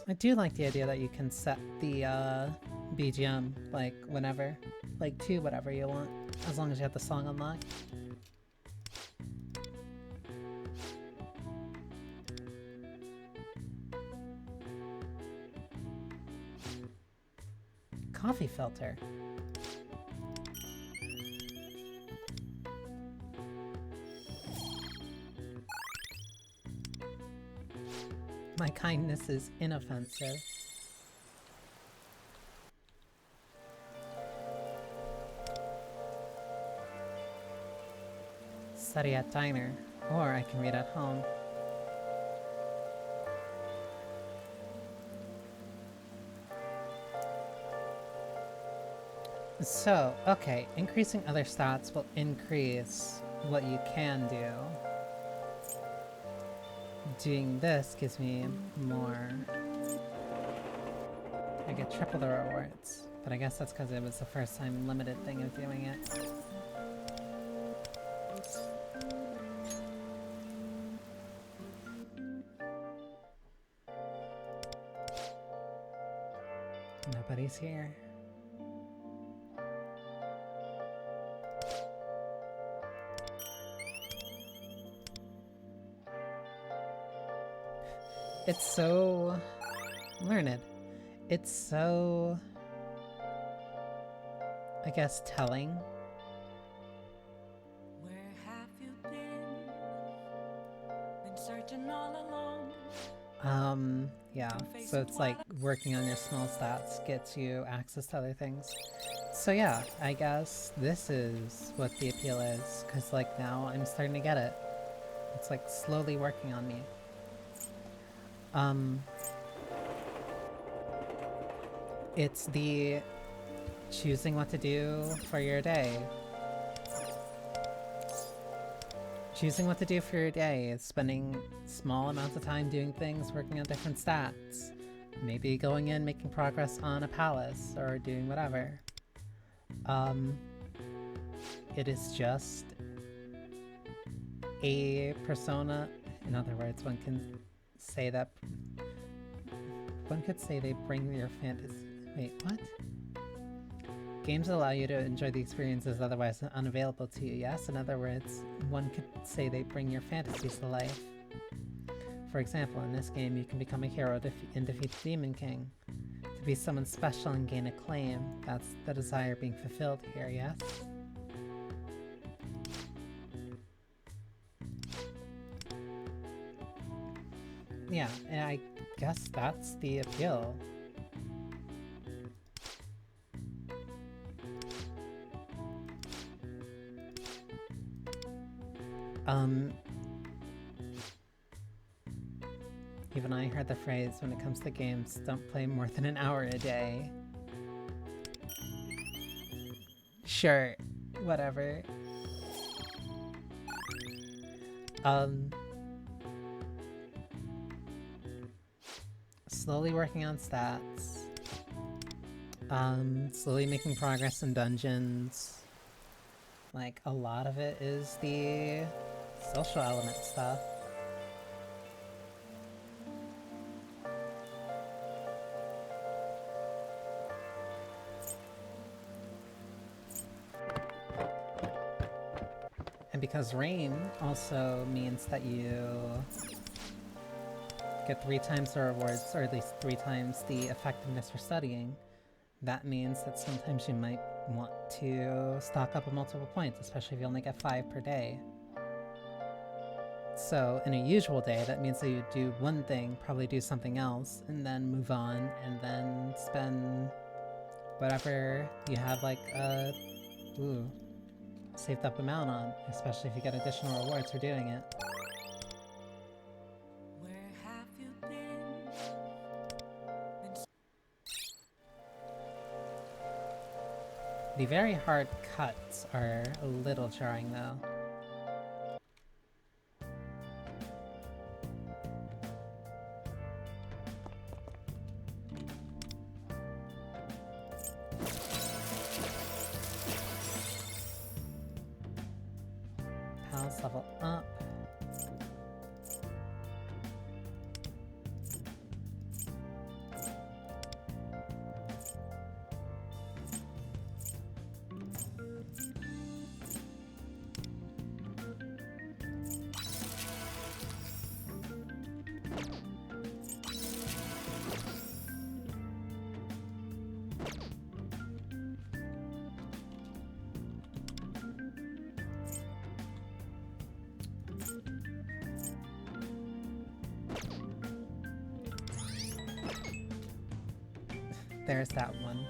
I do like the idea that you can set the BGM, like, whenever. Like, to whatever you want, as long as you have the song unlocked. coffee filter. My kindness is inoffensive. Study at diner, or I can read at home. So, okay, increasing other stats will increase what you can do. Doing this gives me more. I get triple the rewards, but I guess that's because it was the first time limited thing of doing it. Nobody's here. It's so learned. It's so, I guess, telling. Where have you been searching all along? Yeah, so it's like working on your small stats gets you access to other things. So yeah, I guess this is what the appeal is, because like now I'm starting to get it. It's like slowly working on me. It's the choosing what to do for your day. Choosing what to do for your day is spending small amounts of time doing things, working on different stats. Maybe going in, making progress on a palace, or doing whatever. It is just a persona. In other words, one can say that one could say they bring your fantasy. Wait, what? Games allow you to enjoy the experiences otherwise unavailable to you, yes? In other words, one could say they bring your fantasies to life. For example, in this game, you can become a hero and defeat the Demon King. To be someone special and gain acclaim, that's the desire being fulfilled here, yes? Yeah, and I guess that's the appeal. Even I heard the phrase, when it comes to games, don't play more than an hour a day. Sure, whatever. Slowly working on stats. Slowly making progress in dungeons. Like, a lot of it is the social element stuff. And because rain also means that you get 3 times the rewards, or at least 3 times the effectiveness for studying, that means that sometimes you might want to stock up on multiple points, especially if you only get 5 per day. So in a usual day, that means that you do one thing, probably do something else, and then move on, and then spend whatever you have like a saved up amount on, especially if you get additional rewards for doing it. The very hard cuts are a little jarring though. Palace level up. there's that one.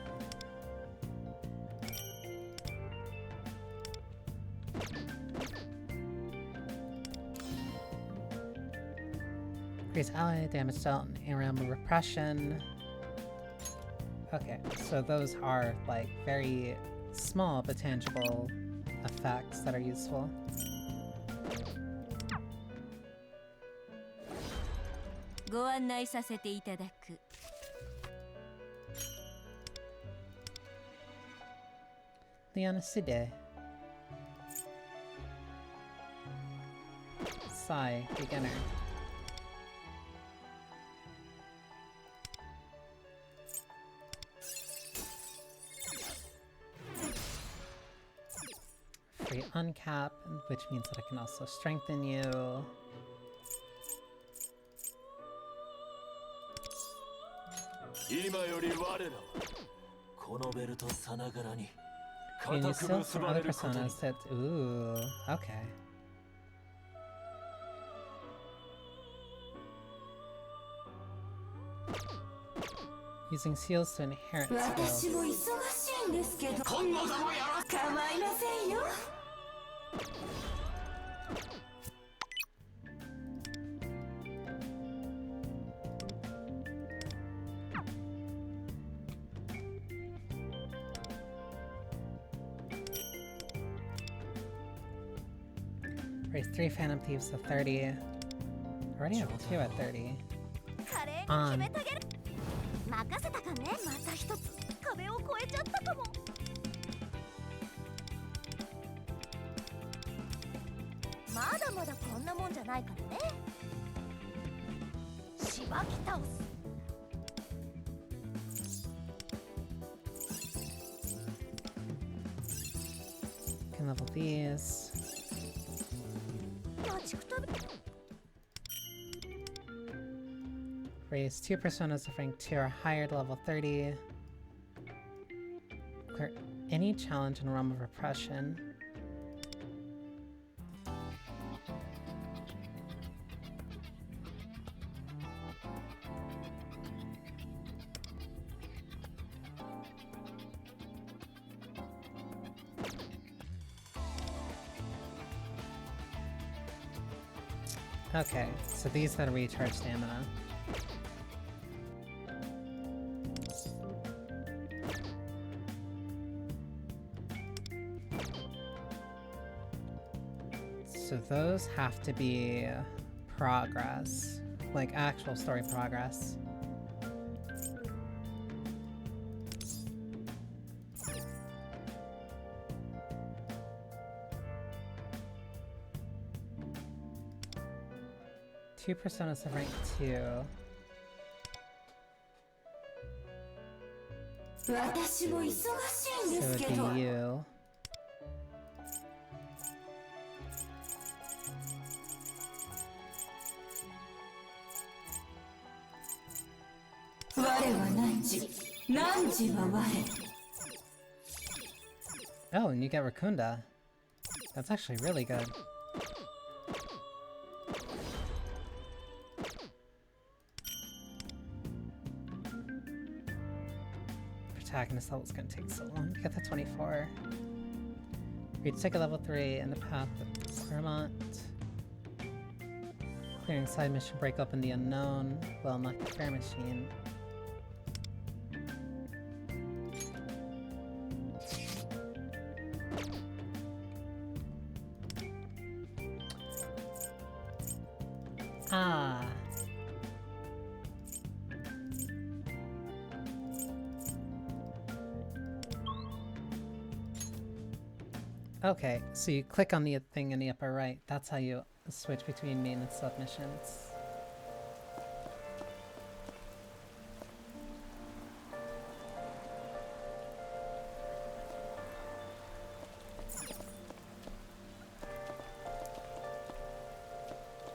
Increase ally damage dealt in realm of repression. Okay, so those are like very small but tangible effects that are useful. Leonicide. Sai, beginner. Free uncap, which means that I can also strengthen you. Gain new skills from other personas that. Ooh, okay. Using seals to inherit skills. Raise 3 Phantom Thieves to 30. Already have 2 at 30. On. 任せたかね、また一つ壁を越えちゃったかも。まだまだこんなもんじゃないからね。しばき倒す。Can level these. 待ちくたび。 Raise 2 personas of rank 2 or higher to level 30. Clear any challenge in a realm of repression. Okay, so these that recharge stamina. So those have to be progress, like actual story progress. Two personas of rank 2. So it would be you. Oh, and you get Rakunda. That's actually really good. Protagonist level is gonna take so long to get the 24. Reach ticket level 3 in the path of Claremont. Clearing side mission, break open the unknown. Will unlock the fair machine. Ah. Okay, so you click on the thing in the upper right. That's how you switch between main and submissions.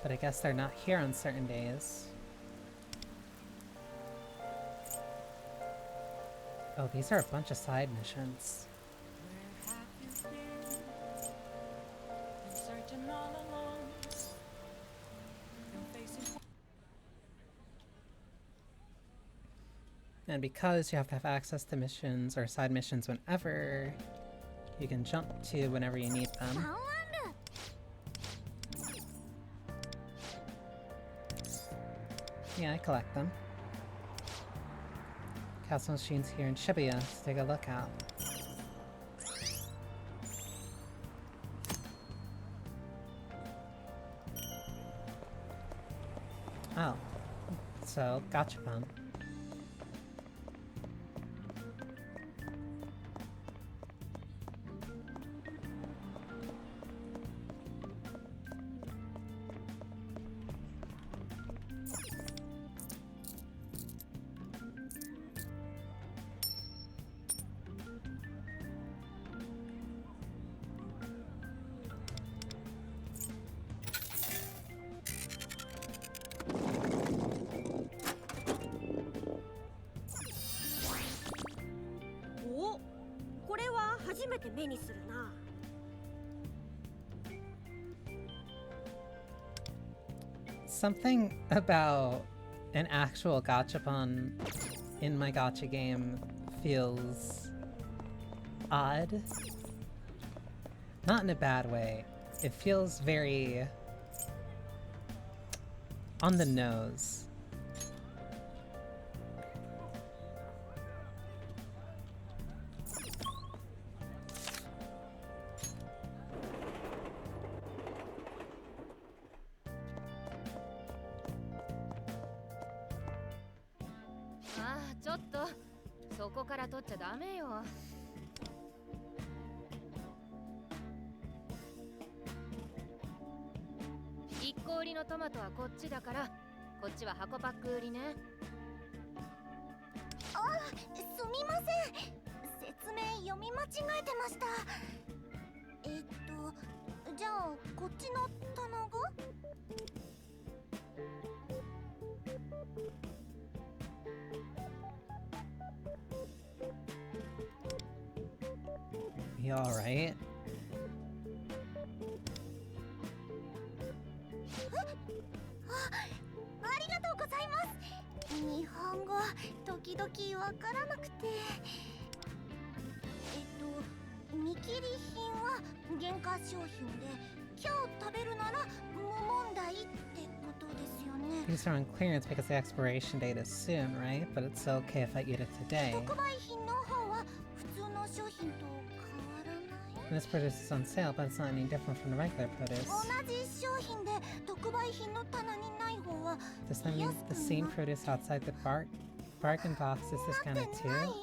But I guess they're not here on certain days. Oh, these are a bunch of side missions. And because you have to have access to missions or side missions whenever, you can jump to whenever you need them. Yeah, I collect them. Castle machines here in Shibuya to take a look at. Oh, so gachapon. Something about an actual gachapon in my gacha game feels odd. Not in a bad way. It feels very on the nose. You alright? These are on clearance because the expiration date is soon, right? But it's okay if I eat it today. And this produce is on sale, but it's not any different from the regular produce. Does that mean the same produce outside the bargain box is discounted too?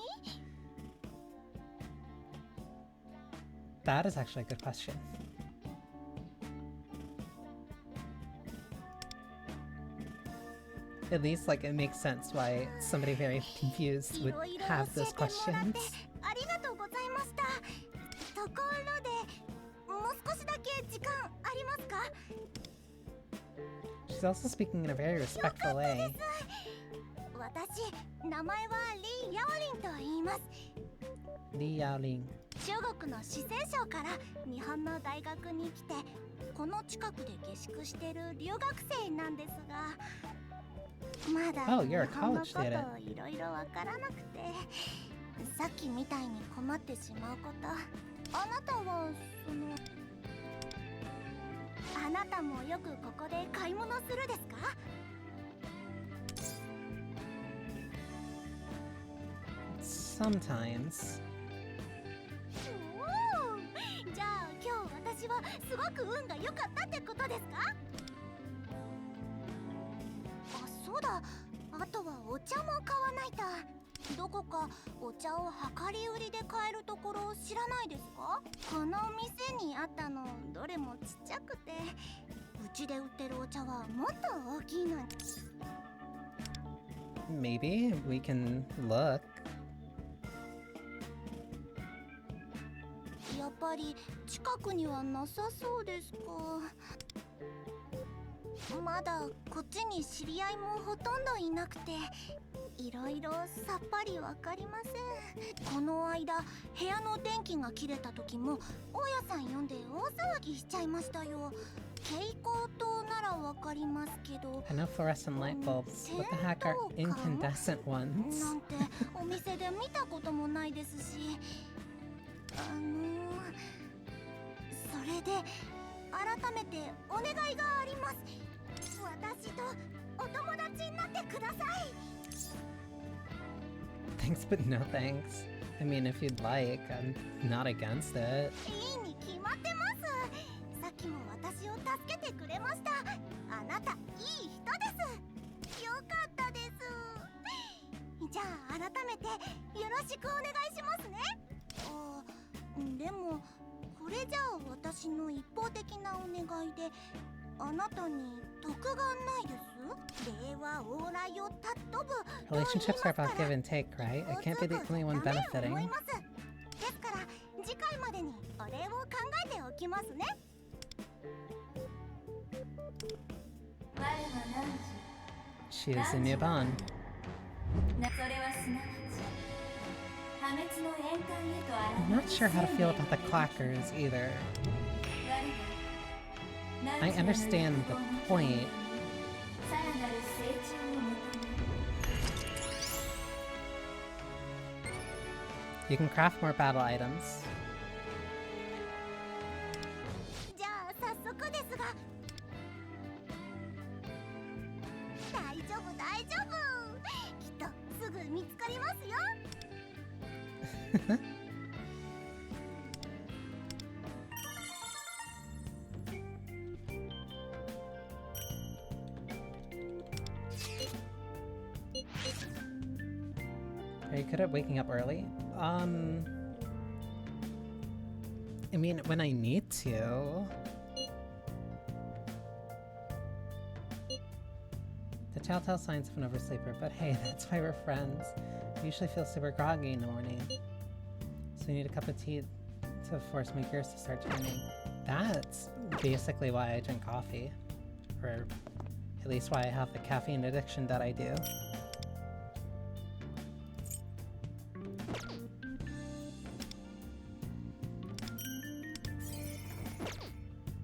That is actually a good question. At least, like, it makes sense why somebody very confused would have those questions. She's also speaking in a very respectful way. Li Yaoling. 中国の四川省から日本の大学に来てこの近くで下宿してる留学生なんですがまだ日本のこといろいろわからなくてさっきみたいに困ってしまうことあなたはあなたもよくここで買い物するですか Sometimes. じゃあ今日私はすごく運が良かったってことですかあ、そうだあとはお茶も買わないとどこかお茶を量り売りで買えるところ知らないですかこの店にあったのどれもちっちゃくてうちで売ってるお茶はもっと大きいのに Maybe we can look. やっぱり近くにはなさそうですかまだこっちに知り合いもほとんどいなくていろいろさっぱりわかりません。この間部屋の電気が切れた時も大家さん呼んで大騒ぎしちゃいましたよ。蛍光灯ならわかりますけど、 I know fluorescent light bulbs. What the heck are incandescent ones? なんてお店で見たこともないですし、それで改めてお願いがあります。私とお友達になってください。 Thanks, but no thanks. I mean, if you'd like, I'm not against it. いいに決まってます。さっきも私を助けてくれました。あなたいい人です。よかったです。じゃあ改めてよろしくお願いしますね。でもこれじゃあ私の一方的なお願いであなたに得がないです。令和往来を尊ぶ Relationships are about give and take, right? I can't be the only one benefiting. ですから次回までにお礼を考えておきますね。She is a new Bond. I'm not sure how to feel about the clackers either. I understand the point. You can craft more battle items. じゃあ早速ですが、大丈夫大丈夫、きっとすぐ見つかりますよ。Are you good at waking up early? I mean, when I need to. The telltale signs of an oversleeper, but hey, that's why we're friends. I usually feel super groggy in the morning. So you need a cup of tea to force my gears to start turning. That's basically why I drink coffee. Or at least why I have the caffeine addiction that I do.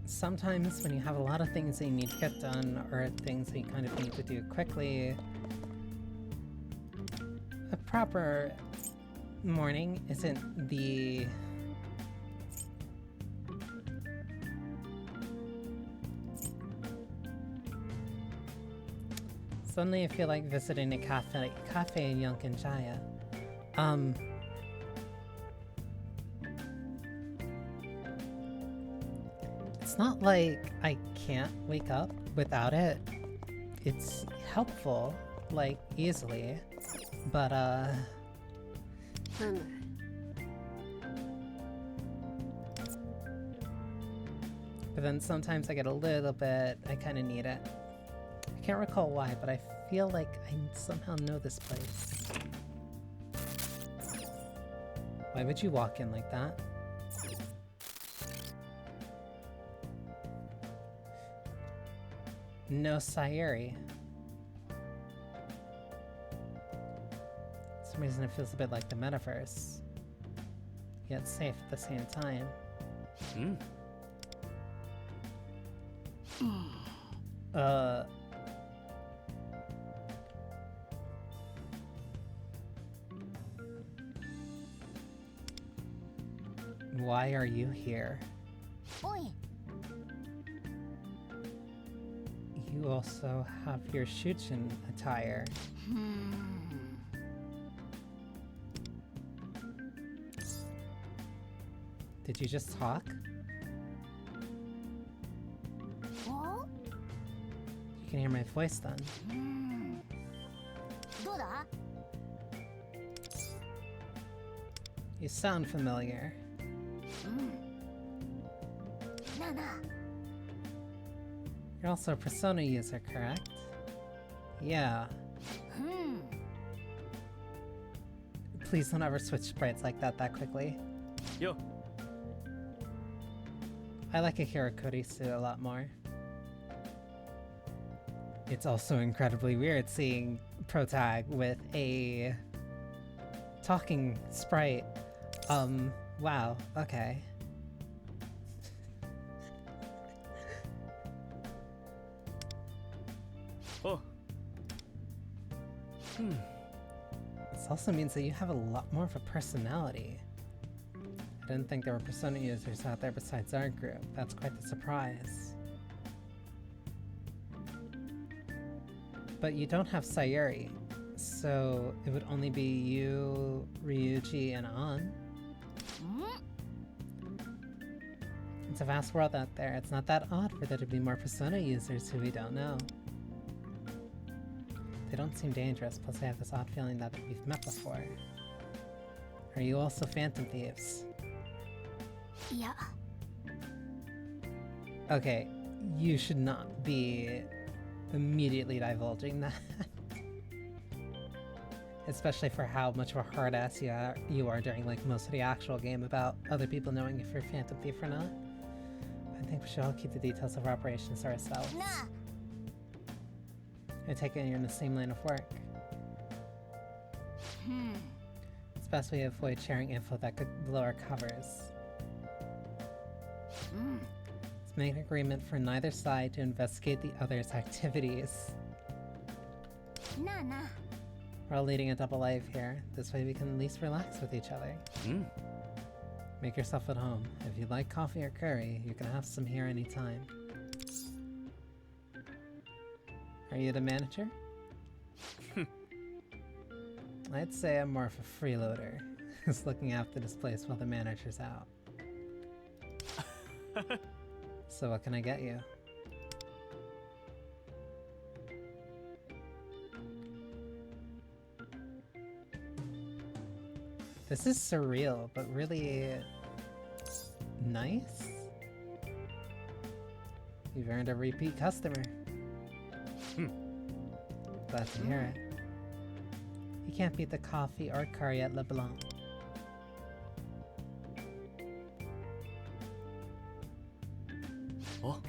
Sometimes when you have a lot of things that you need to get done, or things that you kind of need to do quickly, a proper morning isn't the... Suddenly I feel like visiting a cafe in Yonkinjaya. It's not like I can't wake up without it. It's helpful, like, easily. But, but then sometimes I get a little bit, I kind of need it. I can't recall why, but I feel like I somehow know this place. Why would you walk in like that? No Sayuri. For some reason it feels a bit like the metaverse. Yet safe at the same time. Why are you here? Oi. You also have your Shujin attire. Did you just talk? Oh? You can hear my voice then. どうだ? You sound familiar. なあなあ。 You're also a Persona user, correct? Yeah. Please don't ever switch sprites like that quickly. Yo. I like a Hirakuri suit a lot more. it's also incredibly weird seeing Protag with a talking sprite. Wow, okay. Oh. This also means that you have a lot more of a personality. I didn't think there were Persona users out there besides our group. That's quite the surprise. But you don't have Sayuri, so it would only be you, Ryuji, and An. It's a vast world out there. It's not that odd for there to be more Persona users who we don't know. They don't seem dangerous, plus I have this odd feeling that we've met before. Are you also Phantom Thieves? Yeah. Okay, you should not be immediately divulging that. Especially for how much of a hard ass you are during like most of the actual game about other people knowing if you're Phantom Thief or not. I think we should all keep the details of our operations to ourselves. Nah. I take it you're in the same line of work. It's best we avoid sharing info that could blow our covers. Let's make an agreement for neither side to investigate the other's activities. Nah, nah. We're all leading a double life here. This way we can at least relax with each other. Make yourself at home. If you like coffee or curry, you can have some here anytime. Are you the manager? I'd say I'm more of a freeloader, who's looking after this place while the manager's out. So what can I get you? This is surreal, but really nice. You've earned a repeat customer. Glad to hear it. You can't beat the coffee or curry at LeBlanc. Oh?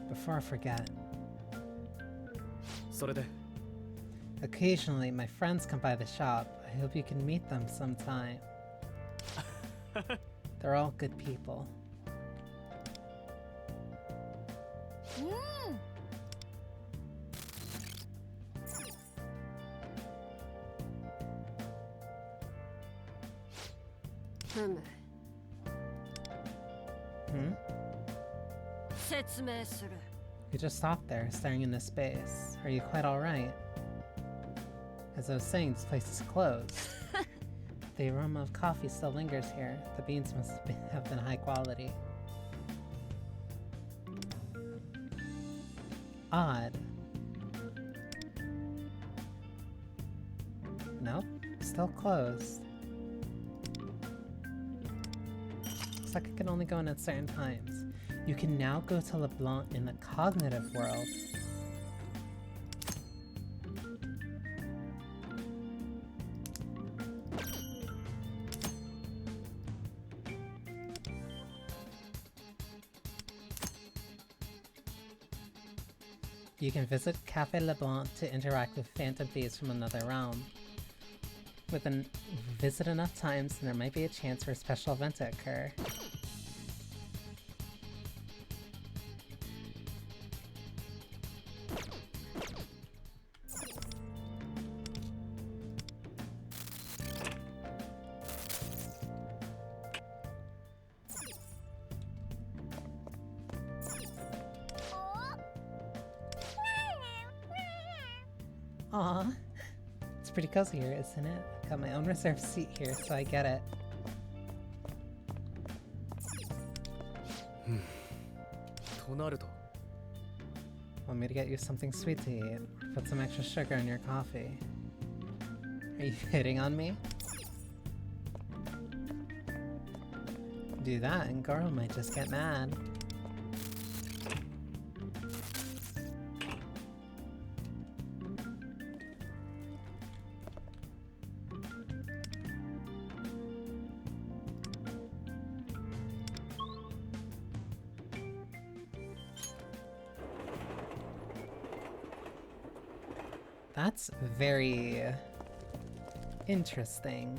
Before I forget, それで occasionally my friends come by the shop. I hope you can meet them sometime. They're all good people. You just stopped there, staring into space. Are you quite alright? As I was saying, this place is closed. The aroma of coffee still lingers here. The beans must have been high quality. Odd. Nope, still closed. Looks like I can only go in at certain times. You can now go to LeBlanc in the cognitive world. You can visit Cafe LeBlanc to interact with Phantom Thieves from another realm. Visit enough times and there might be a chance for a special event to occur. Aw, it's pretty cozy here, isn't it? Got my own reserved seat here, so I get it. となると Want me to get you something sweet to eat? Or put some extra sugar in your coffee? Are you hitting on me? Do that and Goro might just get mad. That's very interesting.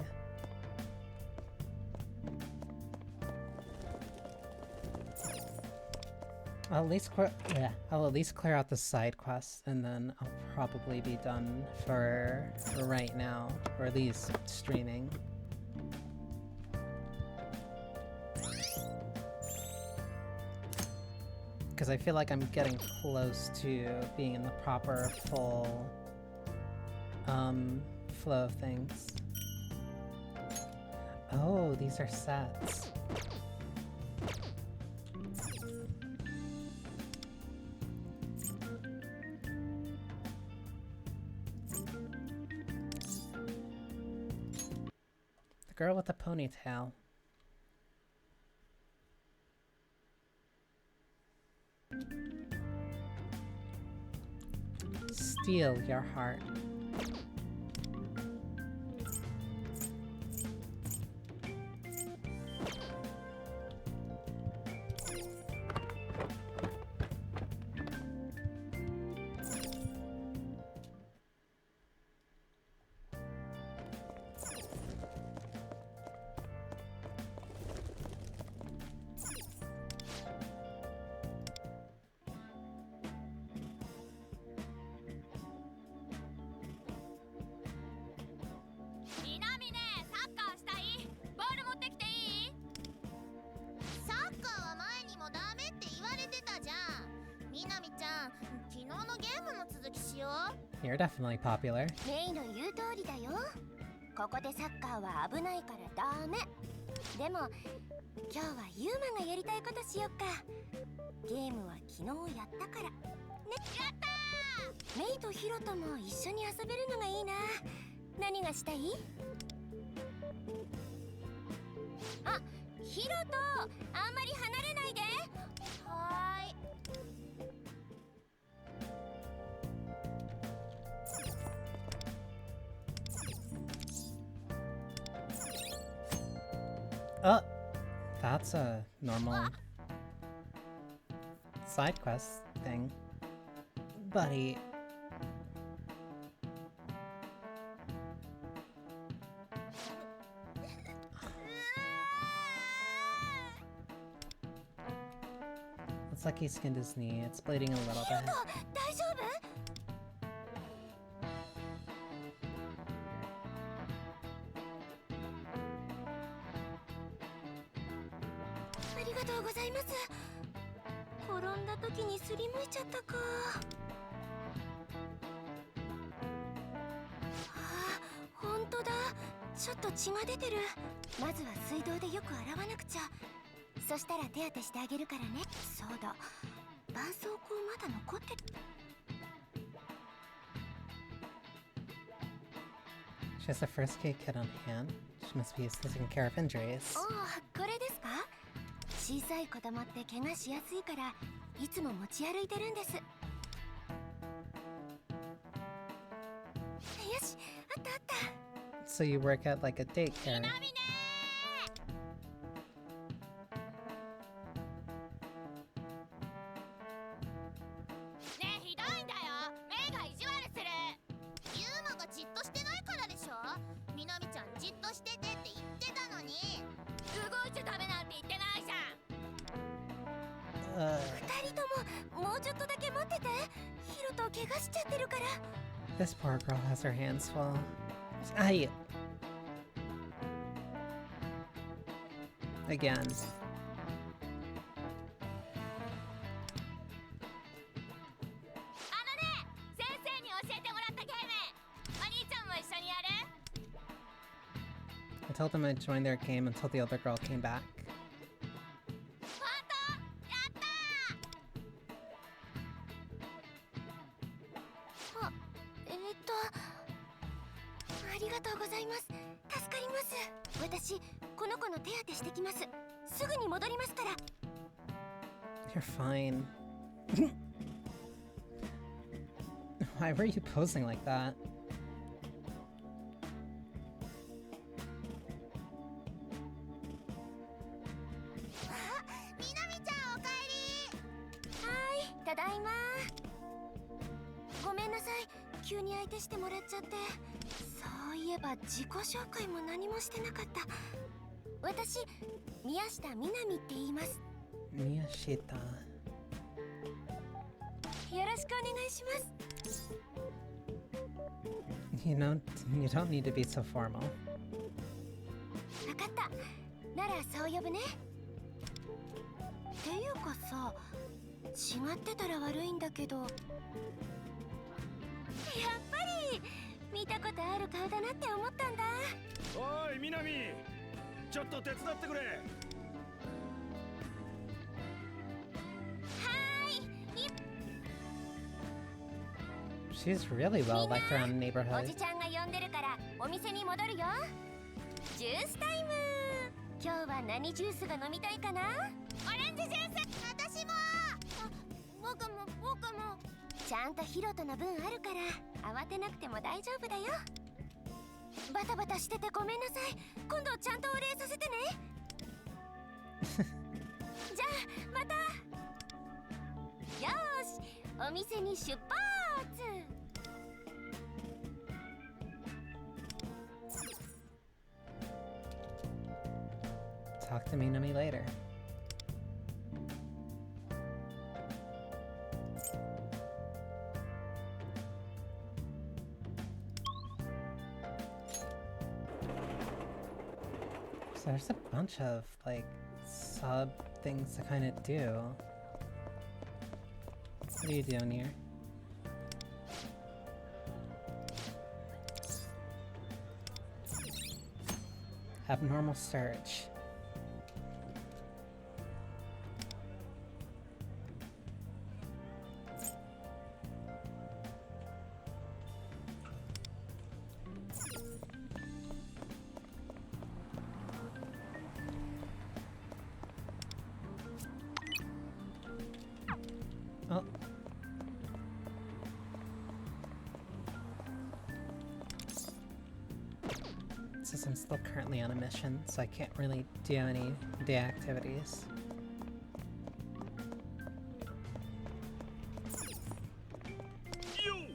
I'll at least clear out the side quests, and then I'll probably be done for right now, or at least streaming. Because I feel like I'm getting close to being in the proper full flow of things. Oh, these are sets. The girl with the ponytail. Steal your heart. You're definitely popular. メイの言う通りだよ。ここでサッカーは危ないからダメ。でも今日はユーマがやりたいことしよっか。ゲームは昨日やったから。ね。やったー！メイとヒロトも一緒に遊べるのがいいな。何がしたい？あ、ヒロト、あんまり離れないで。はーい。Oh, that's a normal side quest thing. Buddy. Looks like he skinned his knee. It's bleeding a little bit. 大丈夫？ありがとうございます。転んだ時にすりむいちゃったか。あ、本当だ。ちょっと血が出てる。まずは水道でよく洗わなくちゃ。そしたら手当てしてあげるからね。そうだ。絆創膏まだ残ってる。She has a first aid kit on hand. She must be used to taking care of injuries. おお、これですか？小さい子供って怪我しやすいからいつも持ち歩いてるんです。よし、あったあった。 So you work at like a daycare. ねえ、ひどいんだよ。メイが意地悪する。ユーマがじっとしてないからでしょ。みなみちゃんじっとしててって言ってたのに。動いちゃダメなんて言ってないじゃん。二人とももうちょっとだけ待ってて。ヒロト怪我しちゃってるから。 This poor girl has her hands full. Ay. Again. あのね、先生に教えてもらったゲーム。お兄ちゃんも一緒にやる？ I told them I'd join their game until the other girl came back. ファント、やったー！あ、ありがとうございます。助かります。私、この子の手当てしてきます。すぐに戻りますから。 You're fine. Why were you posing like that? あ、みなみちゃんおかえり。はーい、ただいま。ごめんなさい。急に相手してもらっちゃって。そういえば自己紹介も何もしてなかった。私、宮下みなみって言います。Miyashita. よろしくお願いします。You don't need to be so formal. わかった。ならそう呼ぶね。っていうかさ、違ってたら悪いんだけど、やっぱり見たことある顔だなって思ったんだ。おい、みなみ、ちょっと手伝ってくれ。She's really well liked around the お neighborhood. じちゃんが呼んでるからお店に戻るよ。ジュースタイム。今日は何ジュースが飲みたいかな？オレンジジュース。私も。僕も。ちゃんとヒロトの分あるから慌てなくても大丈夫だよ。バタバタしててごめんなさい。今度ちゃんとお礼させてね。じゃあまた。よーし、お店に出発。Talk to Minami later. So there's a bunch of, like, sub things to kind of do. What are you doing here? Abnormal search. Oh. Since I'm still currently on a mission, so I can't really do any day activities. You.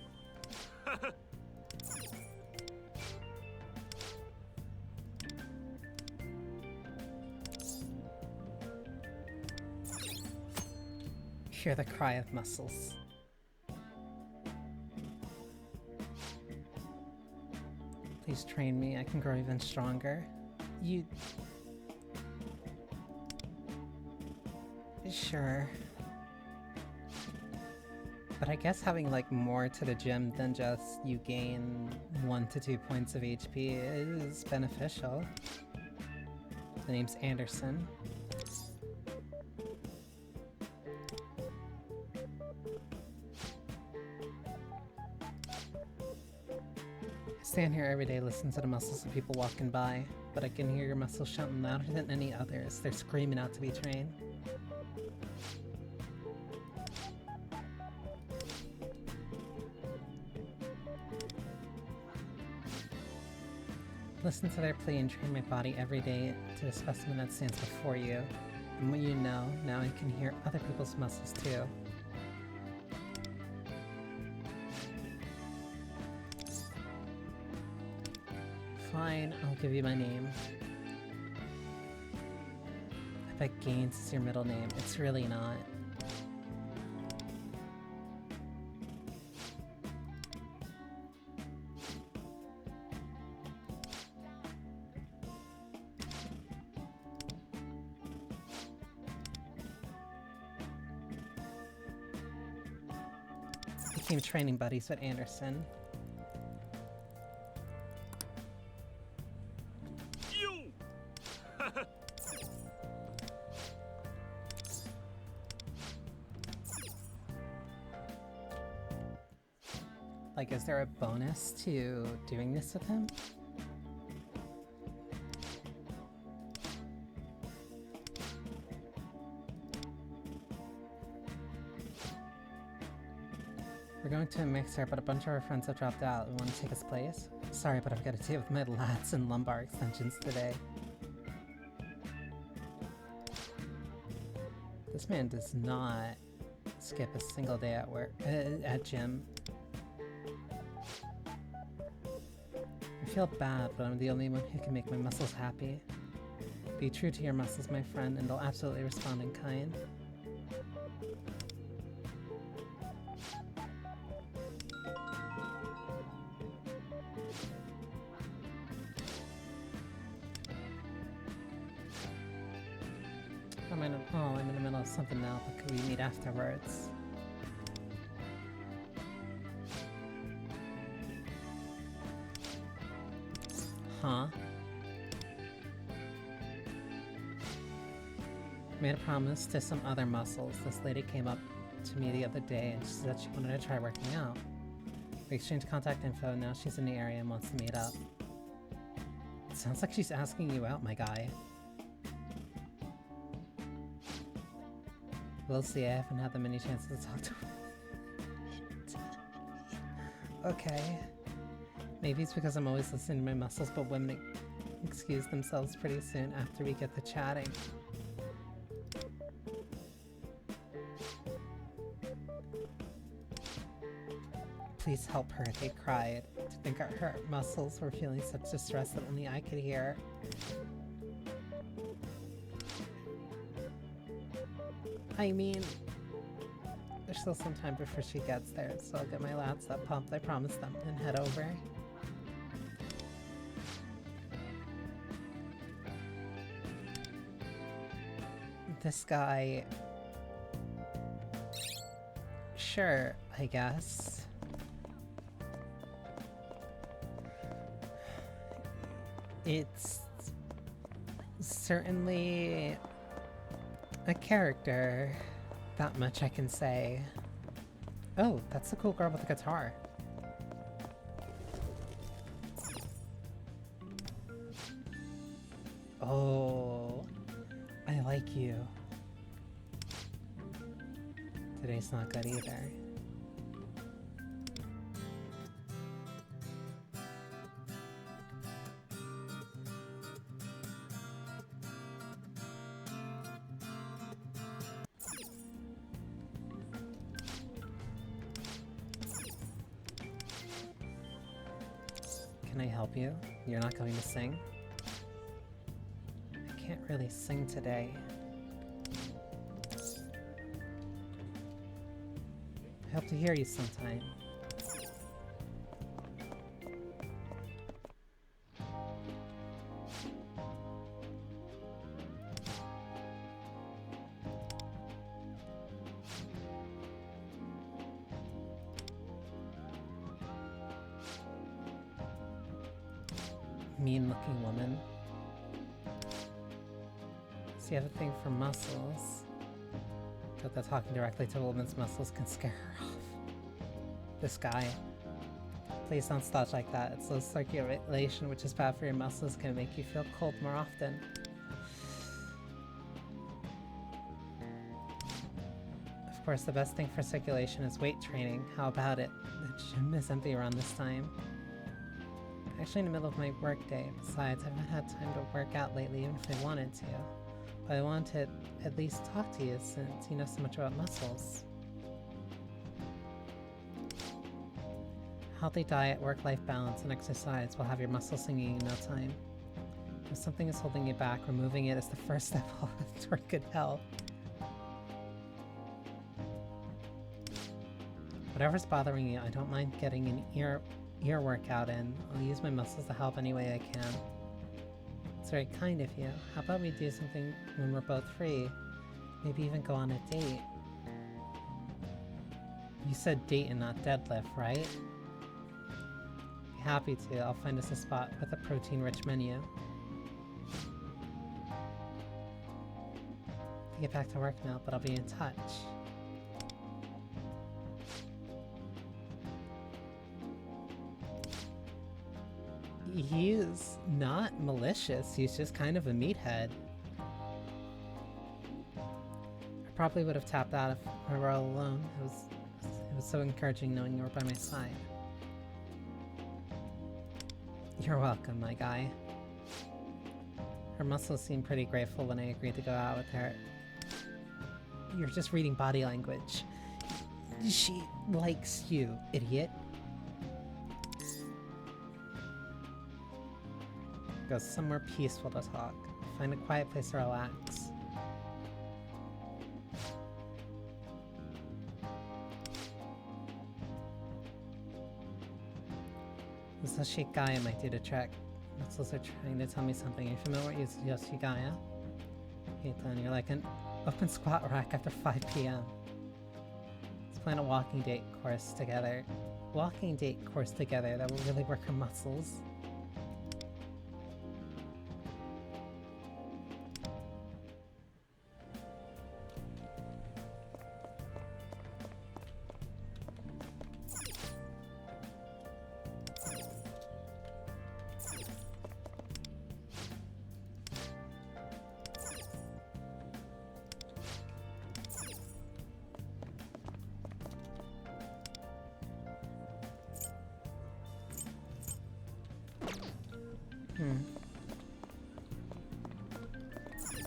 Hear the cry of muscles. Please train me, I can grow even stronger. You... Sure. But I guess having like more to the gym than just you gain 1 to 2 points of HP is beneficial. The name's Anderson. I stand here every day, listen to the muscles of people walking by, but I can hear your muscles shouting louder than any others. They're screaming out to be trained. Listen to their plea and train my body every day to the specimen that stands before you. And what you know, now I can hear other people's muscles too. Fine, I'll give you my name. I bet Gaines is your middle name. It's really not. Became training buddies with Anderson. You. Like, is there a bonus to doing this with him? We're going to a mixer, but a bunch of our friends have dropped out. We want to take his place? Sorry, but I've got to deal with my lats and lumbar extensions today. This man does not skip a single day at work, at gym. feel bad, but I'm the only one who can make my muscles happy. Be true to your muscles, my friend, and they'll absolutely respond in kind. I'm in the middle of something now, but could we meet afterwards? Huh? Made a promise to some other muscles. This lady came up to me the other day and she said she wanted to try working out. We exchanged contact info, now she's in the area and wants to meet up. It sounds like she's asking you out, my guy. We'll see, I haven't had that many chances to talk to her. Okay. Maybe it's because I'm always listening to my muscles, but women excuse themselves pretty soon after we get the chatting. Please help her, they cried. To think her muscles were feeling such distress that only I could hear. I mean, there's still some time before she gets there, so I'll get my lats up pumped, I promise them, and head over. This guy... Sure, I guess. It's certainly a character, that much I can say. Oh, that's the cool girl with the guitar. Oh, I like you. Today's not good either. Can I help you? You're not going to sing? I can't really sing today. I hope to hear you sometime. Mean-looking woman. So you have a thing for muscles. But that talking directly to a woman's muscles can scare her off. This guy. Please don't start like that. It's low circulation, which is bad for your muscles, can make you feel cold more often. Of course, the best thing for circulation is weight training. How about it? The gym is empty around this time. Actually in the middle of my workday. Besides, I haven't had time to work out lately even if I wanted to. But I wanted to at least talk to you since you know so much about muscles. Healthy diet, work-life balance, and exercise will have your muscles singing in no time. If something is holding you back, removing it is the first step toward good health. Whatever's bothering you, I don't mind getting an ear workout in. I'll use my muscles to help any way I can. It's very kind of you. How about we do something when we're both free? Maybe even go on a date. You said date and not deadlift, right? Be happy to. I'll find us a spot with a protein-rich menu. I get back to work now, but I'll be in touch. He's not malicious, he's just kind of a meathead. I probably would have tapped out if I were all alone. It was so encouraging knowing you were by my side. You're welcome, my guy. Her muscles seemed pretty grateful when I agreed to go out with her. You're just reading body language. She likes you, idiot. go somewhere peaceful to talk. Find a quiet place to relax. This is Yoshigaya might do the trick. Muscles are trying to tell me something. You're familiar with Yoshigaya? Caitlin, you're like an open squat rack after 5 p.m. Let's plan a walking date course together. Walking date course together that will really work our muscles.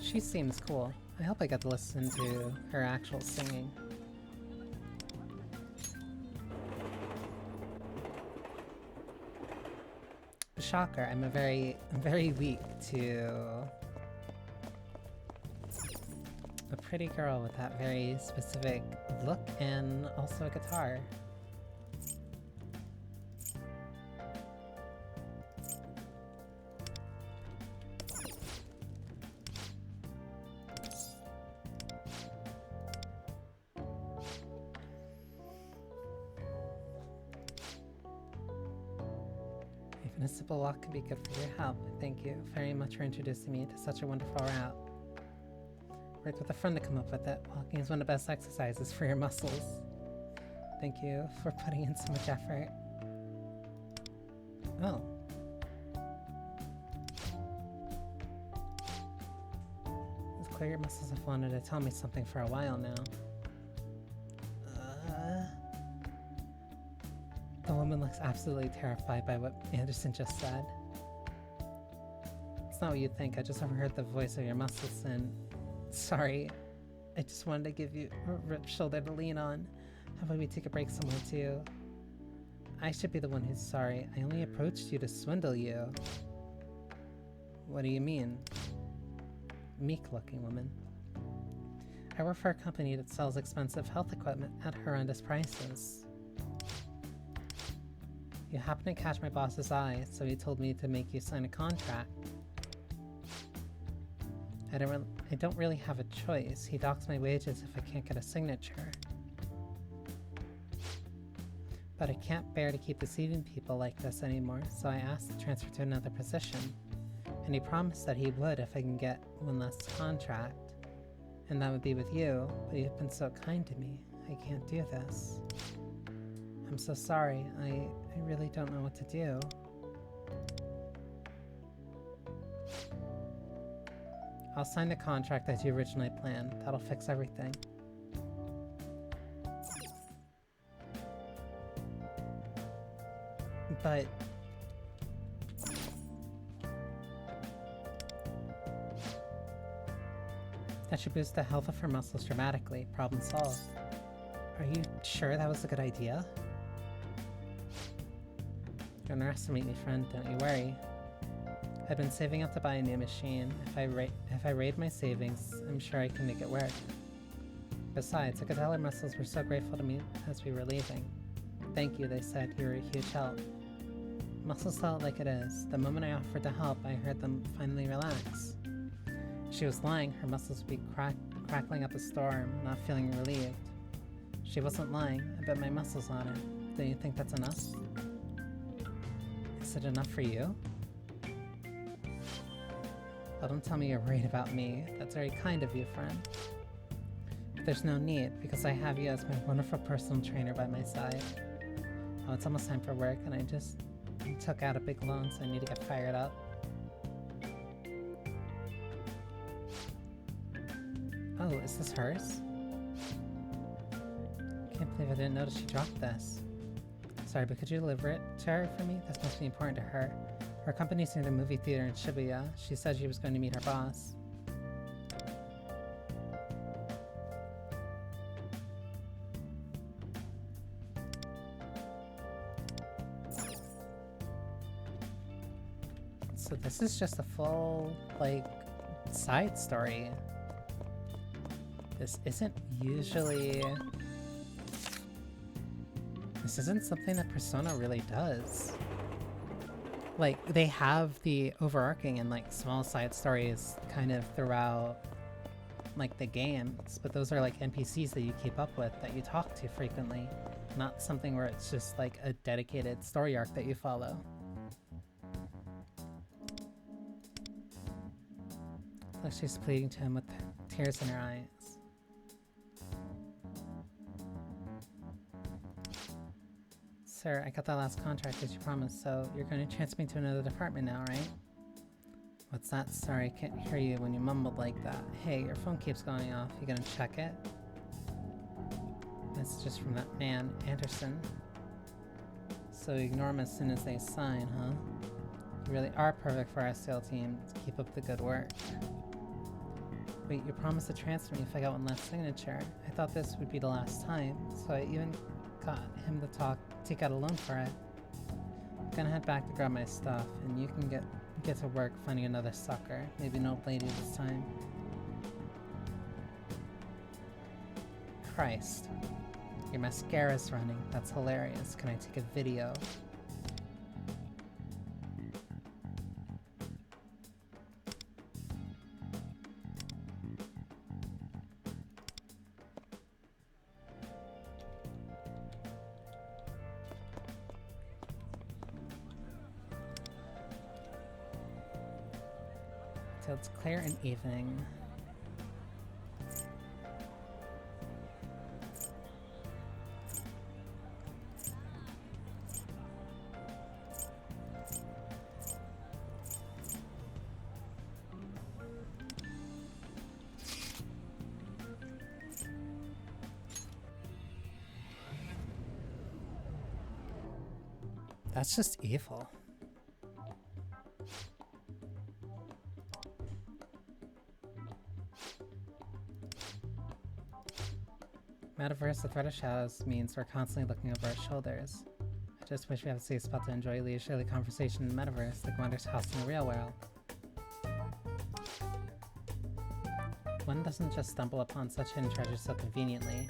She seems cool. I hope I get to listen to her actual singing. Shocker, I'm very weak to a pretty girl with that very specific look and also a guitar. Even a simple walk could be good for your health. Thank you very much for introducing me to such a wonderful route. Worked with a friend to come up with it. Walking is one of the best exercises for your muscles. Thank you for putting in so much effort. Oh. It's clear your muscles have wanted to tell me something for a while now. The woman looks absolutely terrified by what Anderson just said. It's not what you think. I just overheard the voice of your muscles and... Sorry. I just wanted to give you a ripped shoulder to lean on. How about we take a break somewhere too? I should be the one who's sorry. I only approached you to swindle you. What do you mean? Meek-looking woman. I work for a company that sells expensive health equipment at horrendous prices. You happened to catch my boss's eye, so he told me to make you sign a contract. I don't really have a choice. He docks my wages if I can't get a signature. But I can't bear to keep deceiving people like this anymore, so I asked to transfer to another position. And he promised that he would if I can get one last contract. And that would be with you, but you've been so kind to me. I can't do this. I'm so sorry. I really don't know what to do. I'll sign the contract as you originally planned. That'll fix everything. But... that should boost the health of her muscles dramatically. Problem solved. Are you sure that was a good idea? Don't underestimate me, friend. Don't you worry. I've been saving up to buy a new machine. If I raid my savings, I'm sure I can make it work. Besides, I could tell our muscles were so grateful to me as we were leaving. Thank you, they said. You were a huge help. Muscles tell it like it is. The moment I offered to help, I heard them finally relax. She was lying. Her muscles would be crackling up a storm, not feeling relieved. She wasn't lying. I bet my muscles on it. Don't you think that's enough? Is it enough for you? Oh, don't tell me you're worried about me. That's very kind of you, friend. But there's no need, because I have you as my wonderful personal trainer by my side. Oh, it's almost time for work, and I just took out a big loan, so I need to get fired up. Oh, is this hers? Can't believe I didn't notice she dropped this. Sorry, but could you deliver it to her for me? This must be important to her. Her company's near the movie theater in Shibuya. She said she was going to meet her boss. So this is just a full, like, side story. This isn't usually... This isn't something that Persona really does. Like, they have the overarching and, like, small side stories kind of throughout, like, the games, but those are, like, NPCs that you keep up with, that you talk to frequently. Not something where it's just, like, a dedicated story arc that you follow. Like she's pleading to him with tears in her eyes. Sir, I got that last contract as you promised, so you're going to transfer me to another department now, right? What's that? Sorry, I can't hear you when you mumbled like that. Hey, your phone keeps going off. You gonna check it? Messages from that man, Anderson. So you ignore them as soon as they sign, huh? You really are perfect for our SEAL team. Keep up the good work. Wait, you promised to transfer me if I got one last signature. I thought this would be the last time, so I even got him to take out a loan for it. I'm gonna head back to grab my stuff, and you can get to work finding another sucker. Maybe no lady this time. Christ. Your mascara's running. That's hilarious. Can I take a video? So it's clear and evening. That's just evil. Metaverse, the threat of shadows means we're constantly looking over our shoulders. I just wish we have a safe spot to enjoy leisurely conversation in the Metaverse, like Wonder's house in the real world. One doesn't just stumble upon such hidden treasures so conveniently.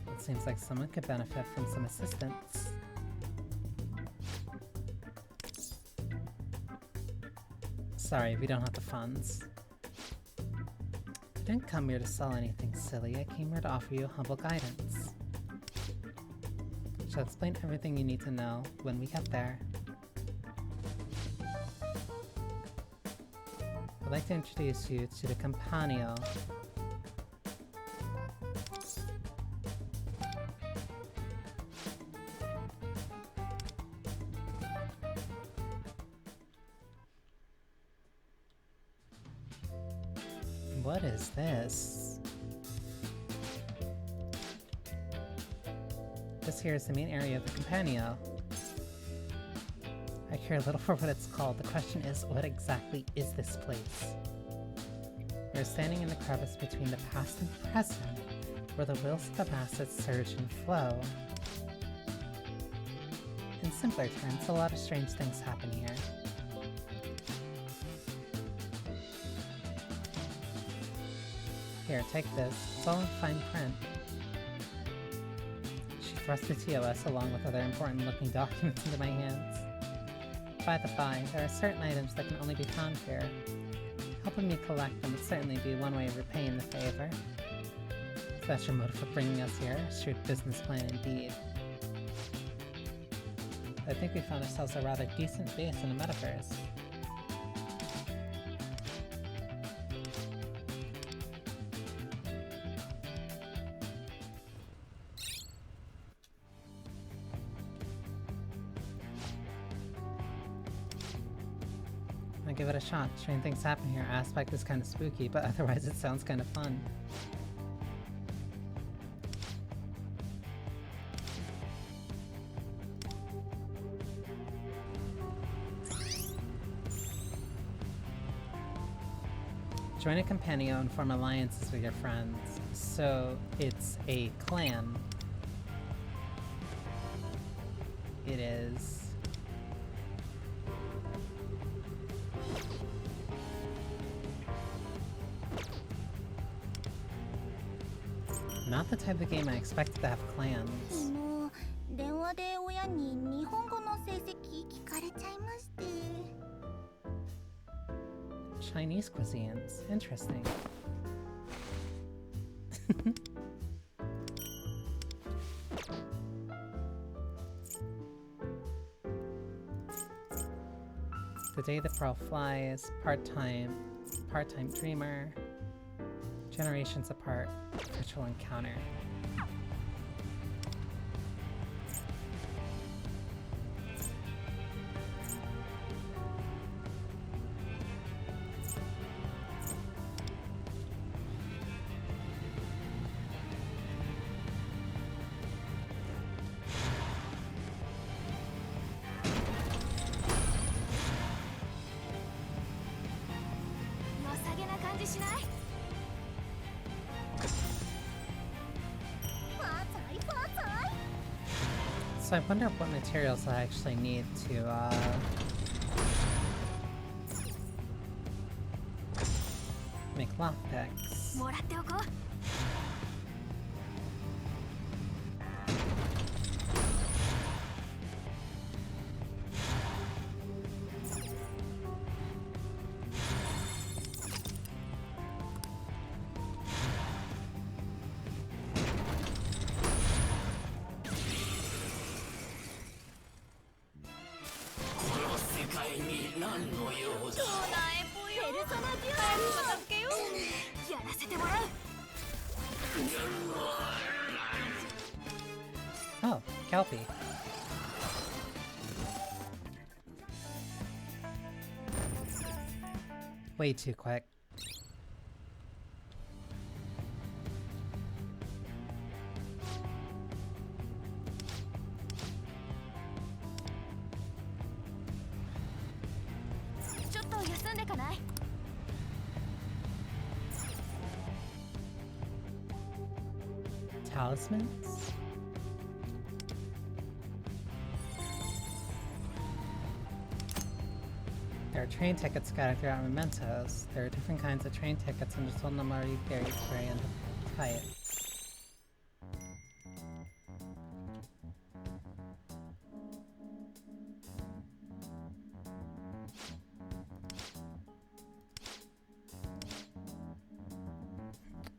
It seems like someone could benefit from some assistance. Sorry, we don't have the funds. I didn't come here to sell anything silly. I came here to offer you humble guidance. She'll explain everything you need to know when we get there. I'd like to introduce you to the Companion. What is this? This here is the main area of the Companion. I care little for what it's called. The question is, what exactly is this place? We're standing in the crevice between the past and present, where the wheels of the past surge and flow. In simpler terms, a lot of strange things happen here. Here, take this. It's all in fine print. She thrust the TOS along with other important looking documents into my hands. By the by, there are certain items that can only be found here. Helping me collect them would certainly be one way of repaying the favor. If that's your motive for bringing us here, a shrewd business plan indeed. I think we found ourselves a rather decent base in the Metaverse. Give it a shot. Strange things happen here. Aspect is kind of spooky, but otherwise it sounds kind of fun. Join a companion and form alliances with your friends. So it's a clan. it is. Not the type of game I expected to have clans. 電話で親に日本語の成績聞かれちゃいまして。 Chinese cuisines. Interesting. The Day the Pearl Flies, part-time dreamer, generations apart, virtual encounter. So I wonder what materials I actually need to, make lockpicks. もらっておこう。Oh, Kelpie. Way too quick. Talismans? There are train tickets scattered throughout mementos. There are different kinds of train tickets and just one of them already buried where I end up tight.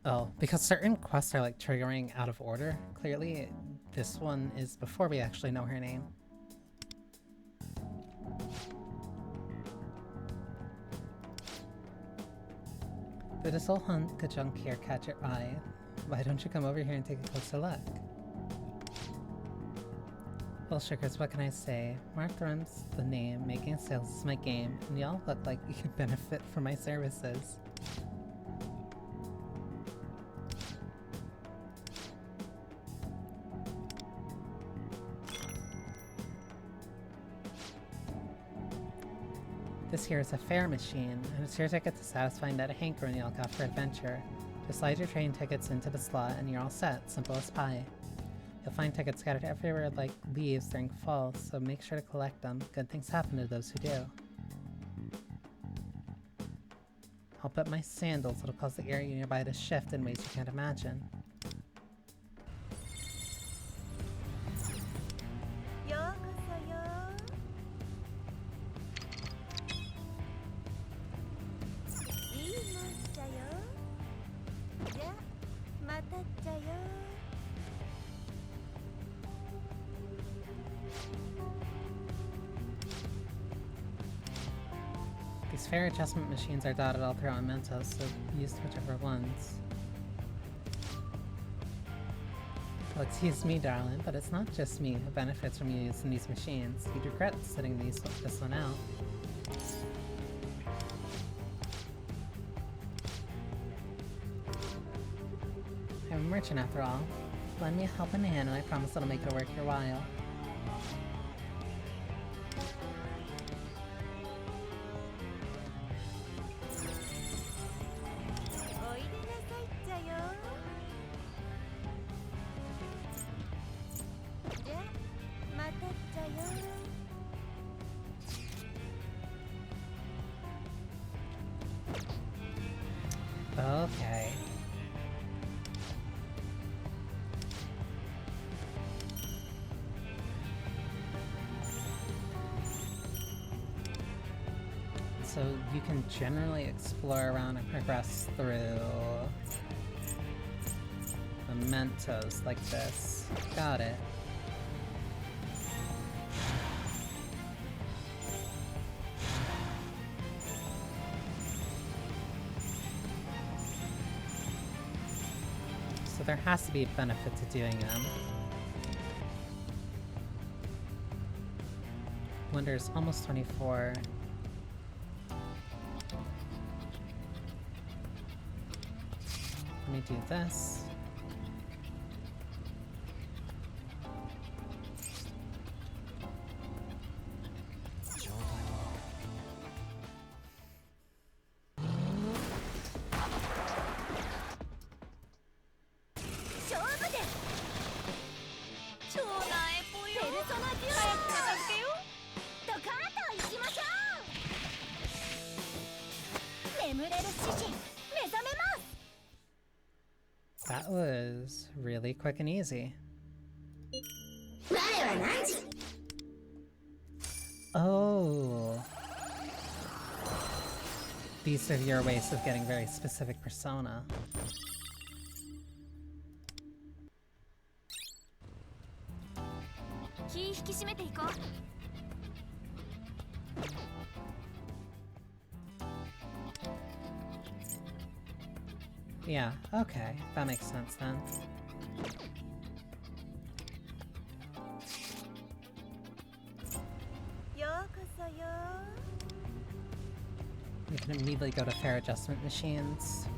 Oh, because certain quests are like triggering out of order. Clearly, this one is before we actually know her name. Did this whole hunk of junk here catch your eye? Why don't you come over here and take a closer look? Well, sugars, what can I say? Mark runs the name, making sales is my game, and y'all look like you could benefit from my services. This here is a fare machine, and it's your ticket to satisfying that hankering y'all got for adventure. Just slide your train tickets into the slot and you're all set, simple as pie. You'll find tickets scattered everywhere like leaves during fall, so make sure to collect them. Good things happen to those who do. I'll put my sandals, it'll cause the area nearby to shift in ways you can't imagine. These fare adjustment machines are dotted all throughout mementos, so use whichever ones. Well, excuse me, darling, but it's not just me who benefits from you using these machines. You'd regret sitting this one out. I'm a merchant after all. Lend me a helping hand and I promise it'll make it worth your while. Okay. So you can generally explore around and progress through mementos like this. Got it. So there has to be a benefit to doing them. Wonder's almost 24. Let me do this. That was really quick and easy. Oh. These are your ways of getting very specific persona. Yeah, okay. That makes sense then. You can immediately go to fair adjustment machines.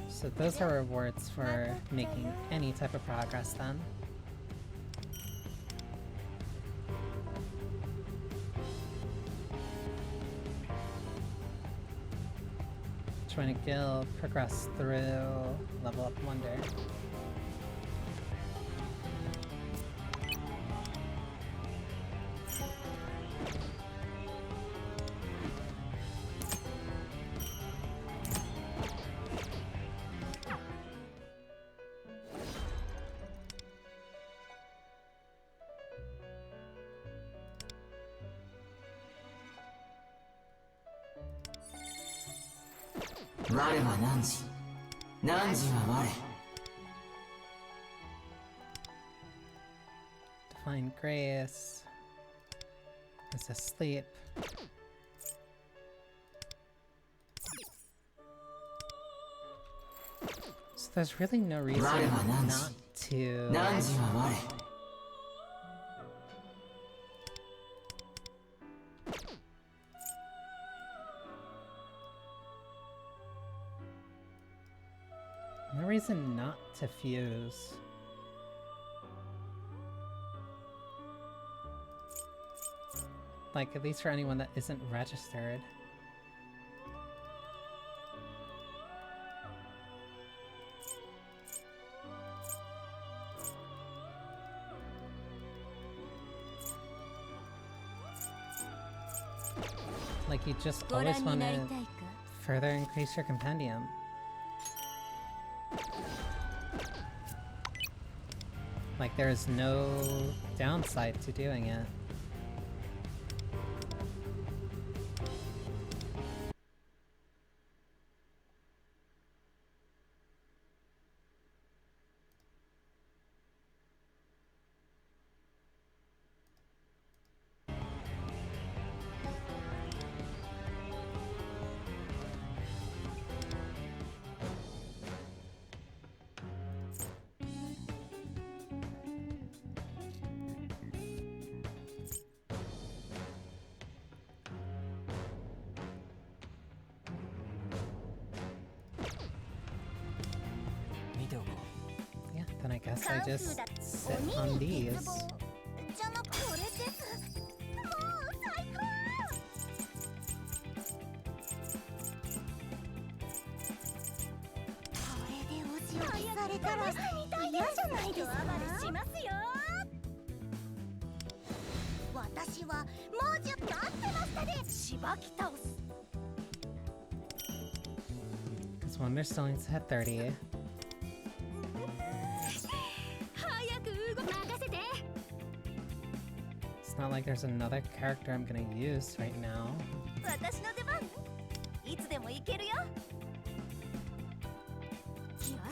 So those are rewards for making any type of progress then. Join a guild, progress through, level up Wonder. Divine Grace is asleep. So there's really no reason not to... No reason not to fuse. Like, at least for anyone that isn't registered. Like, you just always want to further increase your compendium. Like, there is no downside to doing it. Yeah, then I guess I just sit on these. So Wonder still needs to hit 30. 早く任せて。 It's not like there's another character I'm gonna use right now. 私の出番。いつでも行けるよ。よ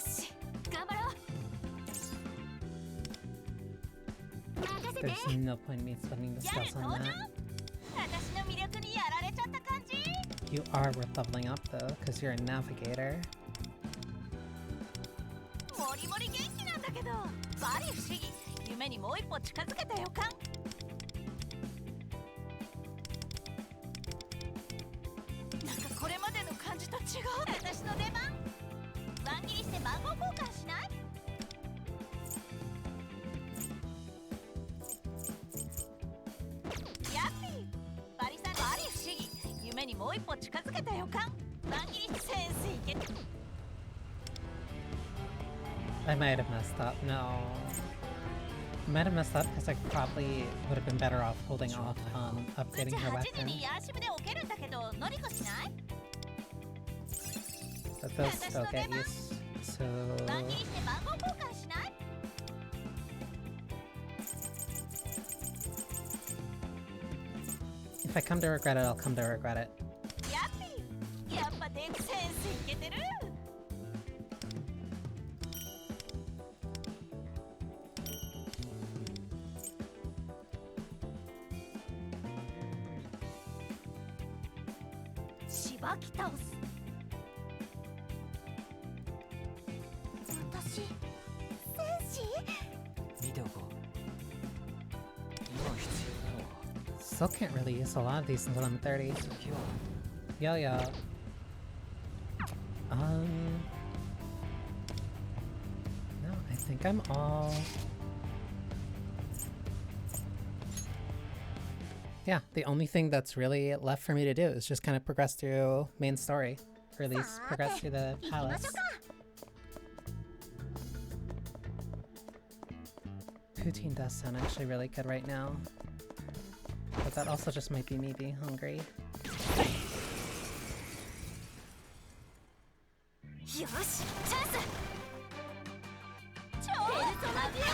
し、頑張ろう。任せて。 There's no point in me spending the spells on that. 私の魅力にやられちゃった感じ。 You are worth leveling up though, because you're a navigator. もりもり元気なんだけど、バリ不思議。夢にもう一歩近づけた予感。なんかこれまでの感じと違う。私の出番。ワン切りして番号交換しない？ヤッピー。バリさん、バリ不思議。夢にもう一歩近づけた予感。ワン切りセンスいけ。 I might have messed up. No. I might have messed up because I probably would have been better off holding off on upgrading her 8時 weapon. にヤーシムで置けるんだけど、ノリコしない？ But those still get used. So ワン切りして番号交換しない？ if I come to regret it, I'll come to regret it. ヤッピー。やっぱデクセンスいけてる。しばき倒す。私、戦士？見ておこう。今必要なのは Still can't really use a lot of these until I'm 30. 次は Yo yo. No, I think I'm all. Yeah, the only thing that's really left for me to do is just kind of progress through main story, or at least progress through the palace. Poutine does sound actually really good right now, but that also just might be me being hungry. よし、チャンス。超ペルソナビュー。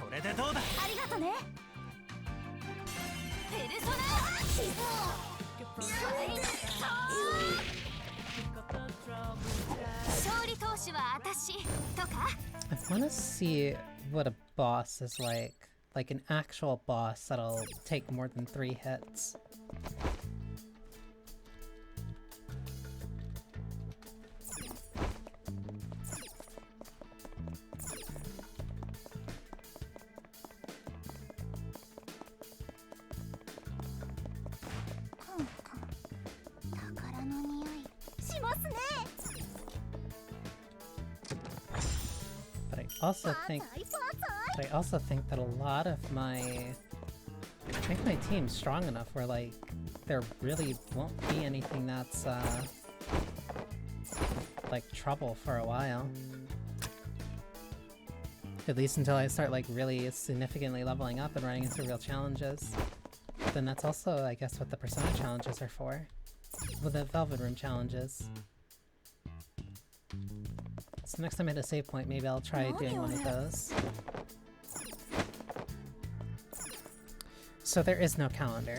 これでどうだ。ありがとね。ペルソナ。勝利投手は私とか。I want to see what a boss is like an actual boss that'll take more than 3 hits. But I also think that a lot of make my team strong enough where like there really won't be anything that's like trouble for a while. At least until I start like really significantly leveling up and running into real challenges. Then that's also, I guess, what the Persona challenges are for. Well, the Velvet Room challenges. So next time I hit a save point, maybe I'll try doing one of those. So there is no calendar.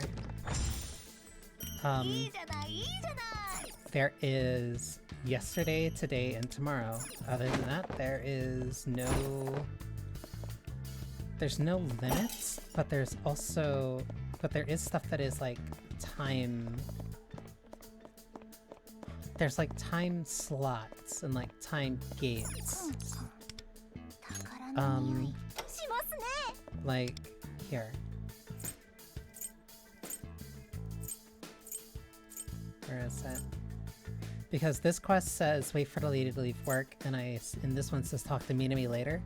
There is yesterday, today, and tomorrow. Other than that, there's no limits, but there is stuff that is like time. There's like time slots and like time gates. Like here. Where is it? Because this quest says wait for the lady to leave work, and this one says talk to Minami later.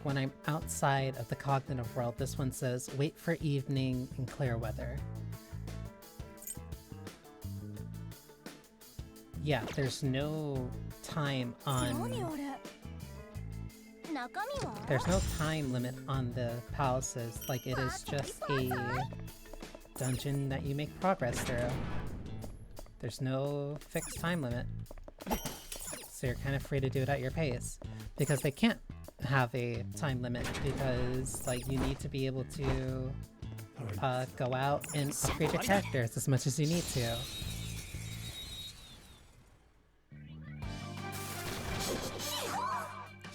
When I'm outside of the cognitive world, this one says wait for evening in clear weather. Yeah, there's no time on... There's no time limit on the palaces, like it is just a dungeon that you make progress through. There's no fixed time limit. So you're kind of free to do it at your pace. Because they can't have a time limit because like you need to be able to go out and upgrade your characters as much as you need to.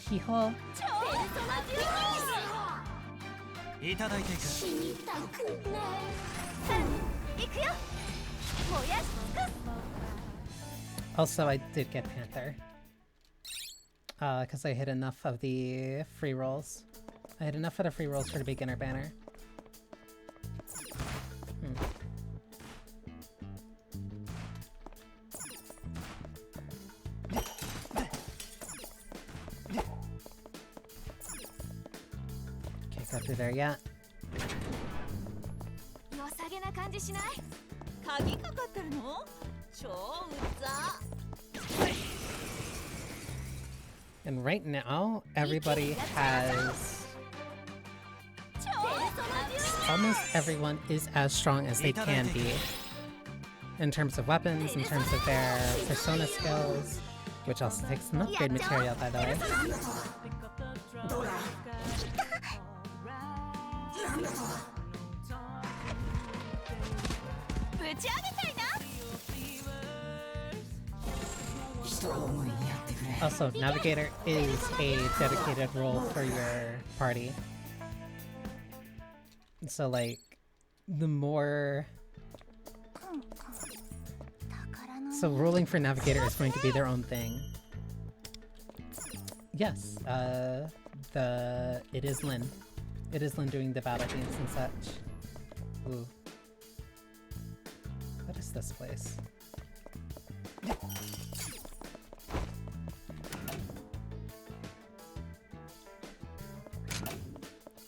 Hee-haw. いただいていく。行くよ。燃やし尽くす。 Also, I did get Panther. Because I hit enough of the free rolls. I hit enough of the free rolls for the beginner banner. Can't go through there yet. 良さげな感じしない？鍵かかってるの？超うざ。 And right now, everybody has... Almost everyone is as strong as they can be. In terms of weapons, in terms of their persona skills, which also takes some upgrade material, by the way. Also, Navigator is a dedicated role for your party. So, like, the more... So, rolling for Navigator is going to be their own thing. Yes, it is Lyn. It is Lyn doing the battle themes and such. Ooh. What is this place?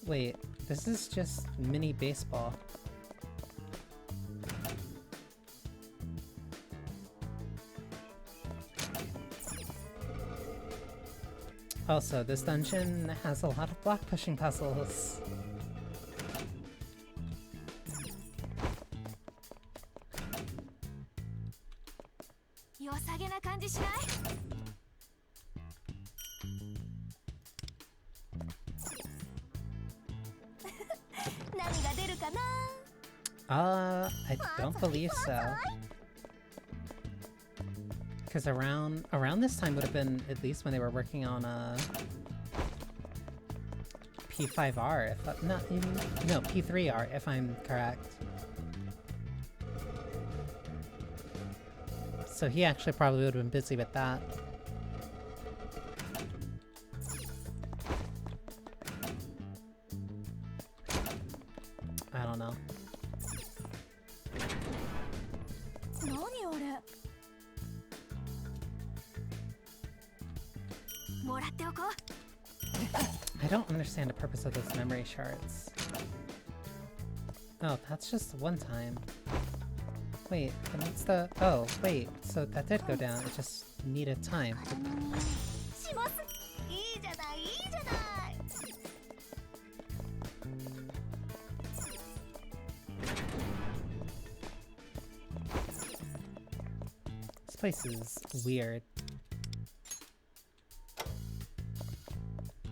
Wait, this is just mini baseball. Also, this dungeon has a lot of block pushing puzzles. I don't believe so. Because around this time would have been at least when they were working on P5R, if not even no P3R, if I'm correct. So he actually probably would have been busy with that. I don't know. I don't understand the purpose of those memory shards. Oh, that's just one time. Wait, and what's the... Oh, wait, so that did go down, it just needed time. This place is weird.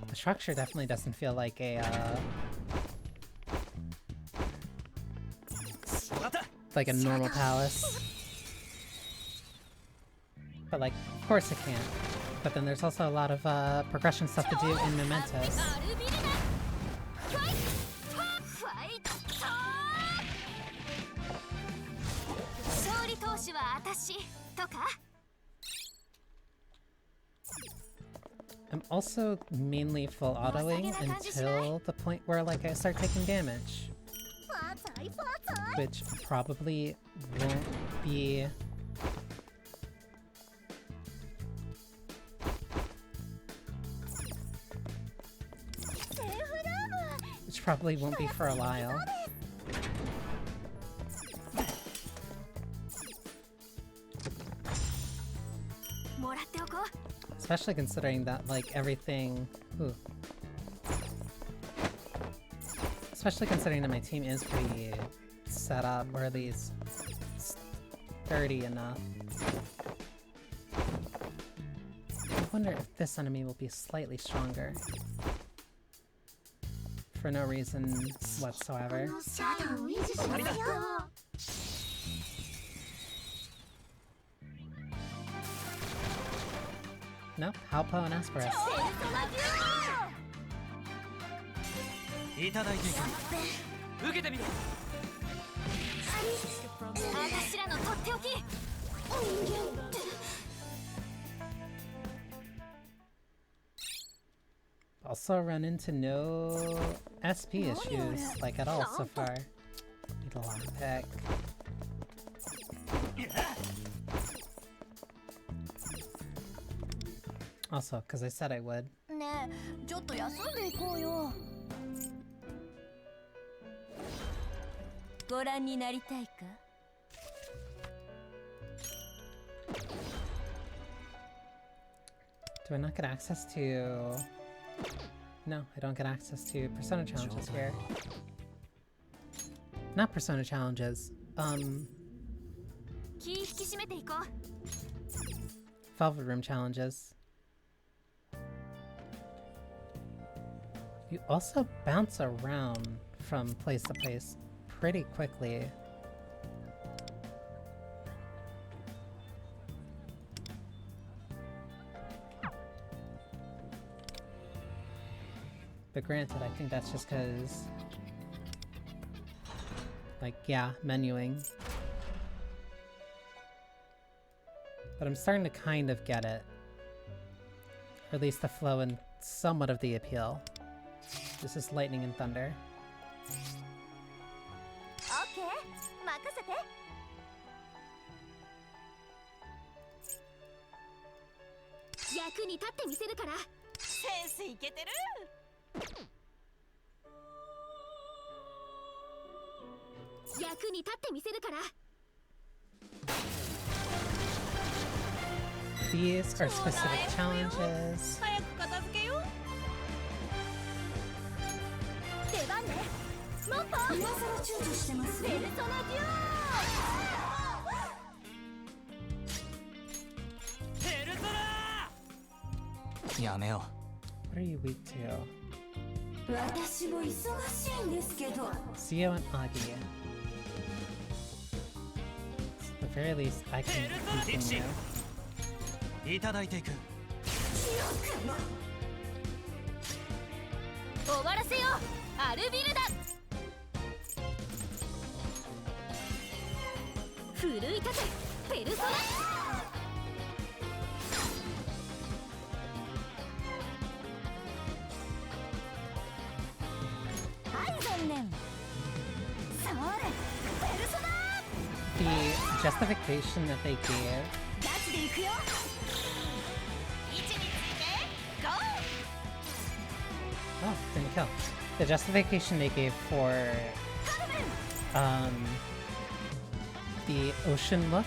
The structure definitely doesn't feel like a, like a normal palace. But like, of course it can. But then there's also a lot of, progression stuff to do in Mementos. I'm also mainly full autoing until the point where like I start taking damage. Which probably won't be... Which probably won't be for a while. Especially considering that, like, everything... Ooh. Especially considering that my team is pretty set up, or at least... sturdy enough. I wonder if this enemy will be slightly stronger. For no reason whatsoever. Nope, Halpo and Asperus. いただいていく。受けてみろ。私らのとっておき。人間って。Also run into no SP issues, like at all so far. Need a lockpick. Also, because I said I would. ねえ、ちょっと休んでいこうよ。ご覧になりたいか？ Do I not get access to... No, I don't get access to persona challenges here. Not persona challenges. 気引き締めていこう。 Velvet Room challenges. You also bounce around from place to place pretty quickly. But granted, I think that's just because, like, yeah, menuing. But I'm starting to kind of get it. Or at least the flow and somewhat of the appeal. This is lightning and thunder. Okay, 任せて。役に立ってみせるから。センスいけてる。 役に立ってみせるから。 These are specific challenges. 早く片付けよう。出番ね。モッポ。今さら躊躇してます。ペルソナデュオ。ペルソナ。やめよう。 What are you weak to? 私も忙しいんですけど。 Sio and Agi. At the very least, I can weaken you. いただいていく。終わらせよう。アルビルダ。奮い立て。ペルソナ。 The justification that they gave. Oh, didn't kill. The justification they gave for the ocean look,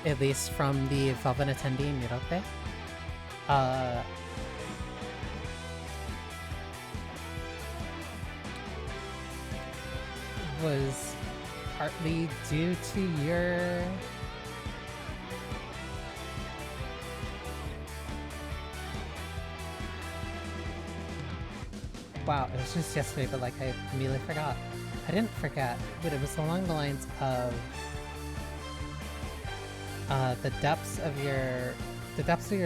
at least from the Velvet Attendee Mirote, was partly due to your wow, it was just yesterday, but like I immediately forgot. I didn't forget, but it was along the lines of the depths of your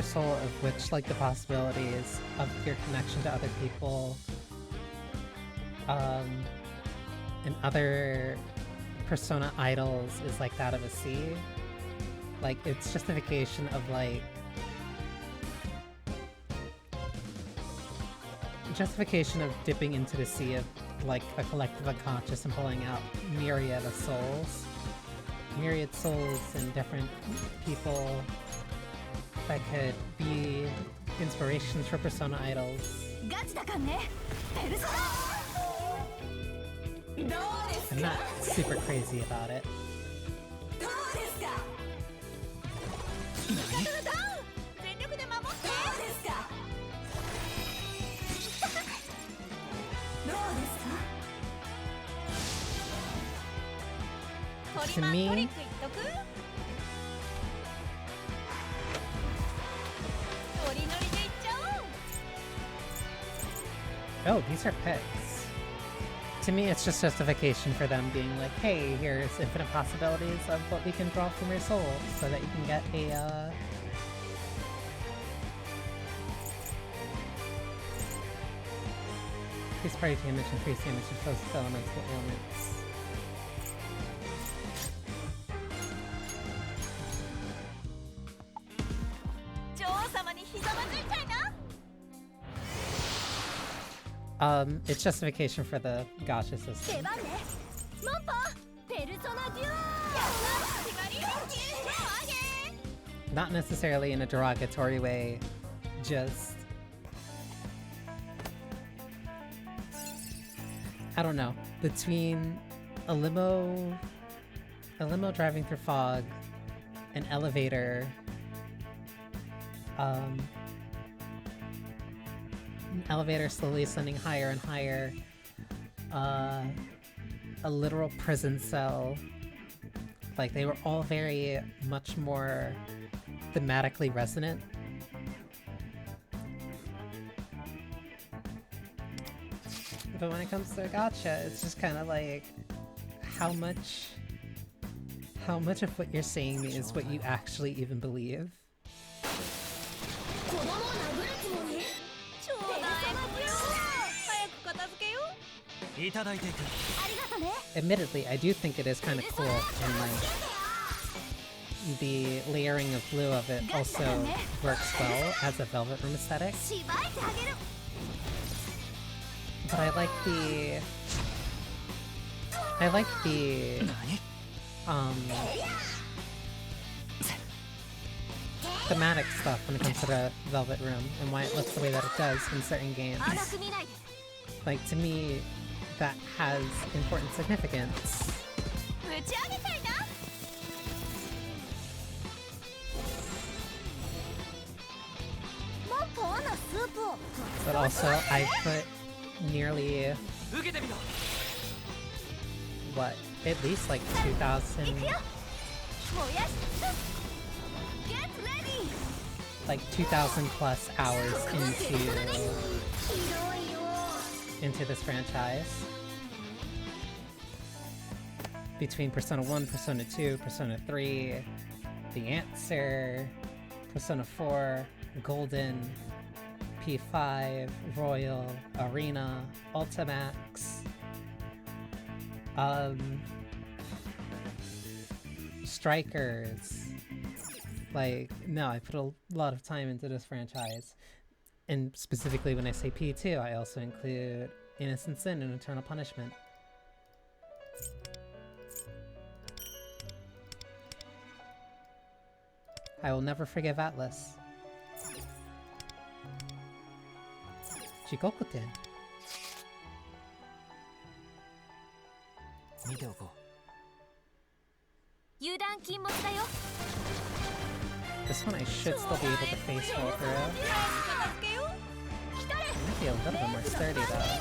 soul, of which like the possibilities of your connection to other people and other persona idols is like that of a sea. Like it's justification of like justification of dipping into the sea of like a collective unconscious and pulling out myriad of souls. Myriad souls and different people that could be inspirations for persona idols. I'm not super crazy about it. To me, Oh, these are pigs. To me, it's just justification for them being like, hey, here's infinite possibilities of what we can draw from your soul, so that you can get a, increase party damage, increase damage to foes with elemental ailments. It's justification for the gacha system. Not necessarily in a derogatory way, just... I don't know. Between a limo driving through fog, an elevator, an elevator slowly ascending higher and higher, a literal prison cell. Like, they were all very much more thematically resonant. But when it comes to gacha, it's just kind of like, how much of what you're saying is what you actually even believe? Admittedly, I do think it is kind of cool, and like, the layering of blue of it also works well as a Velvet Room aesthetic. But I like the thematic stuff when it comes to the Velvet Room and why it looks the way that it does in certain games. Like, to me, that has important significance. But also, I put nearly, what, at least like 2,000, like 2,000 plus hours into this franchise. Between Persona 1, Persona 2, Persona 3, The Answer, Persona 4, Golden, P5, Royal, Arena, Ultimax, Strikers. Like, no, I put a lot of time into this franchise. And specifically when I say P2, I also include Innocent Sin and Eternal Punishment. I will never forgive Atlas. Jikoku-ten. This one I should still be able to face roll through. It might be a little bit more sturdy though.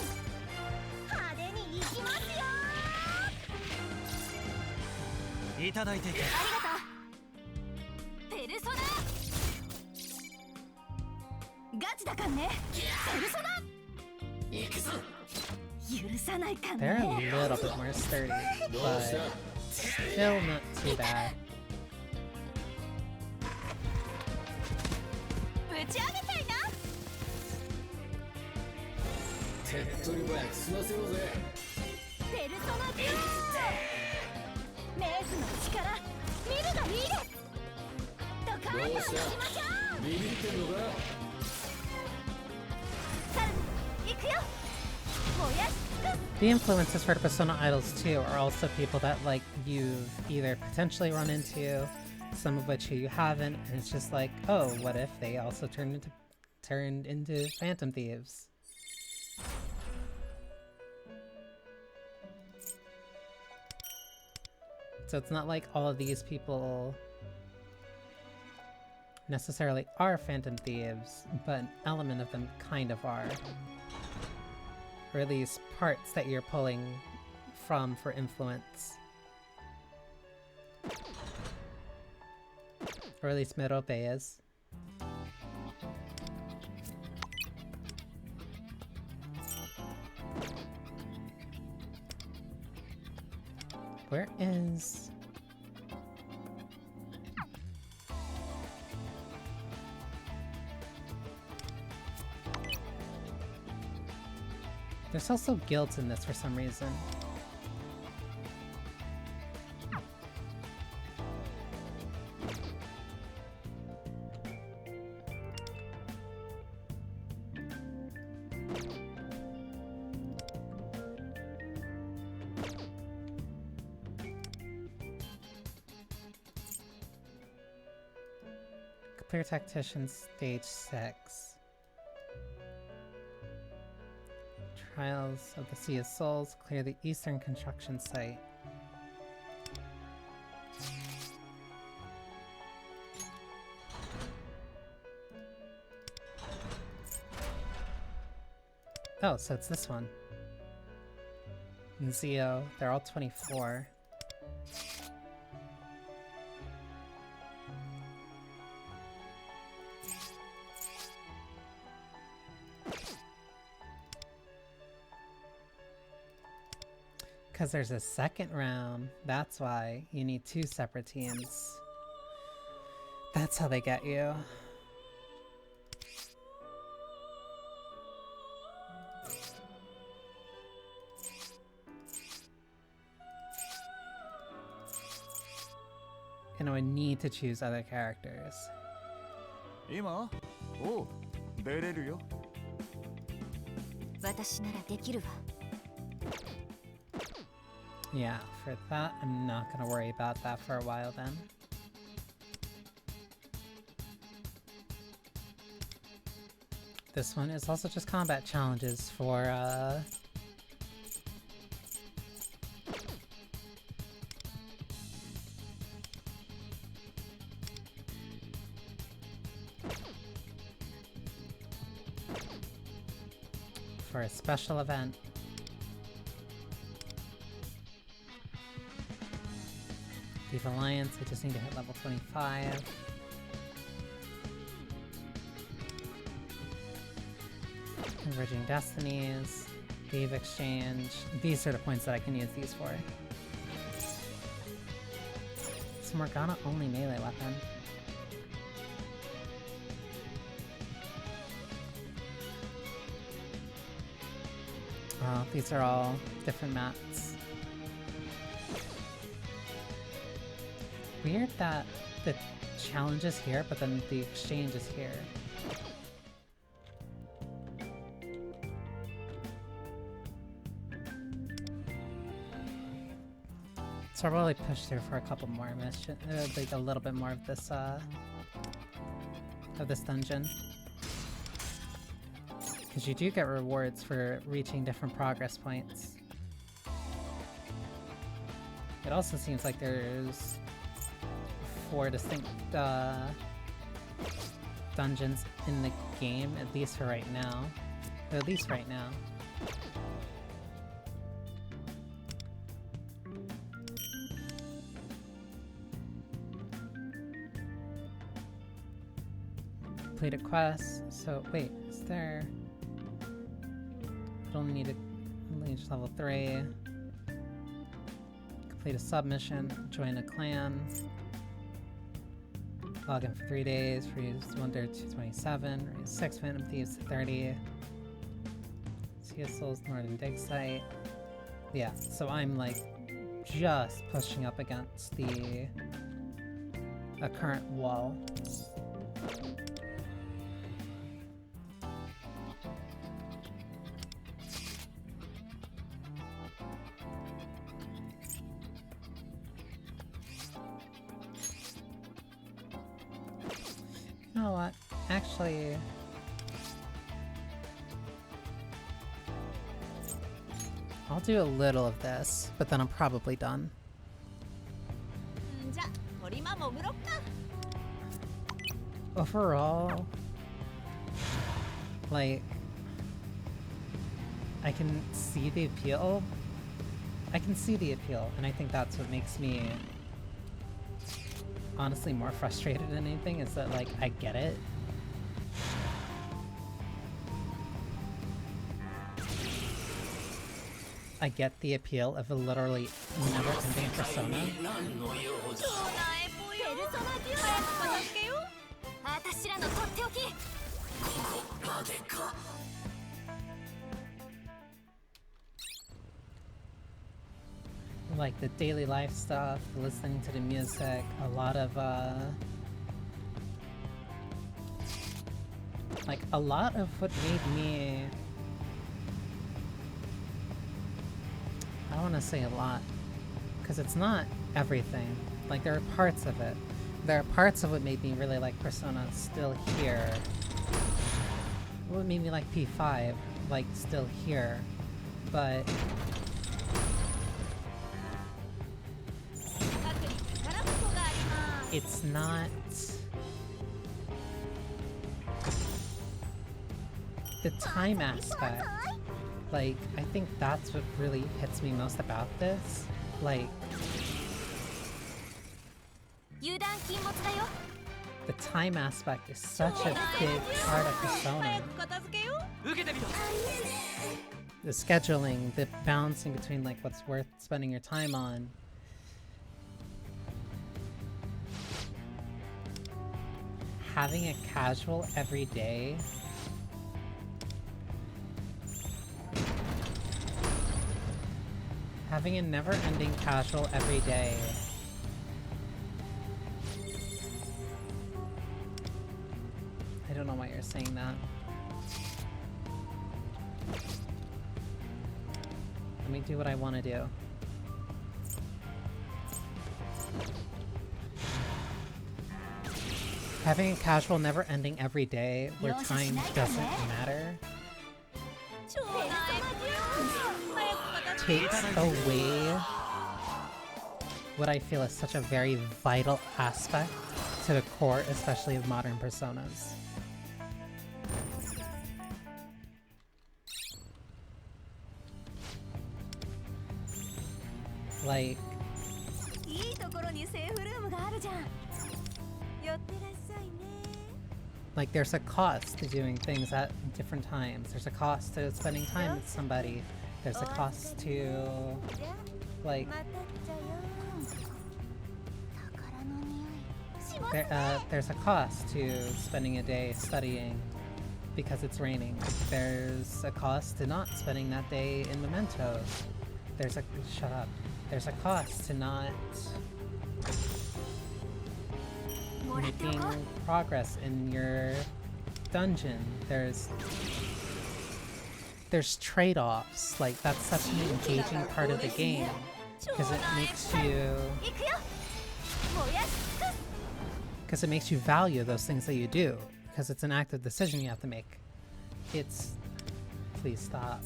They're a little bit more sturdy, but still not too bad. The influences for Persona Idols 2 are also people that, like, you've either potentially run into, some of which you haven't, and it's just like, oh, what if they also turned into Phantom Thieves? So it's not like all of these people necessarily are Phantom Thieves, but an element of them kind of are. Or at least parts that you're pulling from for influence. Or at least Merope is. Where is... There's also guilds in this for some reason. Clear Tactician Stage 6. Trials of the Sea of Souls. Clear the Eastern Construction Site. Oh, so it's this one. And Zio, they're all 24. Because there's a second round. That's why you need 2 separate teams. That's how they get you. And I would need to choose other characters. 今おう出れるよ私ならできるわ Yeah, for that, I'm not gonna worry about that for a while then. This one is also just combat challenges for, for a special event. Thief Alliance, I just need to hit level 25. Converging Destinies, Thief Exchange. These are the points that I can use these for. It's a Morgana only melee weapon. Oh, these are all different mats. Weird that the challenge is here, but then the exchange is here. So I'll probably push through for a couple more missions, like a little bit more of this dungeon. Because you do get rewards for reaching different progress points. It also seems like there's 4 distinct dungeons in the game, at least for right now. At least right now. Completed quests. So wait, is there? I only need to reach level 3. Complete a submission. Join a clan. Log in for 3 days. Freeze 1 to 227. Raise 6 Phantom Thieves to 30. Sea of Souls Northern Dig Site. Yeah, so I'm like just pushing up against the current wall. You know what? Actually, I'll do a little of this, but then I'm probably done. じゃ鳥間潜ろっか Overall, like, I can see the appeal. I can see the appeal, and I think that's what makes me honestly more frustrated than anything, is that, like, I get it. I get the appeal of a literally never-ending persona. 私らのとっておき。 Like the daily life stuff, listening to the music, a lot of like a lot of what made me, I don't want to say a lot because it's not everything. Like there are parts of it. There are parts of what made me really like Persona still here. What made me like P5, like still here, but it's not the time aspect. Like, I think that's what really hits me most about this. Like, the time aspect is such a big part of Persona. The scheduling, the balancing between like what's worth spending your time on. Having a casual every day. Having a never-ending casual every day. I don't know why you're saying that. Let me do what I want to do. Having a casual, never-ending every day where time doesn't matter takes away what I feel is such a very vital aspect to the core, especially of modern personas. Like there's a cost to doing things at different times. There's a cost to spending time with somebody. There's a cost to, like, there's a cost to spending a day studying because it's raining. There's a cost to not spending that day in mementos. Shut up. There's a cost to not making progress in your dungeon. There's trade-offs. Like, that's such an engaging part of the game because it makes you value those things that you do, because it's an active decision you have to make. Please stop.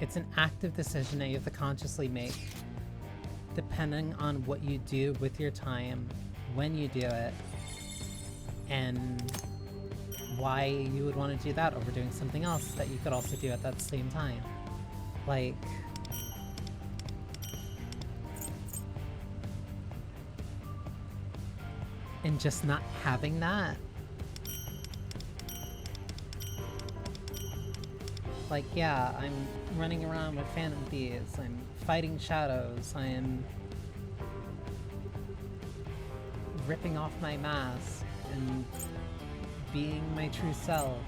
It's an active decision that you have to consciously make, depending on what you do with your time, when you do it, and why you would want to do that over doing something else that you could also do at that same time. Like, and just not having that. Like, yeah, I'm running around with phantom thieves, I'm fighting shadows, I'm ripping off my mask and being my true self.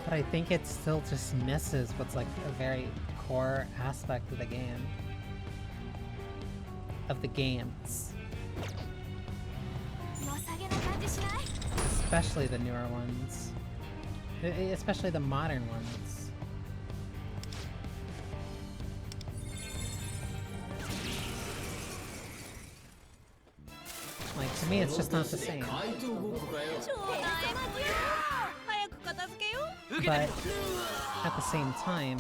But I think it still just misses what's like a very core aspect of the game. Of the games. Especially the newer ones. Especially the modern ones. Like, to me, it's just not the same. But at the same time,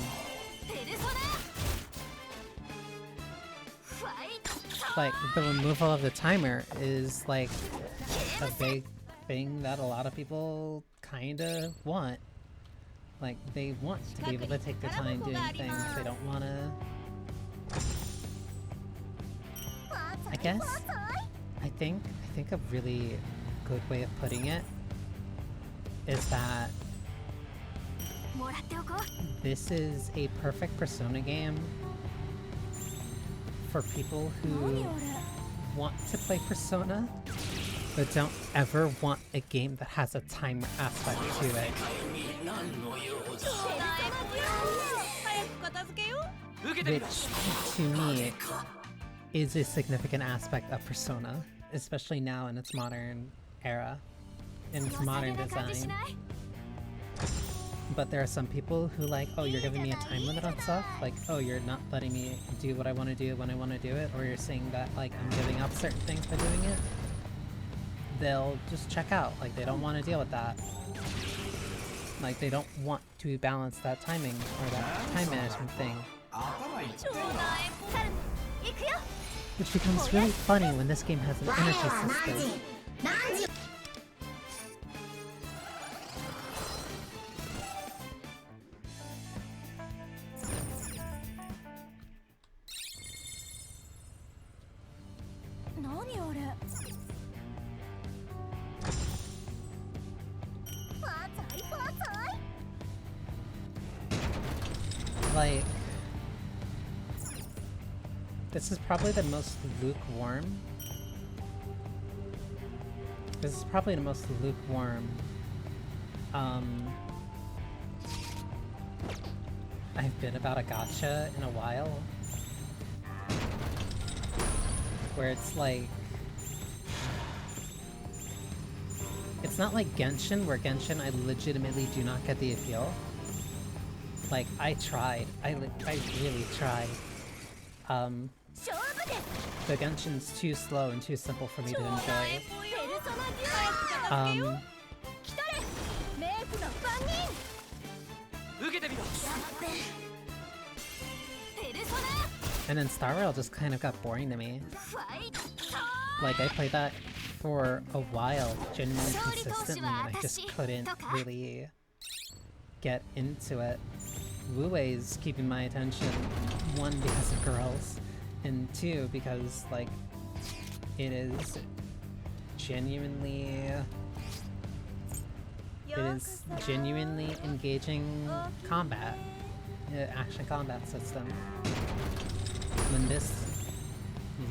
like, the removal of the timer is like a big thing that a lot of people kinda want. Like, they want to be able to take their time doing things. They don't wanna I guess I think a really good way of putting it is that this is a perfect Persona game for people who want to play Persona but don't ever want a game that has a timer aspect to it. Which, to me, is a significant aspect of Persona, especially now in its modern era, in its modern design. But there are some people who like, oh, you're giving me a time limit on stuff, like, oh, you're not letting me do what I want to do when I want to do it, or you're saying that, like, I'm giving up certain things by doing it. They'll just check out, like, they don't want to deal with that. Like, they don't want to balance that timing, or that time management thing. Which becomes really funny when this game has an energy system. Like, this is probably the most lukewarm. This is probably the most lukewarm I've been about a gacha in a while. Where it's like, it's not like Genshin, where Genshin I legitimately do not get the appeal. Like, I tried. I really tried. The Genshin's too slow and too simple for me to enjoy. And then Star Rail just kind of got boring to me. Like, I played that for a while, genuinely consistently, and I just couldn't really get into it. Wu-Wei's keeping my attention, one, because of girls, and two, because, like, it is genuinely engaging combat, action combat system.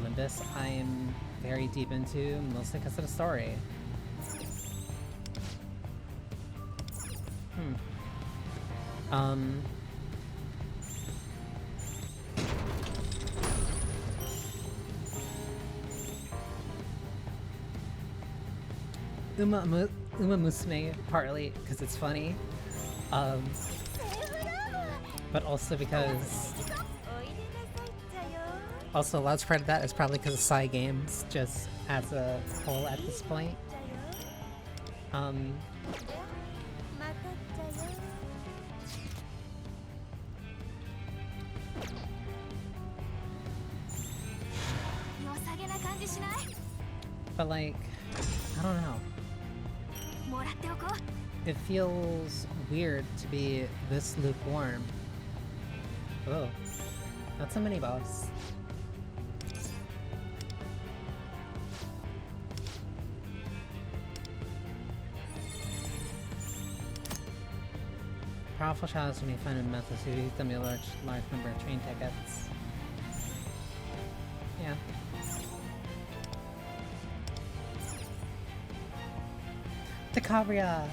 Limbus I am very deep into, mostly because of the story. Uma Musume, partly because it's funny, but also because... Also, a large part of that is probably because of Psy Games, just as a whole at this point. But like, I don't know. It feels weird to be this lukewarm. Oh, that's a mini boss. Powerful shadows you may find in methods who use them a large number of train tickets. Yeah. Decabria!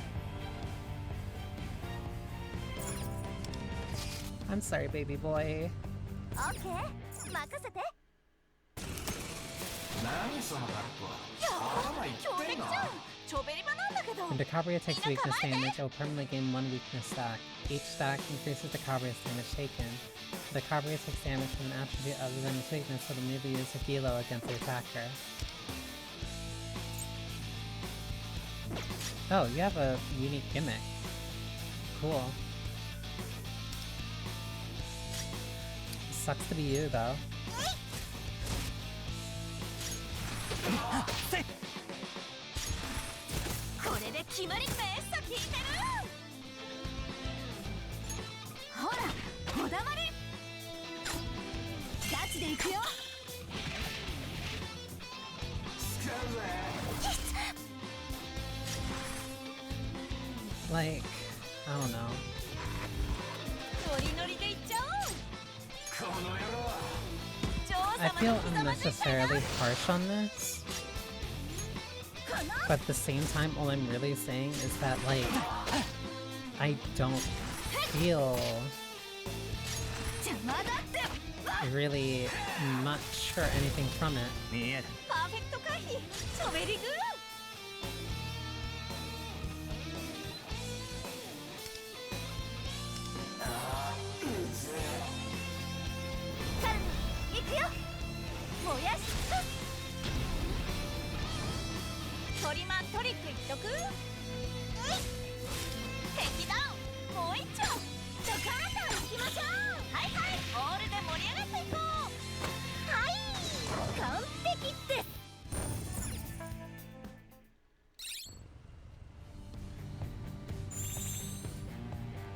I'm sorry, baby boy. Okay, makasete. When Decabria takes weakness damage, it will permanently gain 1 weakness stack. Each stack increases Decabria's damage taken. If Decabria takes damage from an attribute other than its weakness, it will immediately use a Gilo against the attacker. Oh, you have a unique gimmick. Cool. Sucks to be you, though. Like, I don't know. I feel unnecessarily harsh on this, but at the same time, all I'm really saying is that, like, I don't feel really much or anything from it.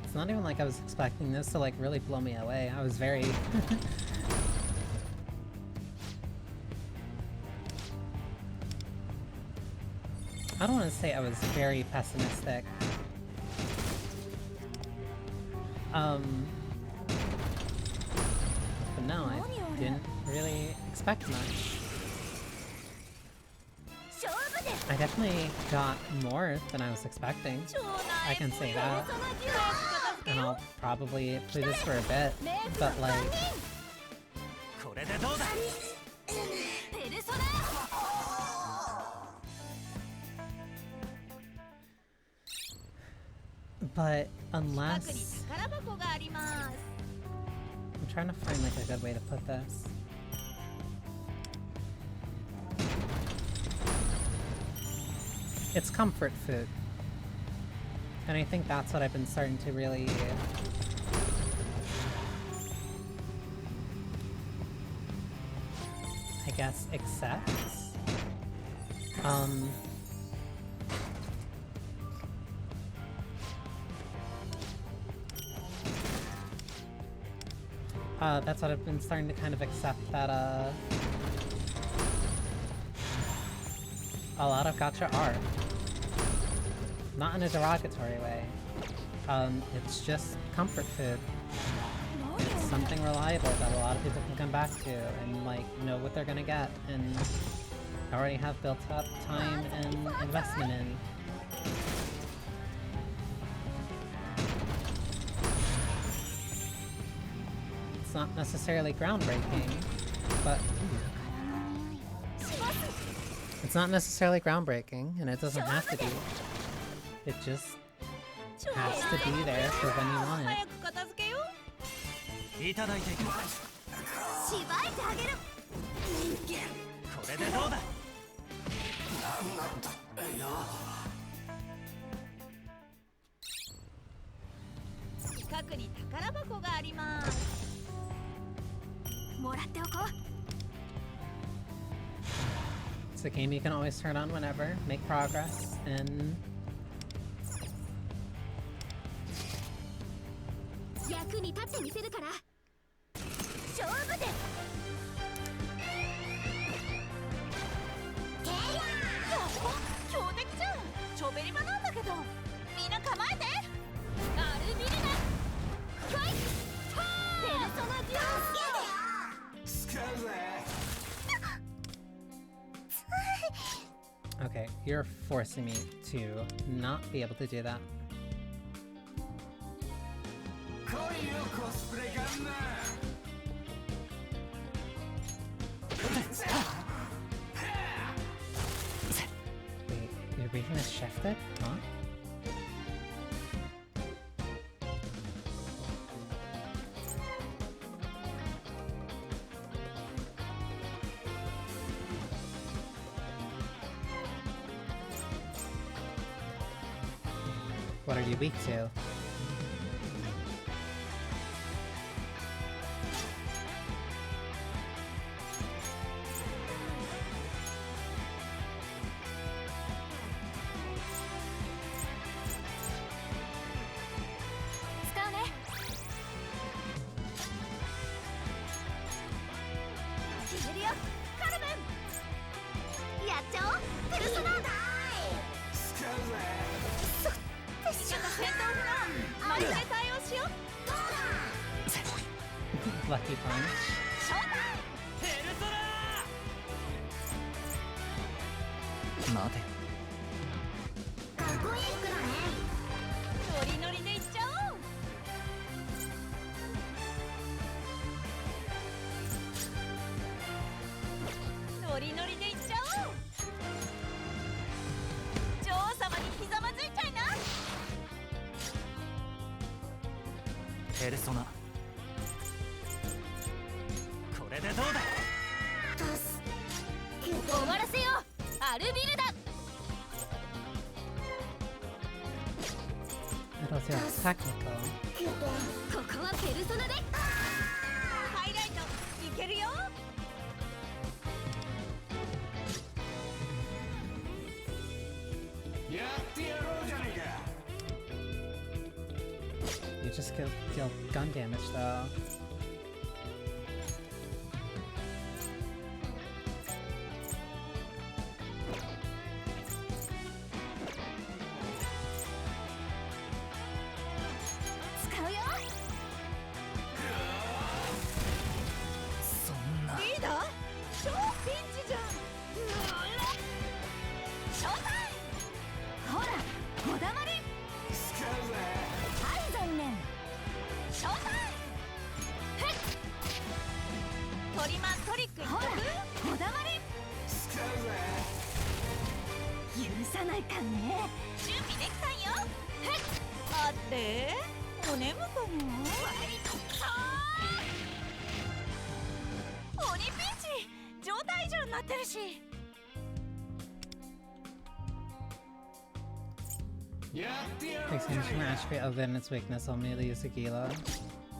It's not even like I was expecting this to like really blow me away. I was very I don't want to say I was very pessimistic. But no, I didn't really expect much. I definitely got more than I was expecting. I can say that. And I'll probably play this for a bit, but like... But unless... I'm trying to find like a good way to put this. It's comfort food. And I think that's what I've been starting to really... I guess accept. That's what I've been starting to kind of accept, that a lot of gacha are. Not in a derogatory way. It's just comfort food. It's something reliable that a lot of people can come back to and like know what they're gonna get and already have built up time and investment in. It's not necessarily groundbreaking, but it's not necessarily groundbreaking, and it doesn't have to be. It just has to be there for when you want it. It's a game you can always turn on whenever, make progress, and... Okay, you're forcing me to not be able to do that. Wait, your briefing is shifted? Huh? What are you weak to? Lucky punch. ペルソナ待てかっこいい服だね。ノリノリでいっちゃおう。ノリノリでいっちゃおう。女王様にひざまずいちゃいな。ペルソナこれでどうだ。終わらせよう。アルビルダ。 It was your technical. ここはペルソナで。ハイライトいけるよ。やってやろうじゃねえか。 You just deal gun damage though. Takes an attribute other than its weakness, I'll immediately use Agila.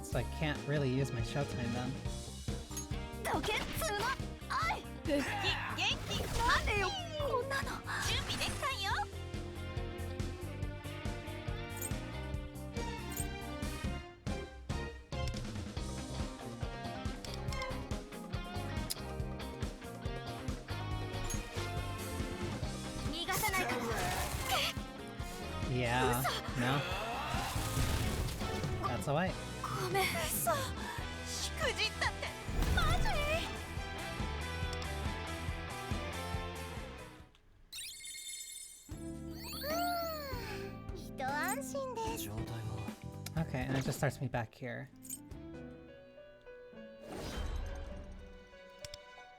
So I can't really use my showtime then. 復帰元気なんでよこんなの。準備できたんよ。逃がさないから。 Yeah, no. That's alright. ごめん嘘。しくじったってマジ？一安心です。状態は Okay, and it just starts me back here.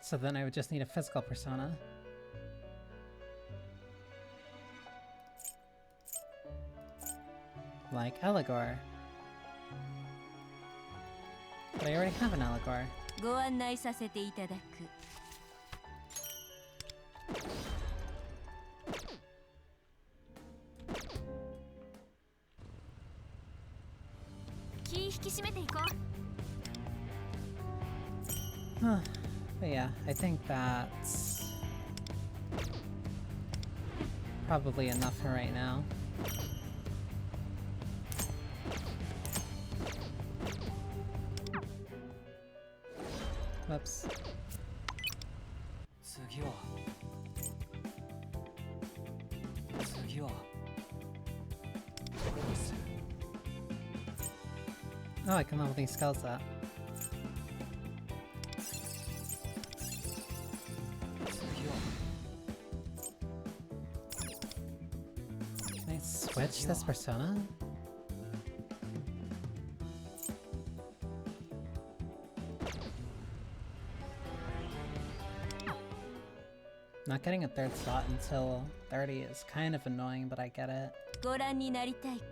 So then I would just need a physical persona. Like Eligor. But I already have an Eligor. ご案内させていただく。気引き締めていこう。 Huh. But yeah, I think that's probably enough for right now. Whoops. 次は Oh, I can level these skills up. Can I switch this persona? Not getting a third slot until 30 is kind of annoying, but I get it. ご覧になりたいか。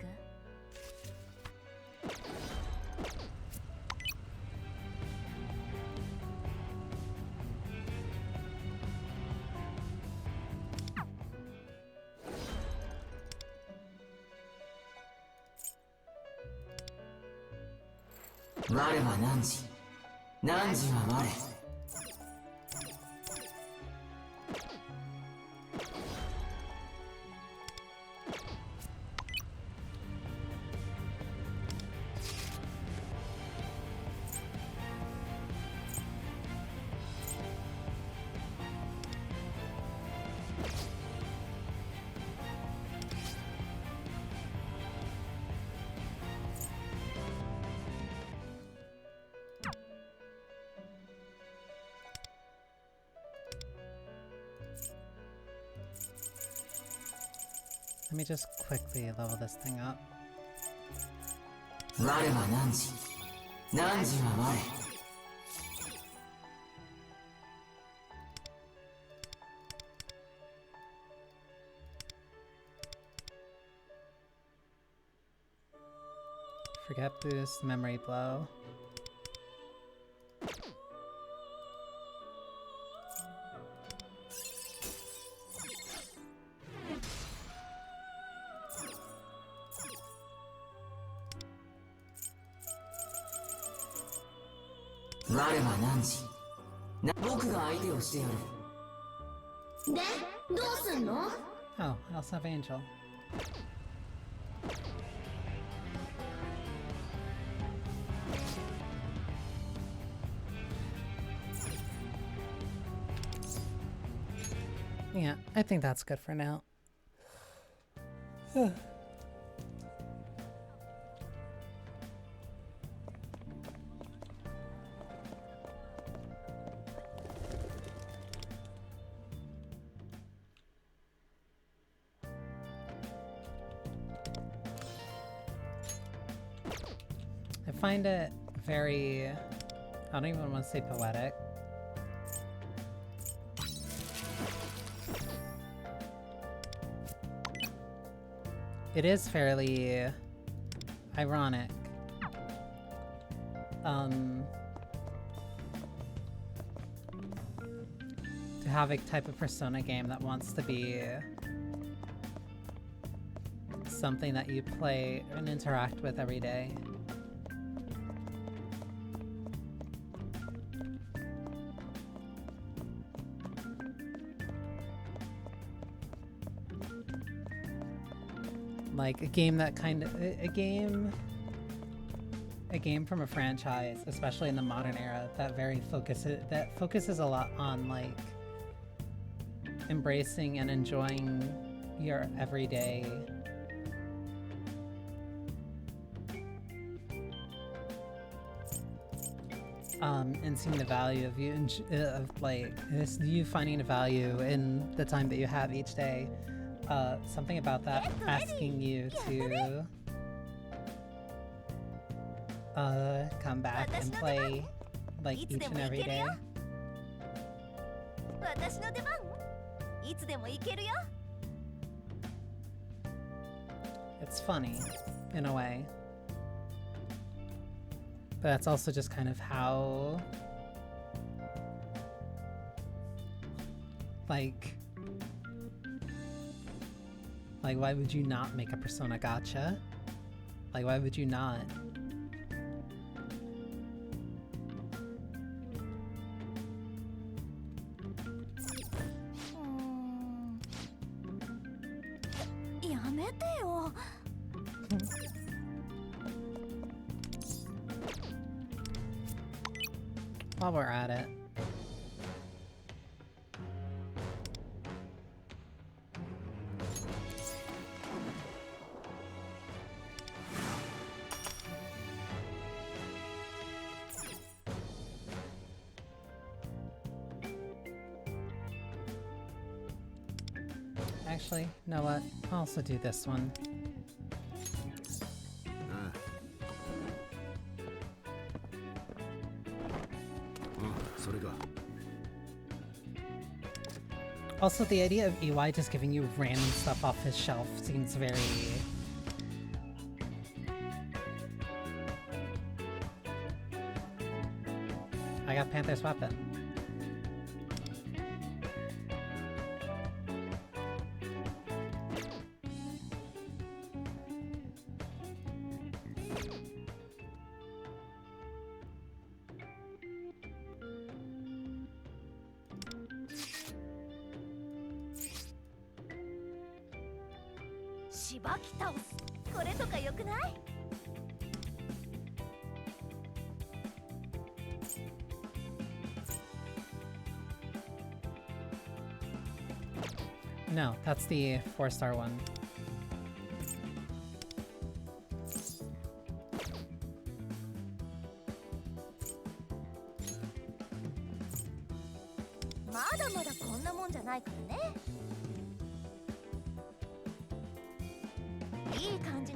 我は汝、汝は我。 Okay, Let me just quickly level this thing up. 我は汝、汝は我。Forget boost, memory blow. Oh, I also have Angel. Yeah, I think that's good for now. I find it very, I don't even want to say poetic. It is fairly ironic. To have a type of Persona game that wants to be something that you play and interact with every day. Like a game that a game from a franchise, especially in the modern era, that focuses a lot on like embracing and enjoying your everyday and seeing the value of you finding the value in the time that you have each day. Something about that asking you to come back and play like each and every day. It's funny in a way, but that's also just kind of how like why would you not make a Persona gacha? Like why would you not? While we're at it. Actually, you know what? I'll also do this one. Also, the idea of EY just giving you random stuff off his shelf seems very... I got Panther's weapon. No, that's the 4-star one.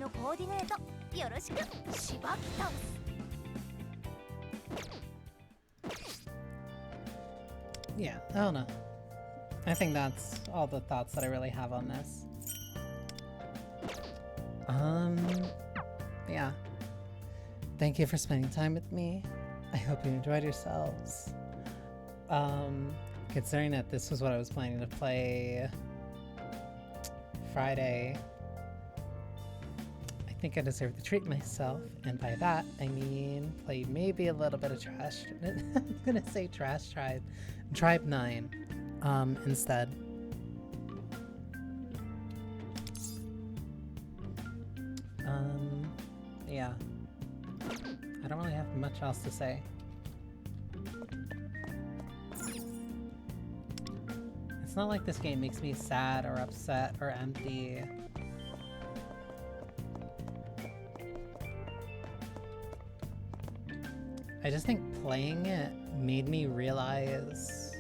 のコーディネートよろしくしばき倒す。 Yeah, I don't know. I think that's all the thoughts that I really have on this. Yeah. Thank you for spending time with me. I hope you enjoyed yourselves. Considering that this was what I was planning to play Friday, I think I deserve to treat myself, and by that I mean play maybe a little bit of Trash. I'm gonna say Trash Tribe 9 instead. Yeah. I don't really have much else to say. It's not like this game makes me sad or upset or empty. I just think playing it made me realize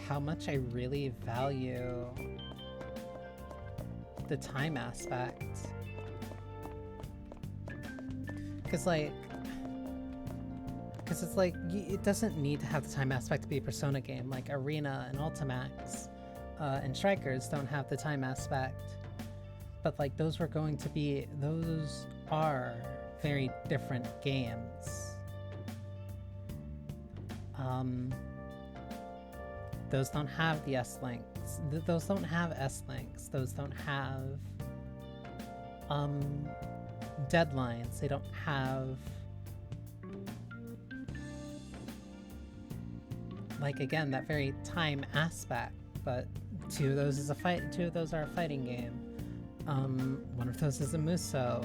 how much I really value the time aspect. Because it's like, it doesn't need to have the time aspect to be a Persona game. Like Arena and Ultimax and Strikers don't have the time aspect. But like those are very different games. Those don't have the S-Links. Those don't have S-Links. Those don't have deadlines. They don't have, like, again, that very time aspect. But two of those are a fighting game. One of those is a Muso.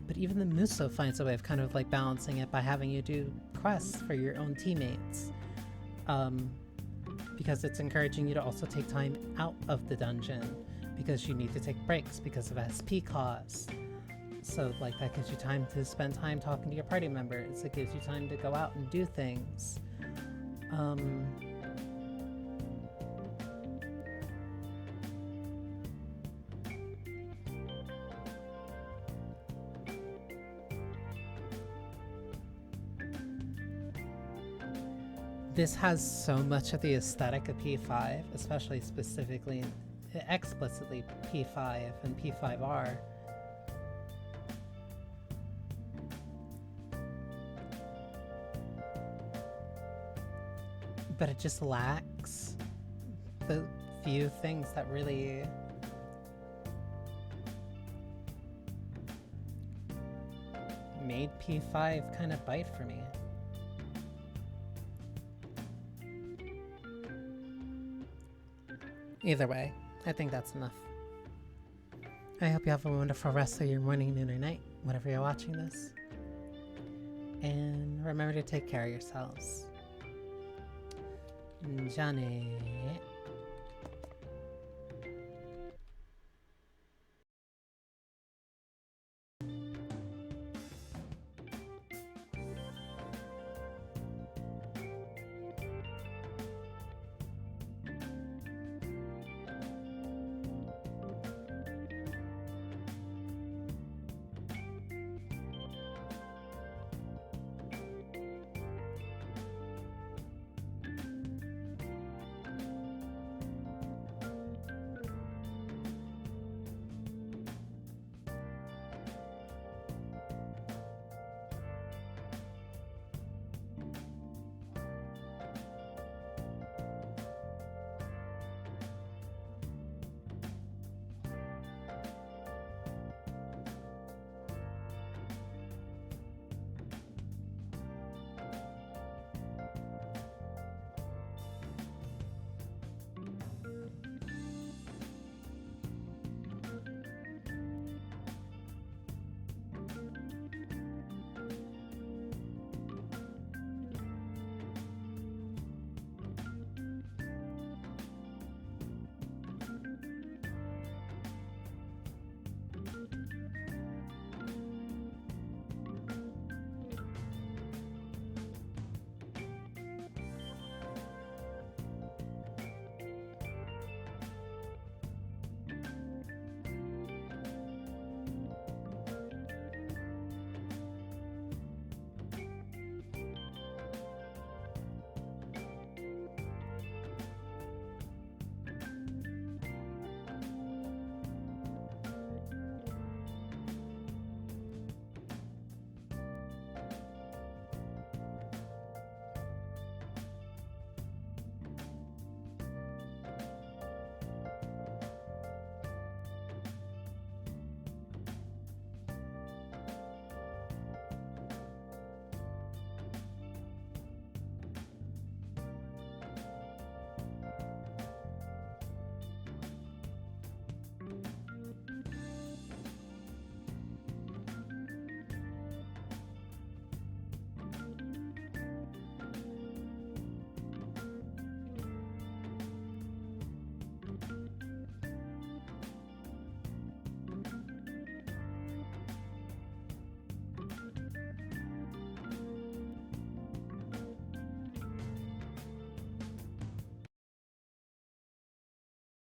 But even the Muso finds a way of kind of like balancing it by having you do quests for your own teammates. Because it's encouraging you to also take time out of the dungeon because you need to take breaks because of SP costs. So like that gives you time to spend time talking to your party members. It gives you time to go out and do things. This has so much of the aesthetic of P5, especially explicitly P5 and P5R. But it just lacks the few things that really made P5 kind of bite for me. Either way, I think that's enough. I hope you have a wonderful rest of your morning, noon, or night, whenever you're watching this. And remember to take care of yourselves. じゃあねー。